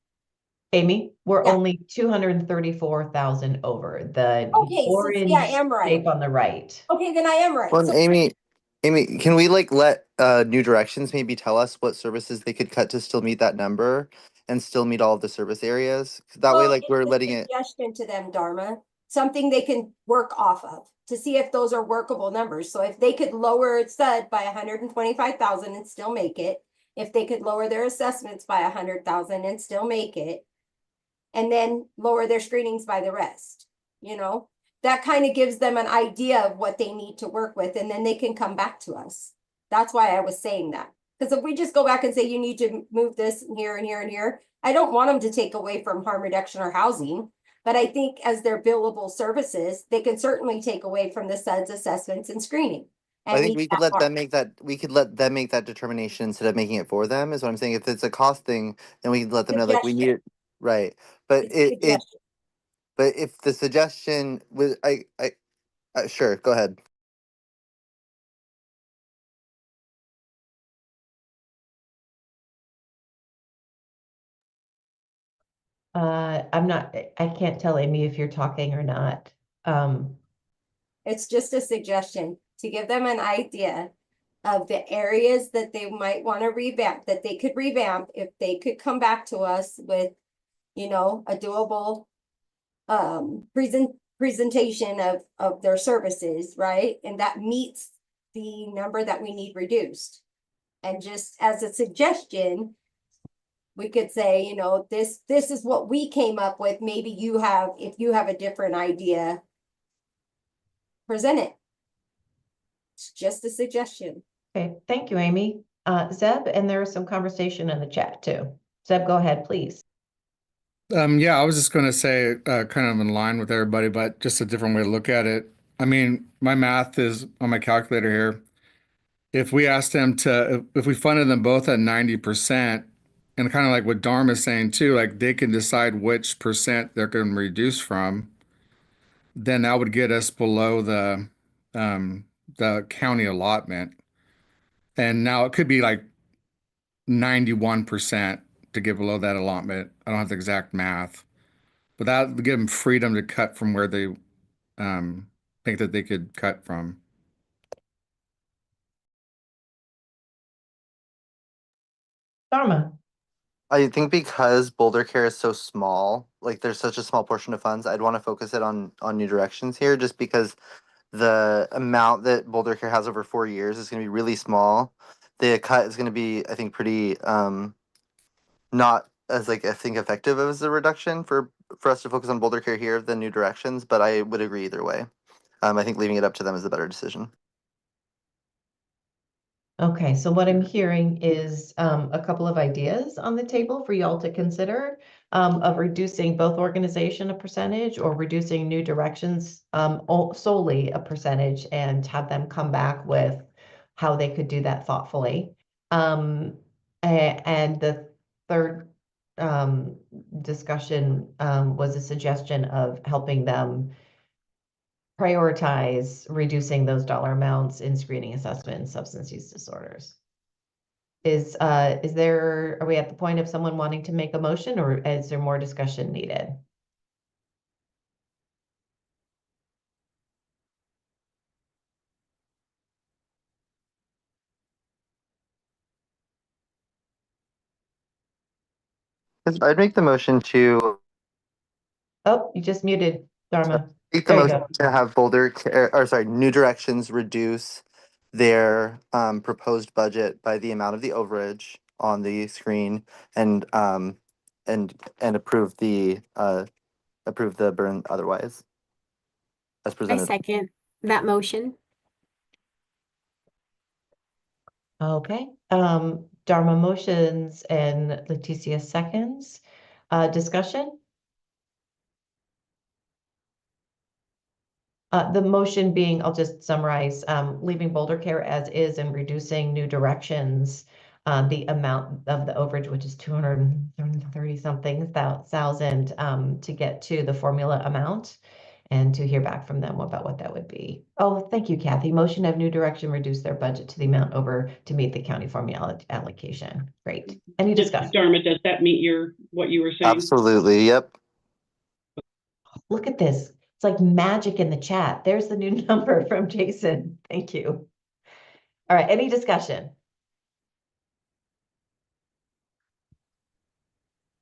Amy, we're only 234,000 over the orange yeah, I am right. shape on the right. Okay, then I am right. Well, So Amy, can we let New Directions maybe tell us what services they could cut to still meet that number and still meet all of the service areas? That way, like, we're it's a letting it. suggestion to them, Dharma, something they can work off of to see if those are workable numbers. So if they could lower SUD by 125,000 and still make it, if they could lower their assessments by 100,000 and still make it, and then lower their screenings by the rest, that kind of gives them an idea of what they need to work with, and then they can come back to us. That's why I was saying that. Because if we just go back and say, you need to move this here and here and here, I don't want them to take away from harm reduction or housing, but I think as their billable services, they can certainly take away from the SUDS assessments and screening. And I think we could let them make that. We could let them make that determination instead of making it for them. Is what I'm saying. If it's a cost thing, then we can let them know, like, we need it, right? But but if the suggestion was, sure, go ahead. I can't tell Amy if you're talking or not. It's just a suggestion to give them an idea of the areas that they might want to revamp, that they could revamp if they could come back to us with, a doable presentation of their services, right? And that meets the number that we need reduced. And just as a suggestion, we could say, this is what we came up with. Maybe if you have a different idea, present it. It's just a suggestion. Okay, thank you, Amy. Zeb, and there was some conversation in the chat too. Zeb, go ahead, please. Yeah, I was just going to say, kind of in line with everybody, but just a different way to look at it. I mean, my math is on my calculator here. If we asked them if we funded them both at 90%, and kind of like what Dharma's saying too, like they can decide which percent they're going to reduce from, then that would get us below the county allotment. And now it could be like 91% to get below that allotment. I don't have the exact math. But that would give them freedom to cut from where they think that they could cut from. Dharma. I think because Boulder Care is so small, like there's such a small portion of funds, I'd want to focus it on New Directions here, just because the amount that Boulder Care has over 4 years is going to be really small. The cut is going to be, I think, pretty not as like I think effective as a reduction for us to focus on Boulder Care here than New Directions, but I would agree either way. I think leaving it up to them is a better decision. Okay, so what I'm hearing is a couple of ideas on the table for y'all to consider of reducing both organization a percentage or reducing New Directions solely a percentage and have them come back with how they could do that thoughtfully. And the third discussion was a suggestion of helping them prioritize reducing those dollar amounts in screening assessment and substance use disorders. Is there, are we at the point of someone wanting to make a motion, or is there more discussion needed? I'd make the motion to Oh, you just muted, Dharma. make the There you motion go. to have Boulder Care, or sorry, New Directions reduce their proposed budget by the amount of the overage on the screen and and approve the burn otherwise as I presented. second that motion. Okay, Dharma motions and Leticia seconds. Discussion? The motion being, I'll just summarize, leaving Boulder Care as is and reducing New Directions, the amount of the overage, which is 230 something thousand, to get to the formula amount and to hear back from them about what that would be. Oh, thank you, Kathy. Motion of New Direction reduce their budget to the amount over to meet the county formula allocation. Great. Any discussion? Dharma, does that meet what you were saying? Absolutely. Yep. Look at this. It's like magic in the chat. There's the new number from Jason. Thank you. All right, any discussion?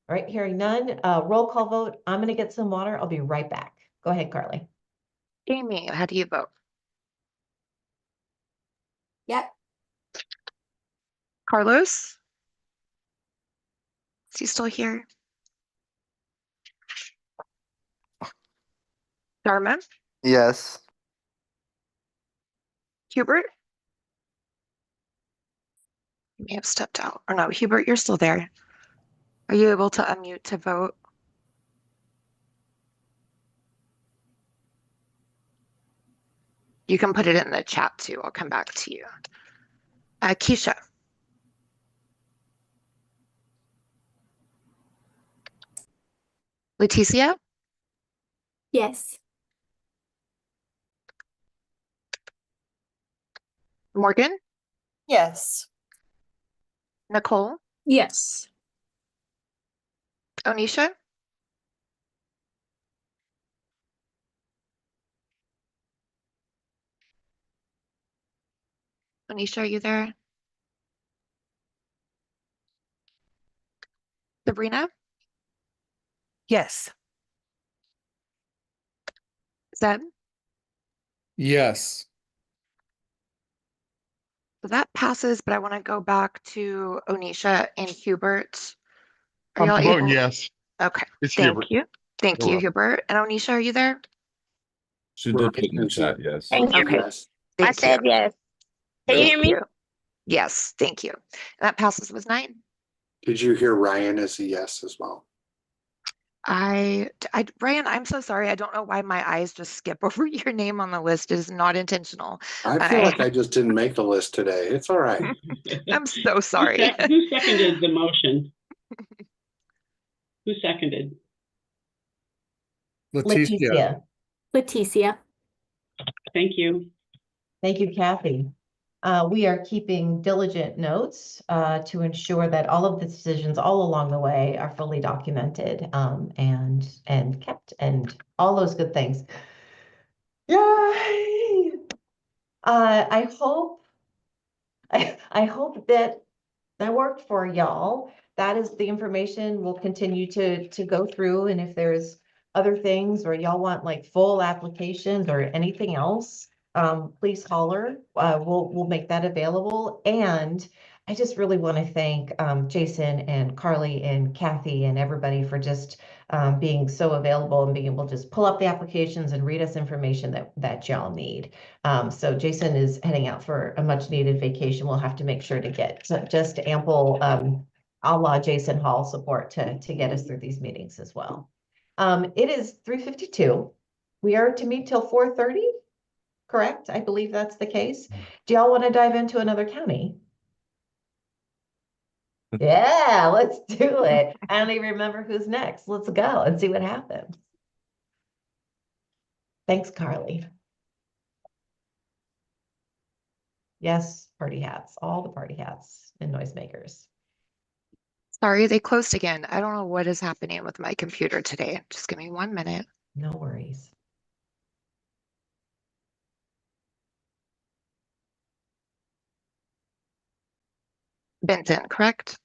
All right, hearing none, roll call vote. I'm gonna get some water. I'll be right back. Go ahead, Carly. Amy, how do you vote? Yep. Carlos? Is he still here? Dharma? Yes. Hubert? You may have stepped out. Or no, Hubert, you're still there. Are you able to unmute to vote? You can put it in the chat too. I'll come back to you. Keisha? Leticia? Yes. Morgan? Yes. Nicole? Yes. Onisha? Onisha, are you there? Sabrina? Yes. Zeb? Yes. So that passes, but I want to go back to Onisha and Hubert. Are I'm y'all voting able? yes. Okay, It's thank Hubert. you. Thank You're you, welcome. Hubert. And Onisha, are you there? She did put in the chat, yes. Thank you. Okay, Yes. I thank said you. yes. Can you hear Thank me? you. Yes, thank you. And that passes with 9. Did you hear Ryan as a yes as well? Ryan, I'm so sorry. I don't know why my eyes just skip over your name on the list. It is not intentional. I feel like I just didn't make the list today. It's all right. I'm so sorry. Who seconded the motion? Who seconded? Leticia. Leticia. Thank you. Thank you, Kathy. We are keeping diligent notes to ensure that all of the decisions all along the way are fully documented and kept and all those good things. Yay! I hope that worked for y'all. that is the information we'll continue to go through. And if there's other things or y'all want like full applications or anything else, please holler. We'll make that available. And I just really want to thank Jason and Carly and Kathy and everybody for just being so available and being able to just pull up the applications and read us information that y'all need. So Jason is heading out for a much needed vacation. We'll have to make sure to get just ample a la Jason Hall support to get us through these meetings as well. It is 3:52. We are to meet till 4:30, correct? I believe that's the case. Do y'all want to dive into another county? Yeah, let's do it. I don't even remember who's next. Let's go and see what happens. Thanks, Carly. Yes, party hats, all the party hats and noisemakers. Sorry, they closed again. I don't know what is happening with my computer today. Just give me 1 minute. No worries. Benton, correct?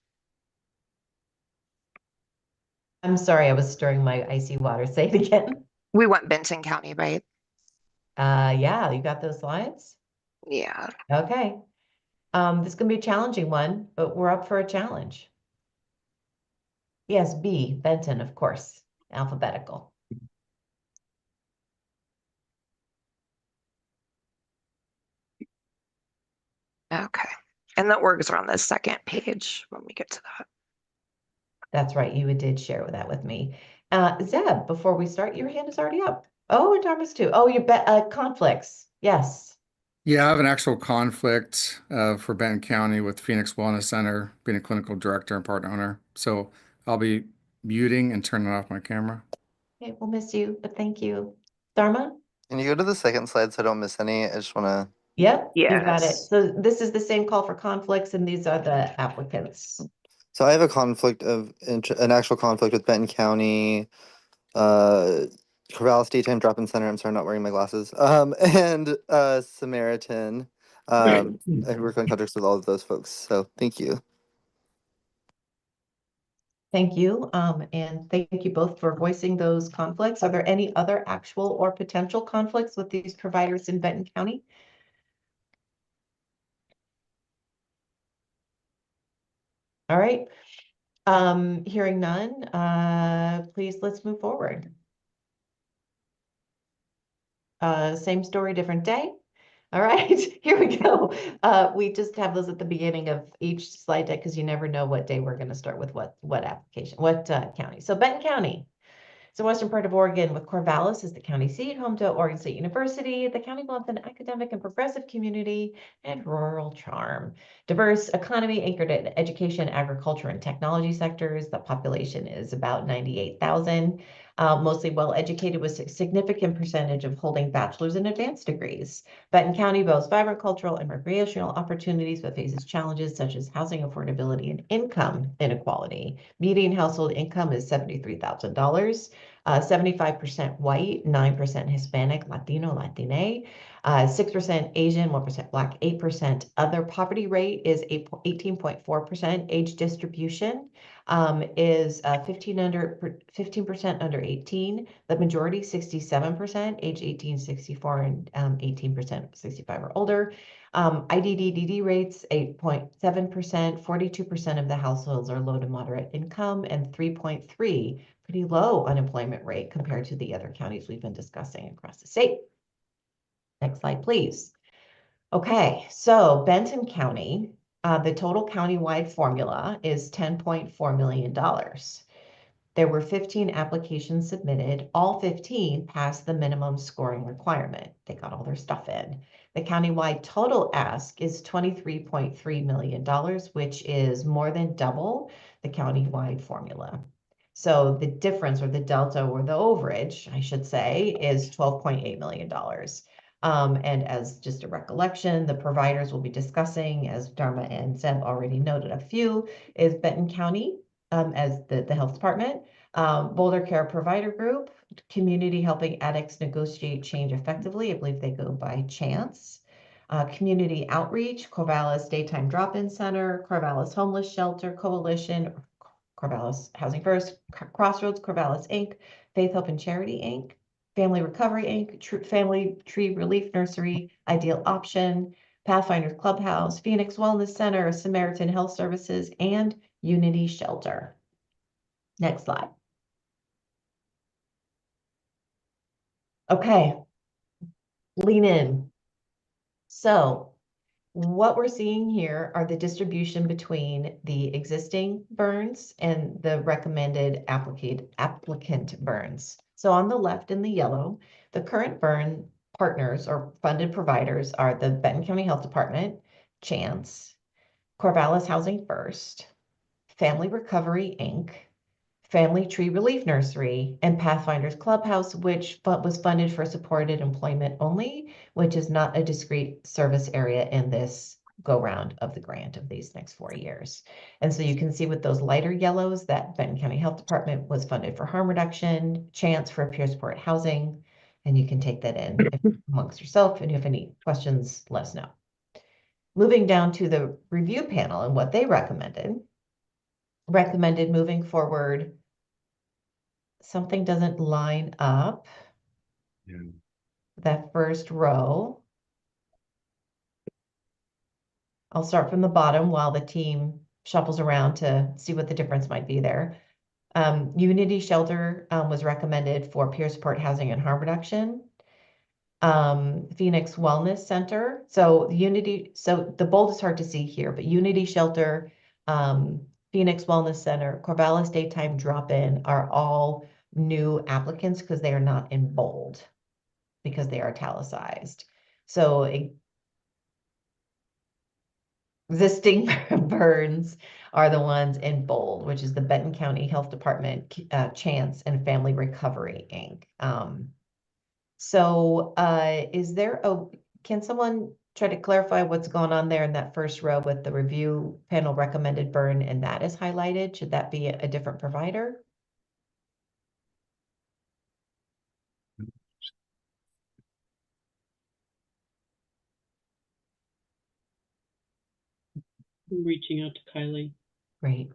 I'm sorry, I was stirring my icy water. Say it again. We want Benton County, right? Yeah, you got those slides? Yeah. Okay. This is gonna be a challenging one, but we're up for a challenge. Yes, B, Benton, of course, alphabetical. Okay. And the orgs are on the second page when we get to that. That's right, you did share that with me. Zeb, before we start, your hand is already up. Oh, and Thomas too. Oh, you bet conflicts. Yes. Yeah, I have an actual conflict for Benton County with Phoenix Wellness Center, being a clinical director and part owner. So I'll be muting and turning off my camera. Okay, we'll miss you, but thank you. Dharma? Can you go to the second slide so I don't miss any? I just want to. Yep, you got it. Yes. So this is the same call for conflicts, and these are the applicants. So I have a conflict of an actual conflict with Benton County, Corvallis Daytime Drop-In Center. I'm sorry, I'm not wearing my glasses. And Samaritan. I work on contracts with all of those folks. So thank you. Thank you. And thank you both for voicing those conflicts. Are there any other actual or potential conflicts with these providers in Benton County? All right. Hearing none, please let's move forward. Same story, different day. All right, here we go. We just have those at the beginning of each slide deck because you never know what day we're going to start with what application, what county. So Benton County. It's the western part of Oregon with Corvallis as the county seat, home to Oregon State University. The county wants an academic and progressive community and rural charm. Diverse economy anchored in education, agriculture, and technology sectors. The population is about 98,000. Mostly well-educated with a significant percentage of holding bachelor's and advanced degrees. Benton County boasts vibrant cultural and recreational opportunities, but faces challenges such as housing affordability and income inequality. Median household income is $73,000. 75% white, 9% Hispanic, Latino, Latine, 6% Asian, 1% Black, 8% other. Poverty rate is 18.4%. Age distribution is 15% under 18. The majority, 67%, age 18, 64, and 18% 65 or older. IDDD rates, 8.7%. 42% of the households are low to moderate income, and 3.3 pretty low unemployment rate compared to the other counties we've been discussing across the state. Next slide, please. Okay, so Benton County, the total countywide formula is $10.4 million. There were 15 applications submitted. All 15 passed the minimum scoring requirement. They got all their stuff in. The countywide total ask is $23.3 million, which is more than double the countywide formula. So the difference, or the delta, or the overage, I should say, is $12.8 million. And as just a recollection, the providers we'll be discussing, as Dharma and Zeb already noted a few, is Benton County as the health department, Boulder Care Provider Group, Community Helping Addicts Negotiate Change Effectively. I believe they go by Chance. Community Outreach, Corvallis Daytime Drop-In Center, Corvallis Homeless Shelter Coalition, Corvallis Housing First, Crossroads, Corvallis Inc., Faith Hope and Charity Inc., Family Recovery Inc., Family Tree Relief Nursery, Ideal Option, Pathfinders Clubhouse, Phoenix Wellness Center, Samaritan Health Services, and Unity Shelter. Next slide. Okay, lean in. So what we're seeing here are the distribution between the existing burns and the recommended applicant burns. So on the left in the yellow, the current burn partners or funded providers are the Benton County Health Department, Chance, Corvallis Housing First, Family Recovery Inc., Family Tree Relief Nursery, and Pathfinders Clubhouse, which was funded for supported employment only, which is not a discrete service area in this go-round of the grant of these next 4 years. And so you can see with those lighter yellows that Benton County Health Department was funded for harm reduction, Chance for peer support housing, and you can take that in amongst yourself, and if you have any questions, let us know. Moving down to the review panel and what they recommended moving forward, something doesn't line up. Yeah. That first row. I'll start from the bottom while the team shuffles around to see what the difference might be there. Unity Shelter was recommended for peer support housing and harm reduction. Phoenix Wellness Center. So the bold is hard to see here, but Unity Shelter, Phoenix Wellness Center, Corvallis Daytime Drop-In are all new applicants because they are not in bold, because they are italicized. So existing burns are the ones in bold, which is the Benton County Health Department, Chance, and Family Recovery Inc. Can someone try to clarify what's going on there in that first row with the review panel recommended burn, and that is highlighted? Should that be a different provider? I'm reaching out to Kylie. Great.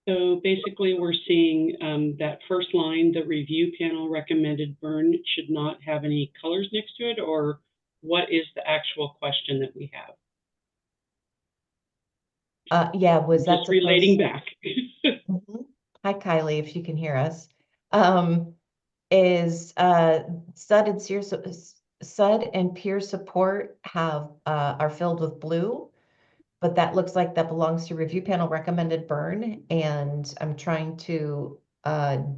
So basically, we're seeing that first line, the review panel recommended burn should not have any colors next to it, or what is the actual question that we have? Yeah, was that just relating back? Mhm. Hi, Kylie, if you can hear us. SUD and peer support are filled with blue, but that looks like that belongs to review panel recommended burn, and I'm trying to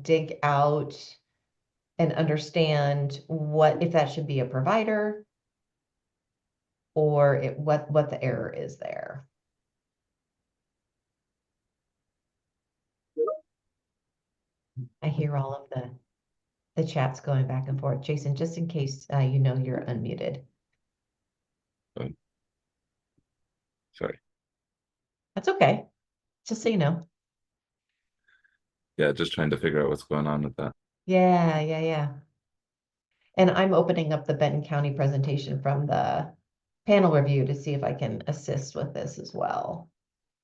dig out and understand if that should be a provider or what the error is there. I hear all of the chats going back and forth. Jason, just in case you know you're unmuted. Sorry. That's okay. Just so you know. Yeah, just trying to figure out what's going on with that. Yeah. And I'm opening up the Benton County presentation from the panel review to see if I can assist with this as well.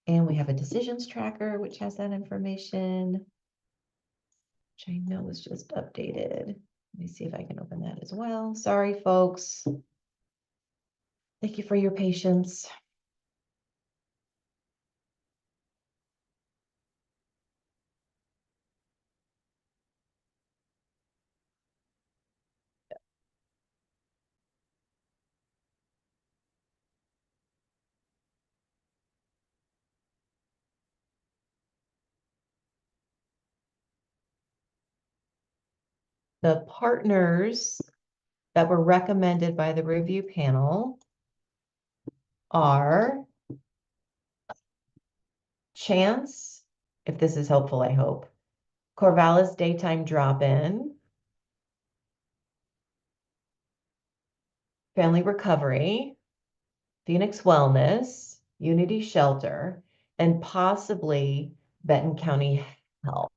And we have a decisions tracker, which has that information, which I know was just updated. Let me see if I can open that as well. Sorry, folks. Thank you for your patience. The partners that were recommended by the review panel are Chance, if this is helpful, I hope, Corvallis Daytime Drop-In, Family Recovery, Phoenix Wellness, Unity Shelter, and possibly Benton County Health.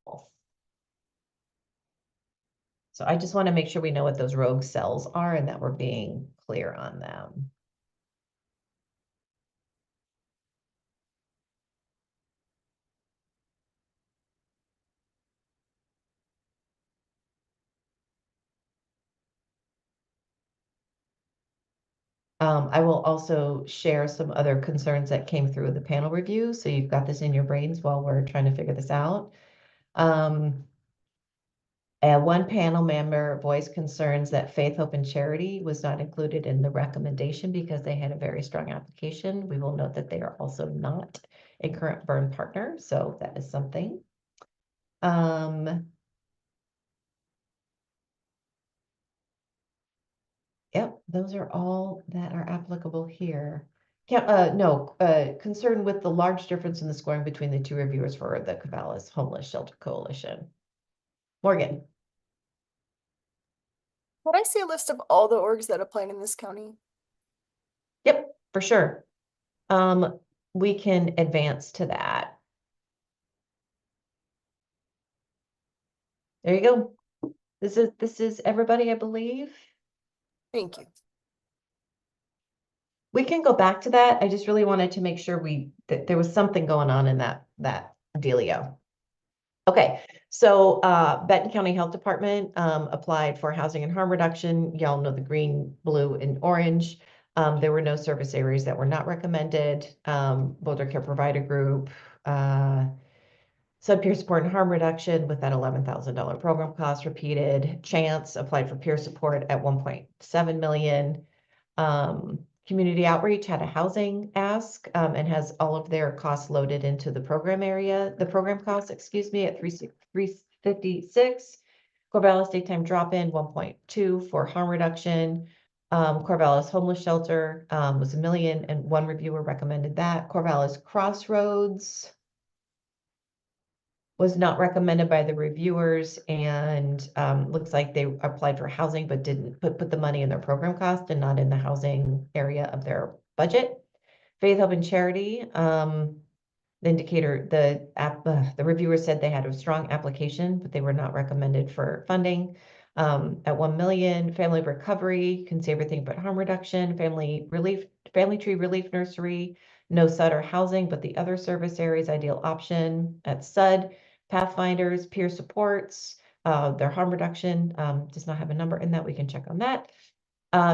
So I just want to make sure we know what those rogue cells are and that we're being clear on them. I will also share some other concerns that came through the panel review. So you've got this in your brains while we're trying to figure this out. And one panel member voiced concerns that Faith, Hope, and Charity was not included in the recommendation because they had a very strong application. We will note that they are also not a current burn partner, so that is something. Yep, those are all that are applicable here. Concern with the large difference in the scoring between the two reviewers for the Corvallis Homeless Shelter Coalition. Morgan. Could I see a list of all the orgs that applied in this county? Yep, for sure. We can advance to that. There you go. This is everybody, I believe. Thank you. We can go back to that. I just really wanted to make sure that there was something going on in that dealio. Okay, so Benton County Health Department applied for housing and harm reduction. Y'all know the green, blue, and orange. There were no service areas that were not recommended. Boulder Care Provider Group, sub-peer support and harm reduction with that $11,000 program cost repeated. Chance applied for peer support at 1.7 million. Community Outreach had a housing ask and has all of their costs loaded into the program costs, excuse me, at 356. Corvallis Daytime Drop-In 1.2 for harm reduction. Corvallis Homeless Shelter was $1 million and one reviewer recommended that. Corvallis Crossroads was not recommended by the reviewers and looks like they applied for housing but didn't put the money in their program cost and not in the housing area of their budget. Faith, Hope, and Charity, the reviewer said they had a strong application, but they were not recommended for funding. At 1 million, Family Recovery can see everything but harm reduction, Family Tree Relief Nursery, no SUD or housing, but the other service areas ideal option at SUD. Pathfinders, peer supports, their harm reduction does not have a number in that. We can check on that.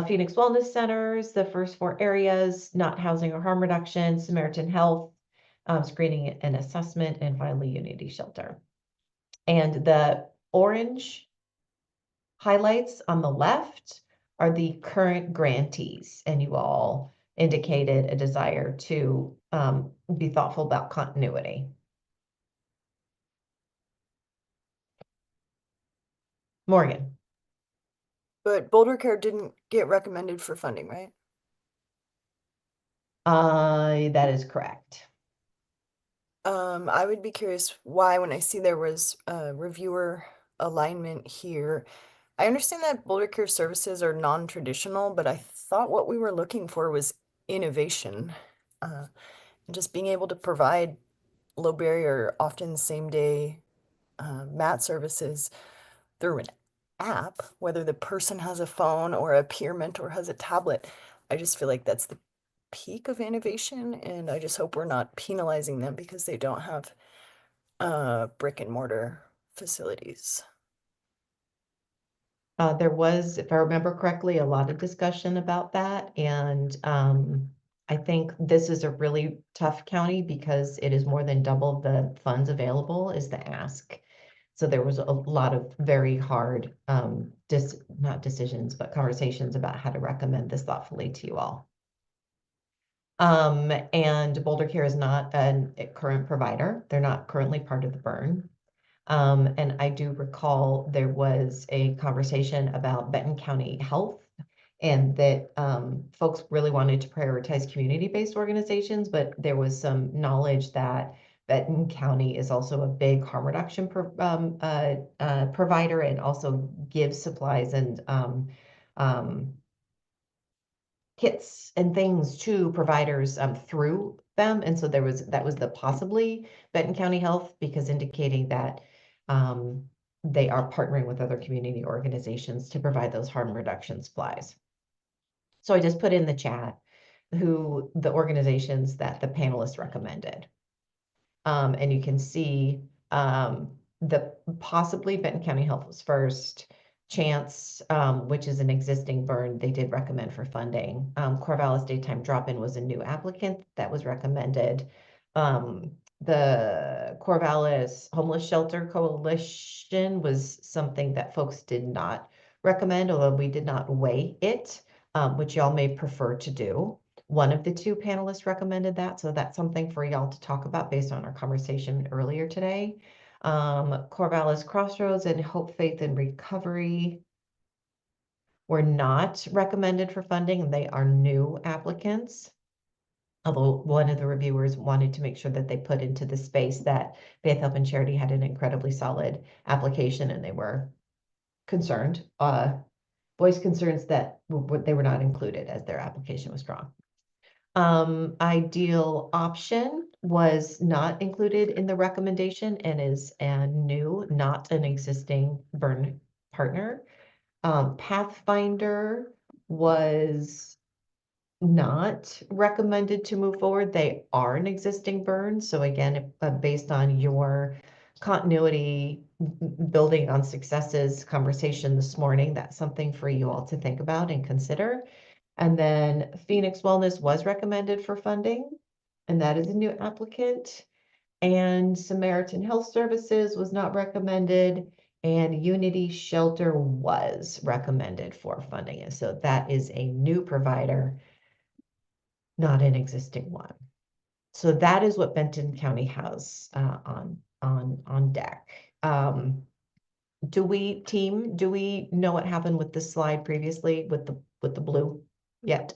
Phoenix Wellness Centers, the first 4 areas, not housing or harm reduction. Samaritan Health, screening and assessment, and finally Unity Shelter. And the orange highlights on the left are the current grantees, and you all indicated a desire to be thoughtful about continuity. Morgan. But Boulder Care didn't get recommended for funding, right? That is correct. I would be curious why, when I see there was a reviewer alignment here. I understand that Boulder Care services are non-traditional, but I thought what we were looking for was innovation. And just being able to provide low barrier, often same day mat services through an app, whether the person has a phone or a peer mentor has a tablet. I just feel like that's the peak of innovation, and I just hope we're not penalizing them because they don't have brick and mortar facilities. There was, if I remember correctly, a lot of discussion about that. And I think this is a really tough county because it is more than double the funds available is the ask. So there was a lot of very hard, not decisions, but conversations about how to recommend this thoughtfully to you all. And Boulder Care is not a current provider. They're not currently part of the burn. And I do recall there was a conversation about Benton County Health and that folks really wanted to prioritize community-based organizations, but there was some knowledge that Benton County is also a big harm reduction provider and also gives supplies and kits and things to providers through them. And so that was the possibly Benton County Health, because indicating that they are partnering with other community organizations to provide those harm reduction supplies. So I just put in the chat who the organizations that the panelists recommended. And you can see the possibly Benton County Health was first. Chance, which is an existing burn, they did recommend for funding. Corvallis Daytime Drop-In was a new applicant that was recommended. The Corvallis Homeless Shelter Coalition was something that folks did not recommend, although we did not weigh it, which y'all may prefer to do. One of the two panelists recommended that, so that's something for y'all to talk about based on our conversation earlier today. Corvallis Crossroads and Hope, Faith, and Recovery were not recommended for funding, and they are new applicants. Although one of the reviewers wanted to make sure that they put into the space that Faith, Help, and Charity had an incredibly solid application, and they were concerned, voiced concerns that they were not included as their application was strong. Ideal Option was not included in the recommendation and is a new, not an existing burn partner. Pathfinder was not recommended to move forward. They are an existing burn. So again, based on your continuity, building on successes conversation this morning, that's something for you all to think about and consider. And then Phoenix Wellness was recommended for funding, and that is a new applicant. And Samaritan Health Services was not recommended, and Unity Shelter was recommended for funding. And so that is a new provider, not an existing one. So that is what Benton County has on deck. Do we know what happened with this slide previously with the blue yet?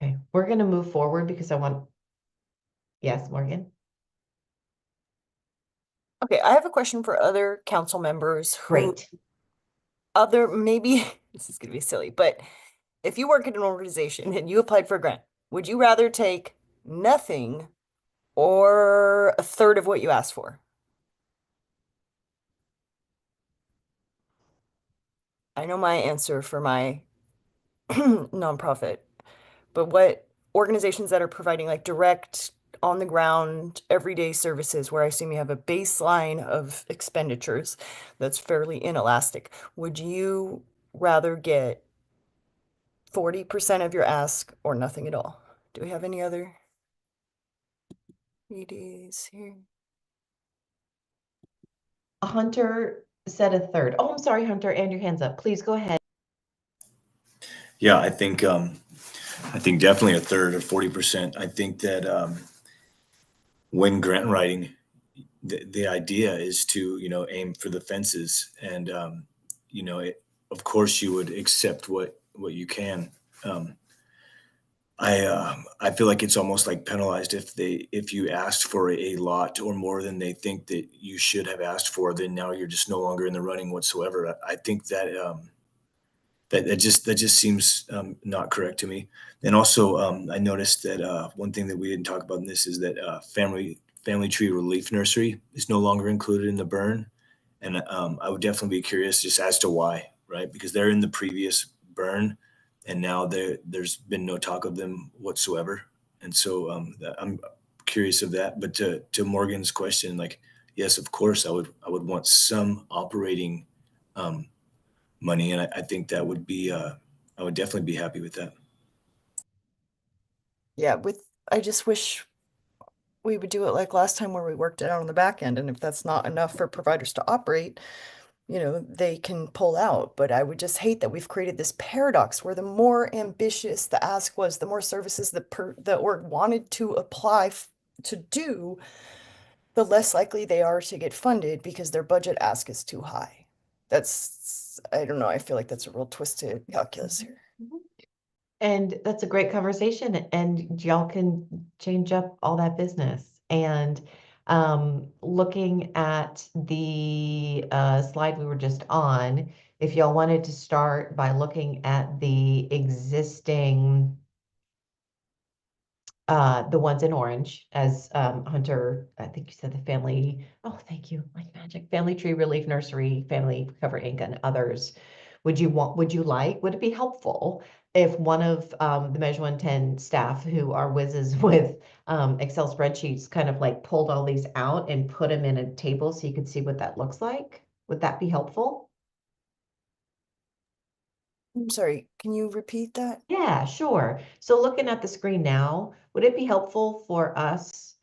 Okay, we're going to move forward because I want, yes, Morgan. Okay, I have a question for other council members who Great. maybe this is gonna be silly, but if you work in an organization and you applied for a grant, would you rather take nothing or a third of what you asked for? I know my answer for my nonprofit, but what organizations that are providing like direct on the ground everyday services where I assume you have a baseline of expenditures that's fairly inelastic, would you rather get 40% of your ask or nothing at all? Do we have any other EDs here? Hunter said a third. Oh, I'm sorry, Hunter, and your hands up. Please go ahead. Yeah, I think definitely a third or 40%. I think that when grant writing, the idea is to, aim for the fences, and of course you would accept what you can. I feel like it's almost like penalized if you asked for a lot or more than they think that you should have asked for, then now you're just no longer in the running whatsoever. I think that that just seems not correct to me. And also, I noticed that one thing that we didn't talk about in this is that family tree relief nursery is no longer included in the burn, and I would definitely be curious just as to why, right? Because they're in the previous burn, and now there's been no talk of them whatsoever. And so I'm curious of that. But to Morgan's question, like, yes, of course, I would want some operating money, and I think that would be I would definitely be happy with that. Yeah, I just wish we would do it like last time where we worked it out on the back end, and if that's not enough for providers to operate, they can pull out. But I would just hate that we've created this paradox where the more ambitious the ask was, the more services the org wanted to apply to do, the less likely they are to get funded because their budget ask is too high. I don't know, I feel like that's a real twisted calculus here. And that's a great conversation, and y'all can change up all that business. And looking at the slide we were just on, if y'all wanted to start by looking at the existing the ones in orange, as Hunter, I think you said the family, oh, thank you, like magic, Family Tree Relief Nursery, Family Cover Inc. and others. Would it be helpful if one of the Measure 110 staff who are whizzes with Excel spreadsheets kind of like pulled all these out and put them in a table so you could see what that looks like? Would that be helpful? I'm sorry, can you repeat that? Yeah, sure. So looking at the screen now, would it be helpful for us,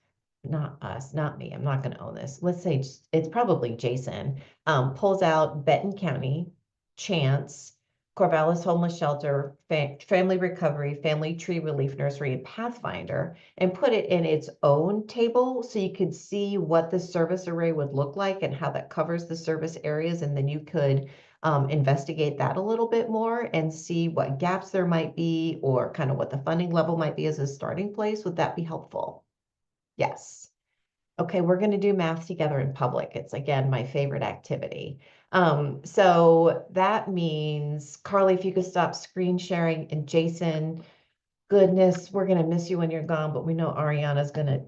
not me, I'm not going to own this. Let's say it's probably Jason, pulls out Benton County, Chance, Corvallis Homeless Shelter, Family Recovery, Family Tree Relief Nursery, and Pathfinder, and put it in its own table so you could see what the service array would look like and how that covers the service areas, and then you could investigate that a little bit more and see what gaps there might be or kind of what the funding level might be as a starting place. Would that be helpful? Yes. Okay, we're going to do math together in public. It's, again, my favorite activity. So that means, Carly, if you could stop screen sharing, and Jason, goodness, we're going to miss you when you're gone, but we know Ariana's going to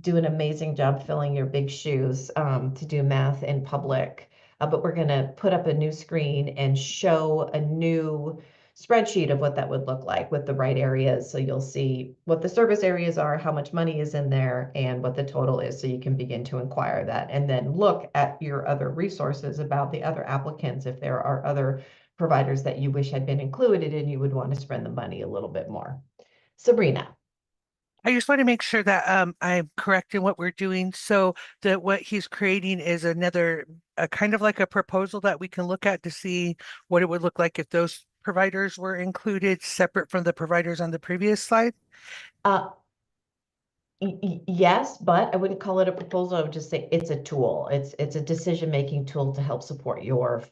do an amazing job filling your big shoes to do math in public. But we're going to put up a new screen and show a new spreadsheet of what that would look like with the right areas. So you'll see what the service areas are, how much money is in there, and what the total is. So you can begin to inquire that and then look at your other resources about the other applicants. If there are other providers that you wish had been included and you would want to spend the money a little bit more. Sabrina. I just want to make sure that I'm correct in what we're doing. So that what he's creating is another kind of like a proposal that we can look at to see what it would look like if those providers were included separate from the providers on the previous slide. Yes, but I wouldn't call it a proposal. I would just say it's a tool. It's a decision-making tool to help support your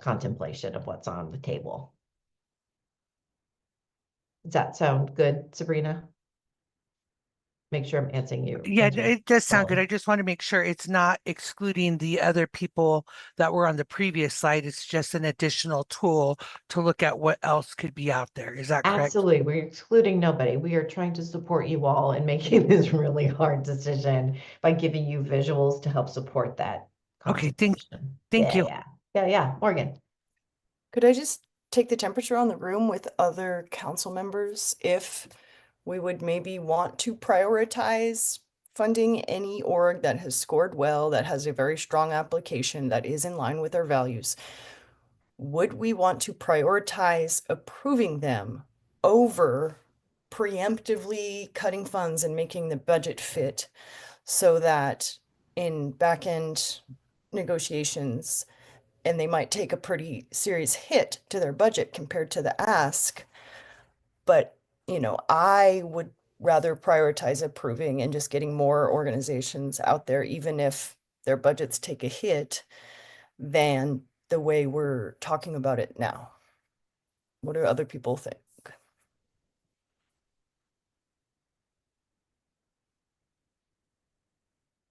contemplation of what's on the table. Does that sound good, Sabrina? Make sure I'm answering you. Yeah, it does sound good. I just want to make sure it's not excluding the other people that were on the previous slide. It's just an additional tool to look at what else could be out there. Is that correct? Absolutely. We're excluding nobody. We are trying to support you all in making this really hard decision by giving you visuals to help support that contemplation. Thank you. Yeah. Morgan. Could I just take the temperature on the room with other council members if we would maybe want to prioritize funding any org that has scored well, that has a very strong application, that is in line with our values? Would we want to prioritize approving them over preemptively cutting funds and making the budget fit so that in back-end negotiations, and they might take a pretty serious hit to their budget compared to the ask, but I would rather prioritize approving and just getting more organizations out there, even if their budgets take a hit, than the way we're talking about it now. What do other people think?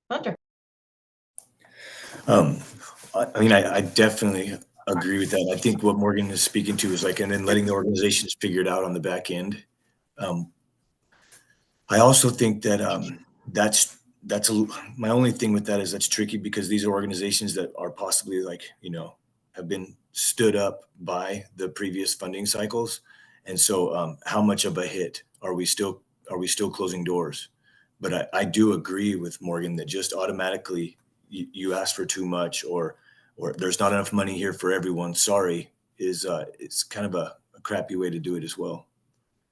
Hunter. I definitely agree with that. I think what Morgan is speaking to is and then letting the organizations figure it out on the back end. I also think that my only thing with that is that's tricky because these are organizations that are possibly have been stood up by the previous funding cycles. And so how much of a hit are we still closing doors? But I do agree with Morgan that just automatically you ask for too much or there's not enough money here for everyone. Sorry, it's kind of a crappy way to do it as well.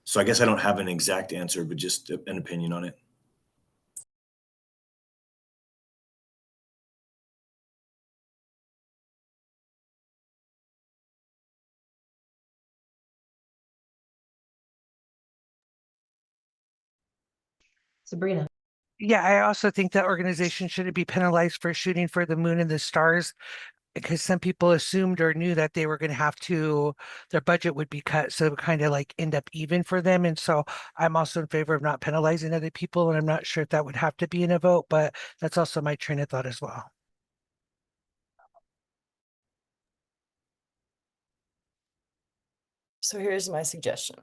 So I guess I don't have an exact answer, but just an opinion on it. Sabrina. Yeah, I also think that organizations shouldn't be penalized for shooting for the moon and the stars because some people assumed or knew that they were going to have to, their budget would be cut. So it would kind of like end up even for them. And so I'm also in favor of not penalizing other people. And I'm not sure if that would have to be in a vote, but that's also my train of thought as well. So here's my suggestion.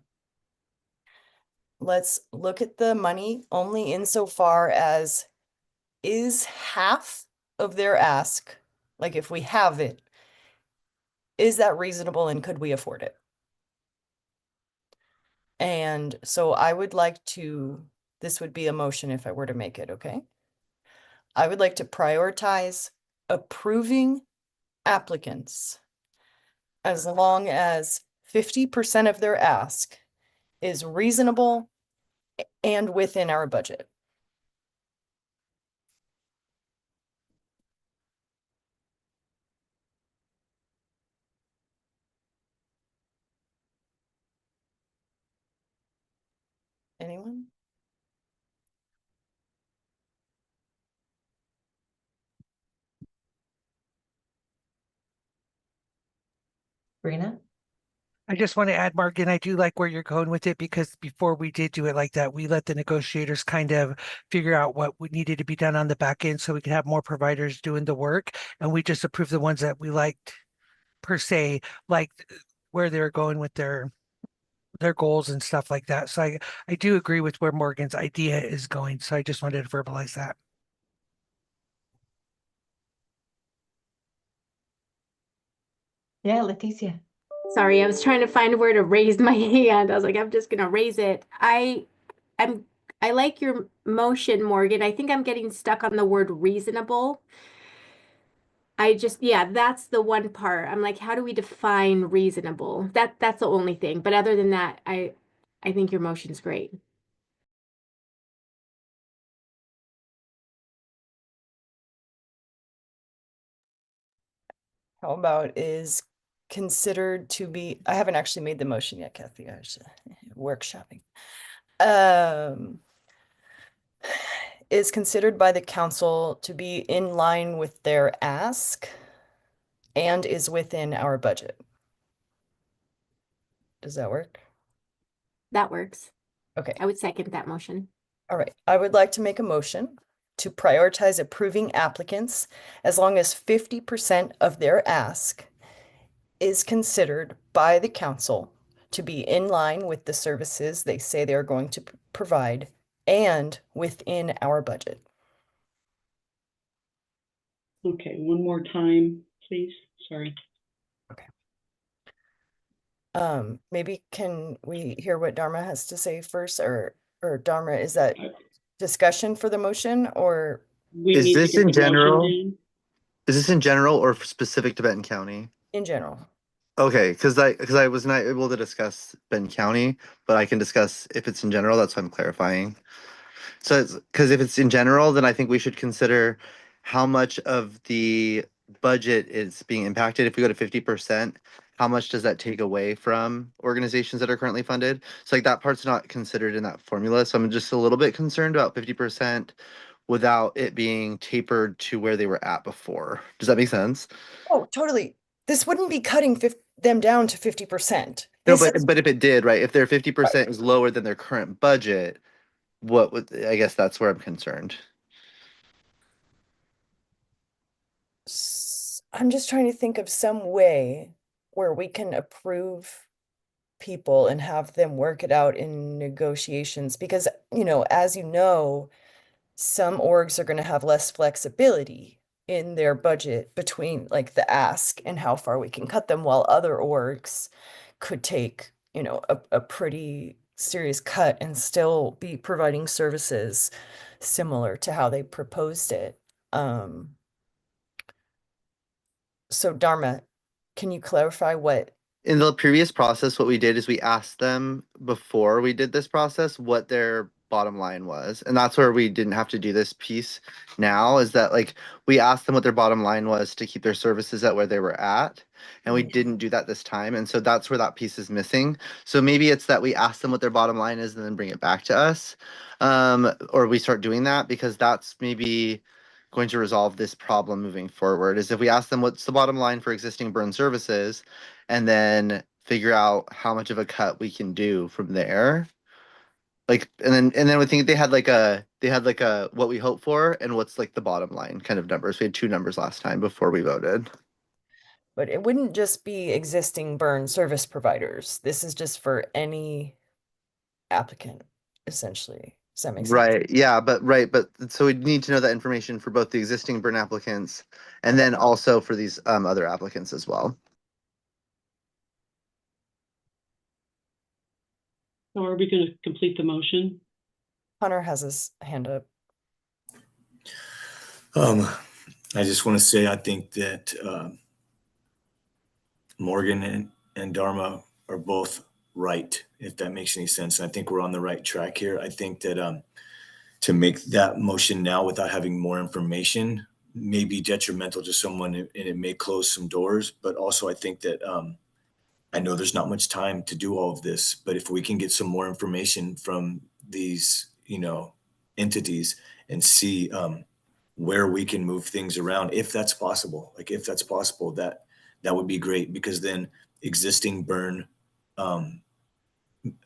Let's look at the money only insofar as is half of their ask, like if we have it, is that reasonable and could we afford it? And so I would like to, this would be a motion if I were to make it, okay? I would like to prioritize approving applicants as long as 50% of their ask is reasonable and within our budget. Anyone? Sabrina. I just want to add, Morgan, I do like where you're going with it because before we did do it like that, we let the negotiators kind of figure out what needed to be done on the back end so we could have more providers doing the work. And we just approved the ones that we liked per se, like where they're going with their goals and stuff like that. So I do agree with where Morgan's idea is going. So I just wanted to verbalize that. Yeah, Leticia. Sorry, I was trying to find where to raise my hand. I was like, I'm just gonna raise it. I like your motion, Morgan. I think I'm getting stuck on the word reasonable. Yeah, that's the one part. I'm like, how do we define reasonable? That's the only thing. But other than that, I think your motion's great. How about is considered to be, I haven't actually made the motion yet, Kathy. I was workshopping. Is considered by the council to be in line with their ask and is within our budget. Does that work? That works. Okay. I would second that motion. All right. I would like to make a motion to prioritize approving applicants as long as 50% of their ask is considered by the council to be in line with the services they say they're going to provide and within our budget. Okay, one more time, please. Sorry. Maybe can we hear what Dharma has to say first, or Dharma, is that discussion for the motion, or Is this in general? Is this in general or specific to Benton County? in general? Okay, because I was not able to discuss Benton County, but I can discuss if it's in general. That's why I'm clarifying. So, because if it's in general, then I think we should consider how much of the budget is being impacted. If we go to 50%, how much does that take away from organizations that are currently funded? So like that part's not considered in that formula. So I'm just a little bit concerned about 50% without it being tapered to where they were at before. Does that make sense? Oh, totally. This wouldn't be cutting them down to 50%. No, but if it did, right? If their 50% is lower than their current budget, what would, I guess that's where I'm concerned. I'm just trying to think of some way where we can approve people and have them work it out in negotiations because, as you know, some orgs are going to have less flexibility in their budget between like the ask and how far we can cut them, while other orgs could take, a pretty serious cut and still be providing services similar to how they proposed it. So Dharma, can you clarify what? In the previous process, what we did is we asked them before we did this process what their bottom line was. And that's where we didn't have to do this piece now, is that like we asked them what their bottom line was to keep their services at where they were at. And we didn't do that this time. And so that's where that piece is missing. So maybe it's that we ask them what their bottom line is and then bring it back to us. Or we start doing that, because that's maybe going to resolve this problem moving forward, is if we ask them what's the bottom line for existing burn services and then figure out how much of a cut we can do from there. Like, and then we think they had like a what we hope for and what's like the bottom line kind of numbers. We had two numbers last time before we voted. But it wouldn't just be existing burn service providers. This is just for any applicant, essentially. Does that make sense? Right. Yeah, but so we need to know that information for both the existing burn applicants and then also for these other applicants as well. So are we going to complete the motion? Hunter has his hand up. I just want to say, I think that Morgan and Dharma are both right, if that makes any sense. I think we're on the right track here. I think that to make that motion now without having more information may be detrimental to someone, and it may close some doors. But also, I think that I know there's not much time to do all of this, but if we can get some more information from these, entities and see where we can move things around, if that's possible, that would be great, because then existing burn,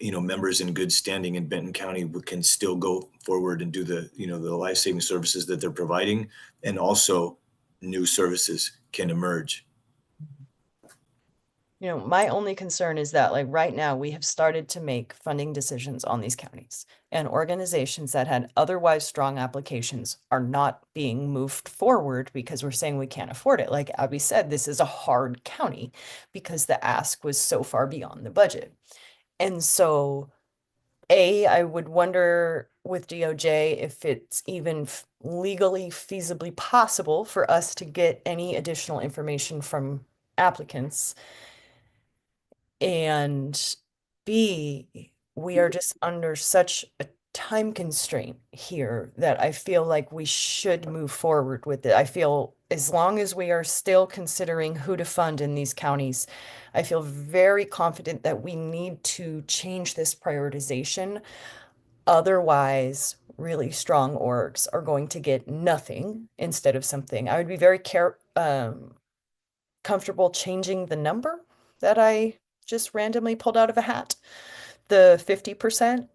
members in good standing in Benton County can still go forward and do the life-saving services that they're providing, and also new services can emerge. My only concern is that like right now we have started to make funding decisions on these counties, and organizations that had otherwise strong applications are not being moved forward because we're saying we can't afford it. Like Abby said, this is a hard county because the ask was so far beyond the budget. And so I would wonder with DOJ if it's even legally feasibly possible for us to get any additional information from applicants. And B, we are just under such a time constraint here that I feel like we should move forward with it. I feel as long as we are still considering who to fund in these counties, I feel very confident that we need to change this prioritization. Otherwise, really strong orgs are going to get nothing instead of something. I would be very comfortable changing the number that I just randomly pulled out of a hat. The 50%,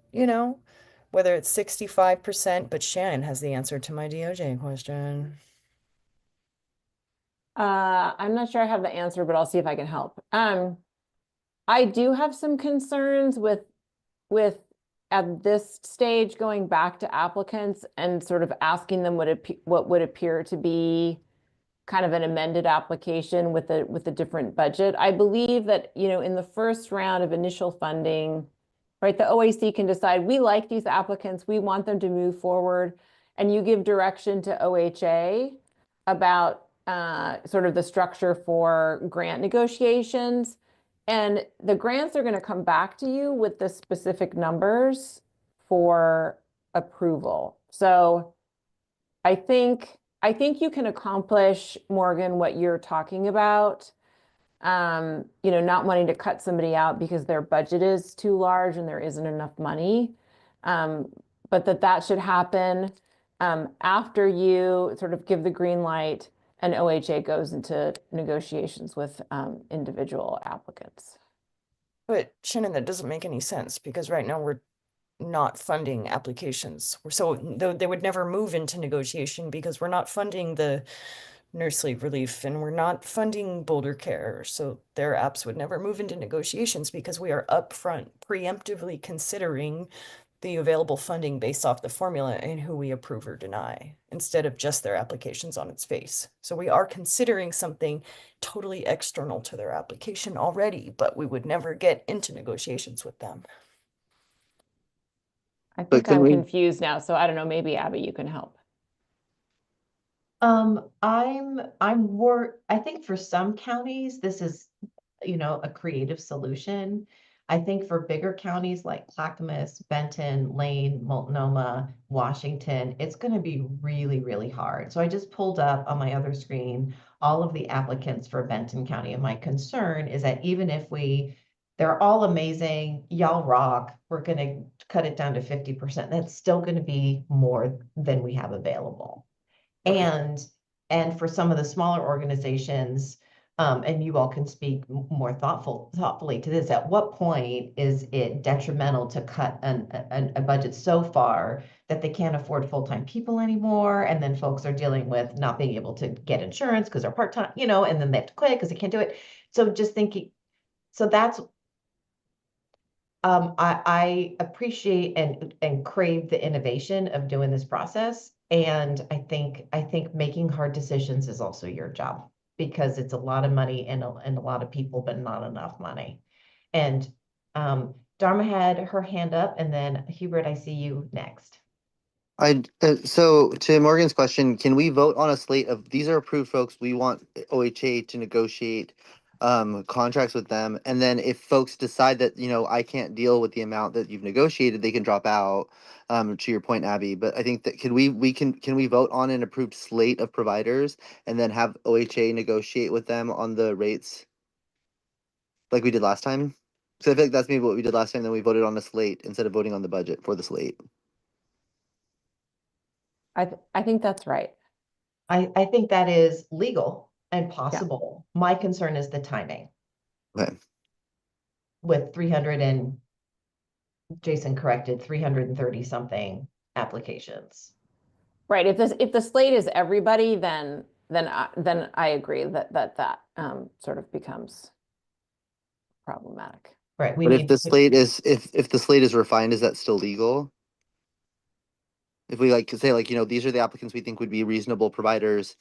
whether it's 65%, but Shannon has the answer to my DOJ question. I'm not sure I have the answer, but I'll see if I can help. I do have some concerns with at this stage going back to applicants and sort of asking them what would appear to be kind of an amended application with a different budget. I believe that, in the first round of initial funding, right, the OAC can decide, we like these applicants, we want them to move forward, and you give direction to OHA about sort of the structure for grant negotiations. And the grants are going to come back to you with the specific numbers for approval. So I think you can accomplish, Morgan, what you're talking about. Not wanting to cut somebody out because their budget is too large and there isn't enough money. But that should happen after you sort of give the green light and OHA goes into negotiations with individual applicants. But Shannon, that doesn't make any sense because right now we're not funding applications. So they would never move into negotiation because we're not funding the nurse leave relief and we're not funding Boulder Care. So their apps would never move into negotiations because we are upfront preemptively considering the available funding based off the formula and who we approve or deny instead of just their applications on its face. So we are considering something totally external to their application already, but we would never get into negotiations with them. I think I'm confused now, so I don't know, maybe Abby, you can help. I think for some counties, this is, a creative solution. I think for bigger counties like Clackamas, Benton, Lane, Multnomah, Washington, it's going to be really, really hard. So I just pulled up on my other screen all of the applicants for Benton County. And my concern is that even if they're all amazing, y'all rock, we're going to cut it down to 50%. That's still going to be more than we have available. Okay. And for some of the smaller organizations, and you all can speak more thoughtfully to this, at what point is it detrimental to cut a budget so far that they can't afford full-time people anymore? And then folks are dealing with not being able to get insurance because they're part-time, and then they have to quit because they can't do it. So just thinking, so that's, I appreciate and crave the innovation of doing this process. And I think making hard decisions is also your job, because it's a lot of money and a lot of people, but not enough money. And Dharma had her hand up, and then Hubert, I see you next. So to Morgan's question, can we vote on a slate of, these are approved folks, we want OHA to negotiate contracts with them, and then if folks decide that, I can't deal with the amount that you've negotiated, they can drop out, to your point, Abby. But I think that can we vote on an approved slate of providers and then have OHA negotiate with them on the rates like we did last time? So I feel like that's maybe what we did last time, then we voted on a slate instead of voting on the budget for the slate. I think that's right. I think that is legal and possible. Yeah. My concern is the timing. Okay. With 300 and Jason corrected 330 something applications. Right. If the slate is everybody, then I agree that sort of becomes problematic. Right. But if the slate is if the slate is refined, is that still legal? If we could say these are the applicants we think would be reasonable providers,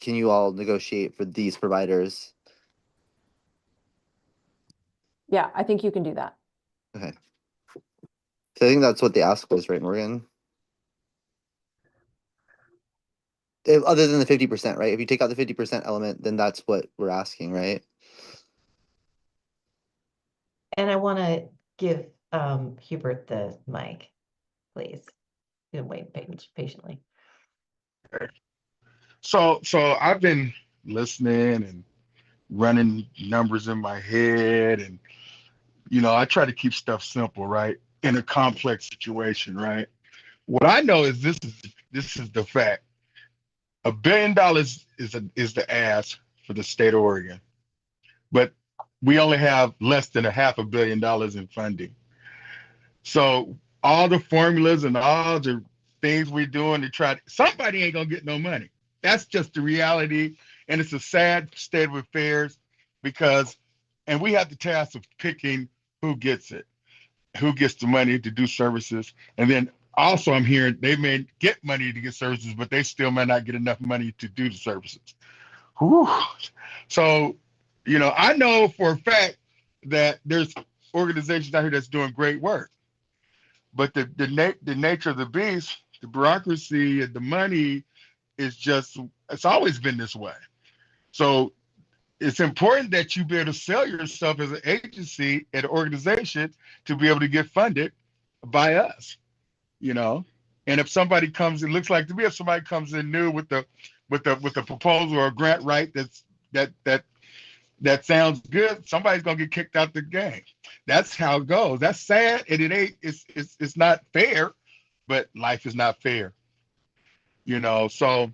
can you all negotiate for these providers? Yeah, I think you can do that. Okay. So I think that's what the ask was, right, Morgan? Other than the 50%, right? If you take out the 50% element, then that's what we're asking, right? And I want to give Hubert the mic, please. You can wait patiently. So I've been listening and running numbers in my head, and I try to keep stuff simple, right? In a complex situation, right? What I know is this is the fact. $1 billion is the ask for the state of Oregon, but we only have less than $500 million in funding. So all the formulas and all the things we're doing to try, somebody ain't gonna get no money. That's just the reality, and it's a sad state of affairs and we have the task of picking who gets it, who gets the money to do services, and then also I'm hearing they may get money to get services, but they still may not get enough money to do the services. Whew. So, I know for a fact that there's organizations out here that's doing great work, but the nature of the beast, the bureaucracy and the money it's always been this way. So it's important that you be able to sell yourself as an agency and an organization to be able to get funded by us, And if somebody comes, it looks like to me, if somebody comes in new with a proposal or a grant, right, that sounds good, somebody's gonna get kicked out the game. That's how it goes. That's sad, and it's not fair, but life is not fair. So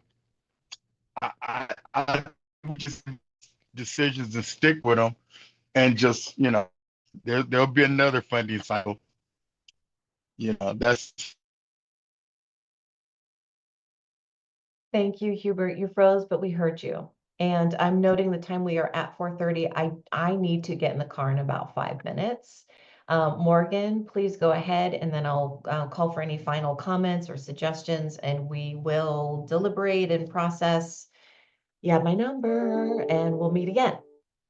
I just decisions and stick with them, and just there'll be another funding cycle. That's. Thank you, Hubert. You froze, but we heard you. And I'm noting the time we are at 4:30. I need to get in the car in about 5 minutes. Morgan, please go ahead, and then I'll call for any final comments or suggestions, and we will deliberate and process. You have my number, and we'll meet again.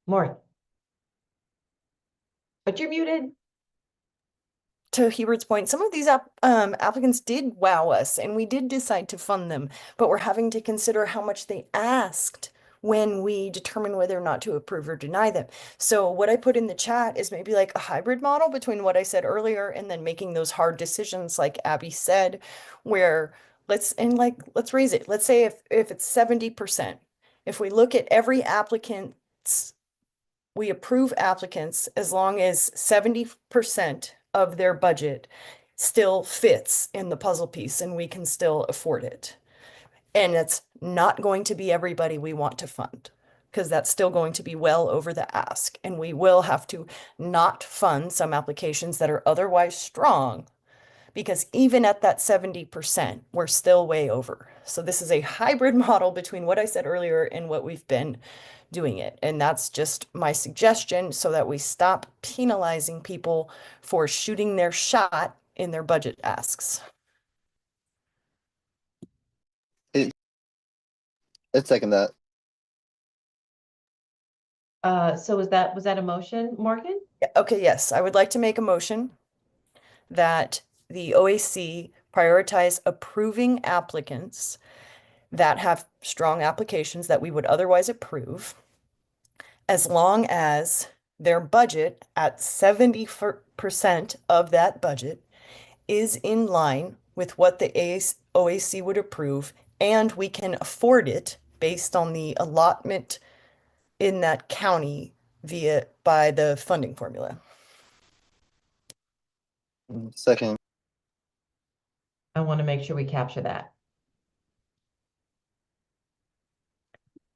Morgan. But you're muted. To Hubert's point, some of these applicants did wow us, and we did decide to fund them, but we're having to consider how much they asked when we determine whether or not to approve or deny them. So what I put in the chat is maybe like a hybrid model between what I said earlier and then making those hard decisions like Abby said, where let's raise it. Let's say if it's 70%, if we look at every applicant's, we approve applicants as long as 70% of their budget still fits in the puzzle piece and we can still afford it. And it's not going to be everybody we want to fund because that's still going to be well over the ask. And we will have to not fund some applications that are otherwise strong because even at that 70%, we're still way over. So this is a hybrid model between what I said earlier and what we've been doing it. And that's just my suggestion so that we stop penalizing people for shooting their shot in their budget asks. I'd second that. So was that a motion, Morgan? Okay, yes, I would like to make a motion that the OAC prioritize approving applicants that have strong applications that we would otherwise approve, as long as their budget at 70% of that budget is in line with what the OAC would approve, and we can afford it based on the allotment in that county by the funding formula. Second. I want to make sure we capture that.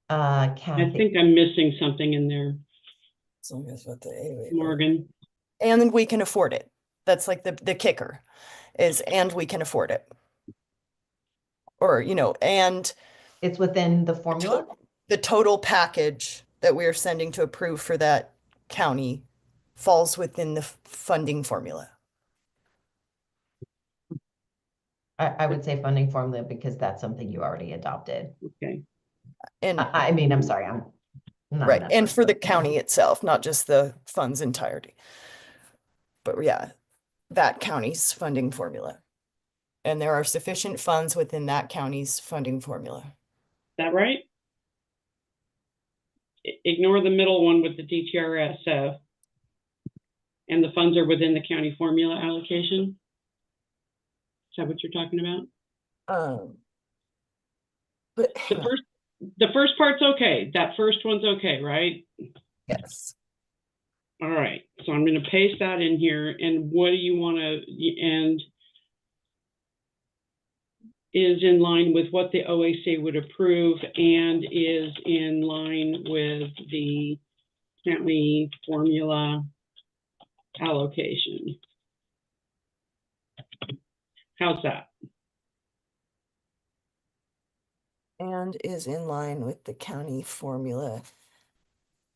I Kathy. think I'm missing something in there, As long as what the Morgan. And then we can afford it. That's like the kicker is, and we can afford it. Or, you know, and it's within the formula? The total package that we are sending to approve for that county falls within the funding formula. I would say funding formula because that's something you already adopted. Okay. And I mean, I'm sorry, I'm not right. And for the county itself, not just the fund's entirety. But yeah, that county's funding formula. And there are sufficient funds within that county's funding formula. Is that right? Ignore the middle one with the DTRSF. And the funds are within the county formula allocation? Is that what you're talking about? But the first part's okay. That first one's okay, right? Yes. All right. So I'm going to paste that in here. And what do you want to, and is in line with what the OAC would approve and is in line with the county formula allocation. How's that? And is in line with the county formula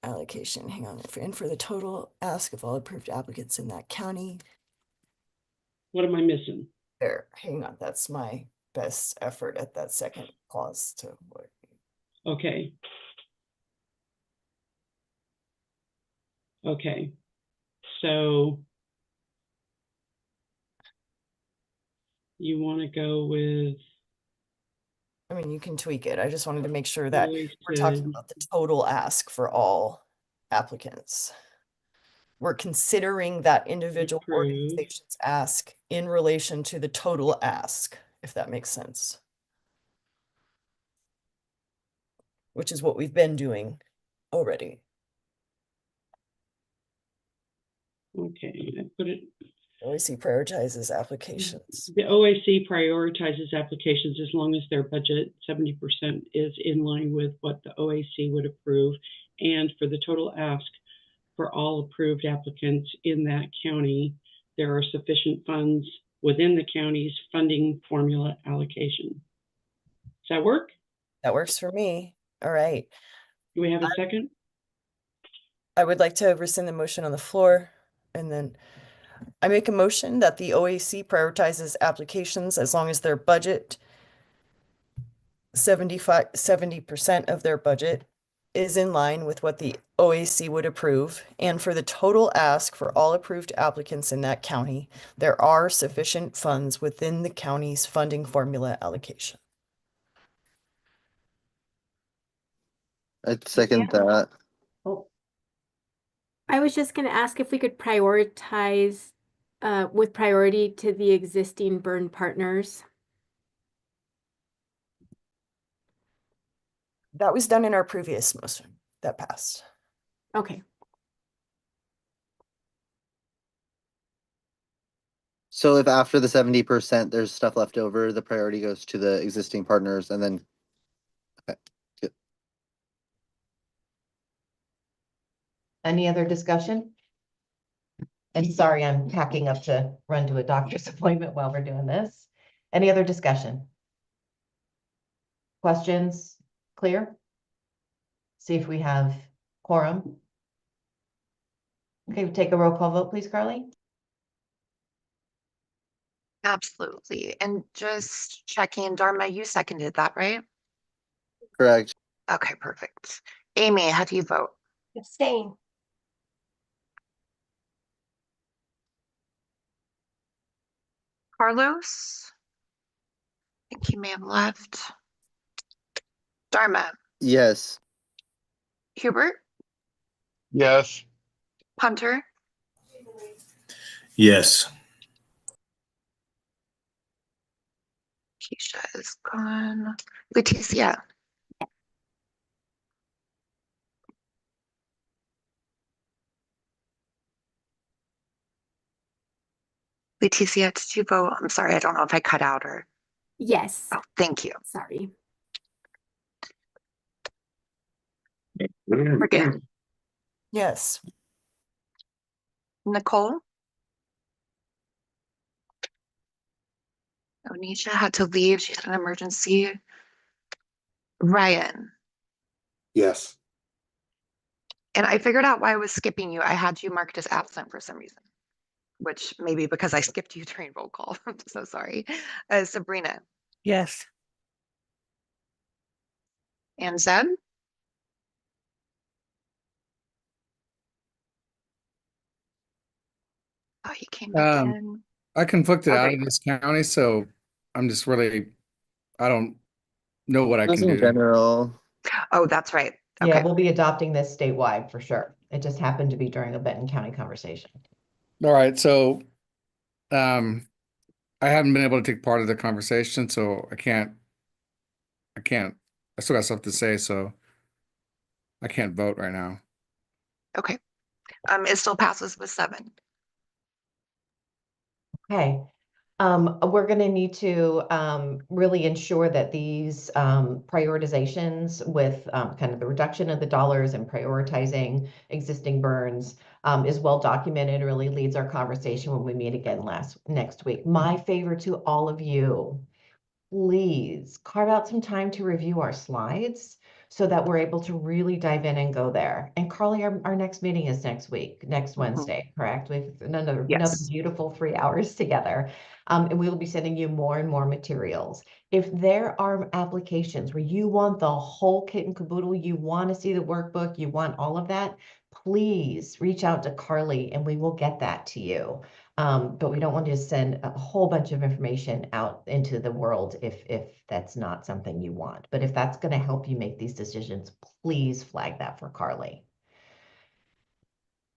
allocation. Hang on. And for the total ask of all approved applicants in that county. What am I missing? There, hang on. That's my best effort at that second clause to work. Okay. Okay. So you want to go with, I mean, you can tweak it. I just wanted to make sure that we're talking about the total ask for all applicants. We're considering that individual organization's ask in relation to the total ask, if that makes sense. Which is what we've been doing already. Okay, I put it. OAC prioritizes applications. The OAC prioritizes applications as long as their budget 70% is in line with what the OAC would approve, and for the total ask for all approved applicants in that county, there are sufficient funds within the county's funding formula allocation. Does that work? That works for me. All right. Do we have a second? I would like to rescind the motion on the floor, and then I make a motion that the OAC prioritizes applications as long as their budget 70% of their budget is in line with what the OAC would approve, and for the total ask for all approved applicants in that county, there are sufficient funds within the county's funding formula allocation. I'd second that. Oh, I was just gonna ask if we could prioritize with priority to the existing burn partners. That was done in our previous motion that passed. Okay. So if after the 70% there's stuff left over, the priority goes to the existing partners and then. Okay. Good. any other discussion? And sorry, I'm packing up to run to a doctor's appointment while we're doing this. Any other discussion? Questions? Clear? See if we have quorum. Okay, take a roll call vote, please, Carly. Absolutely. And just checking, Dharma, you seconded that, right? Correct. Okay, perfect. Amy, how do you vote? Abstain. Carlos? I think he may have left. Dharma? Yes. Hubert? Yes. Hunter? Yes. Keisha is gone. Leticia? Leticia, did you vote? I'm sorry, I don't know if I cut out or. Yes. Oh, thank you. Sorry. Morgan? Yes. Nicole? Onisha had to leave. She had an emergency. Ryan? Yes. And I figured out why I was skipping you. I had you marked as absent for some reason, which maybe because I skipped you during roll call. I'm so sorry. Sabrina? Yes. And Zeb? Oh, he came back in. I conflicted out Okay. of this county, so I'm just really, I don't know what I Just can in do. general. Oh, that's right. Yeah, Okay. we'll be adopting this statewide for sure. It just happened to be during a Benton County conversation. All right, so I haven't been able to take part of the conversation, so I still got stuff to say, so I can't vote right now. Okay. It still passes with 7. Okay. We're going to need to really ensure that these prioritizations with kind of the reduction of the dollars and prioritizing existing burns is well documented, really leads our conversation when we meet again next week. My favor to all of you, please carve out some time to review our slides so that we're able to really dive in and go there. And Carly, our next meeting is next week, next Wednesday, correct? We've another beautiful 3 hours together. And we will be sending you more and more materials. If there are applications where you want the whole kit and caboodle, you want to see the workbook, you want all of that, please reach out to Carly and we will get that to you. But we don't want to send a whole bunch of information out into the world if that's not something you want. But if that's going to help you make these decisions, please flag that for Carly.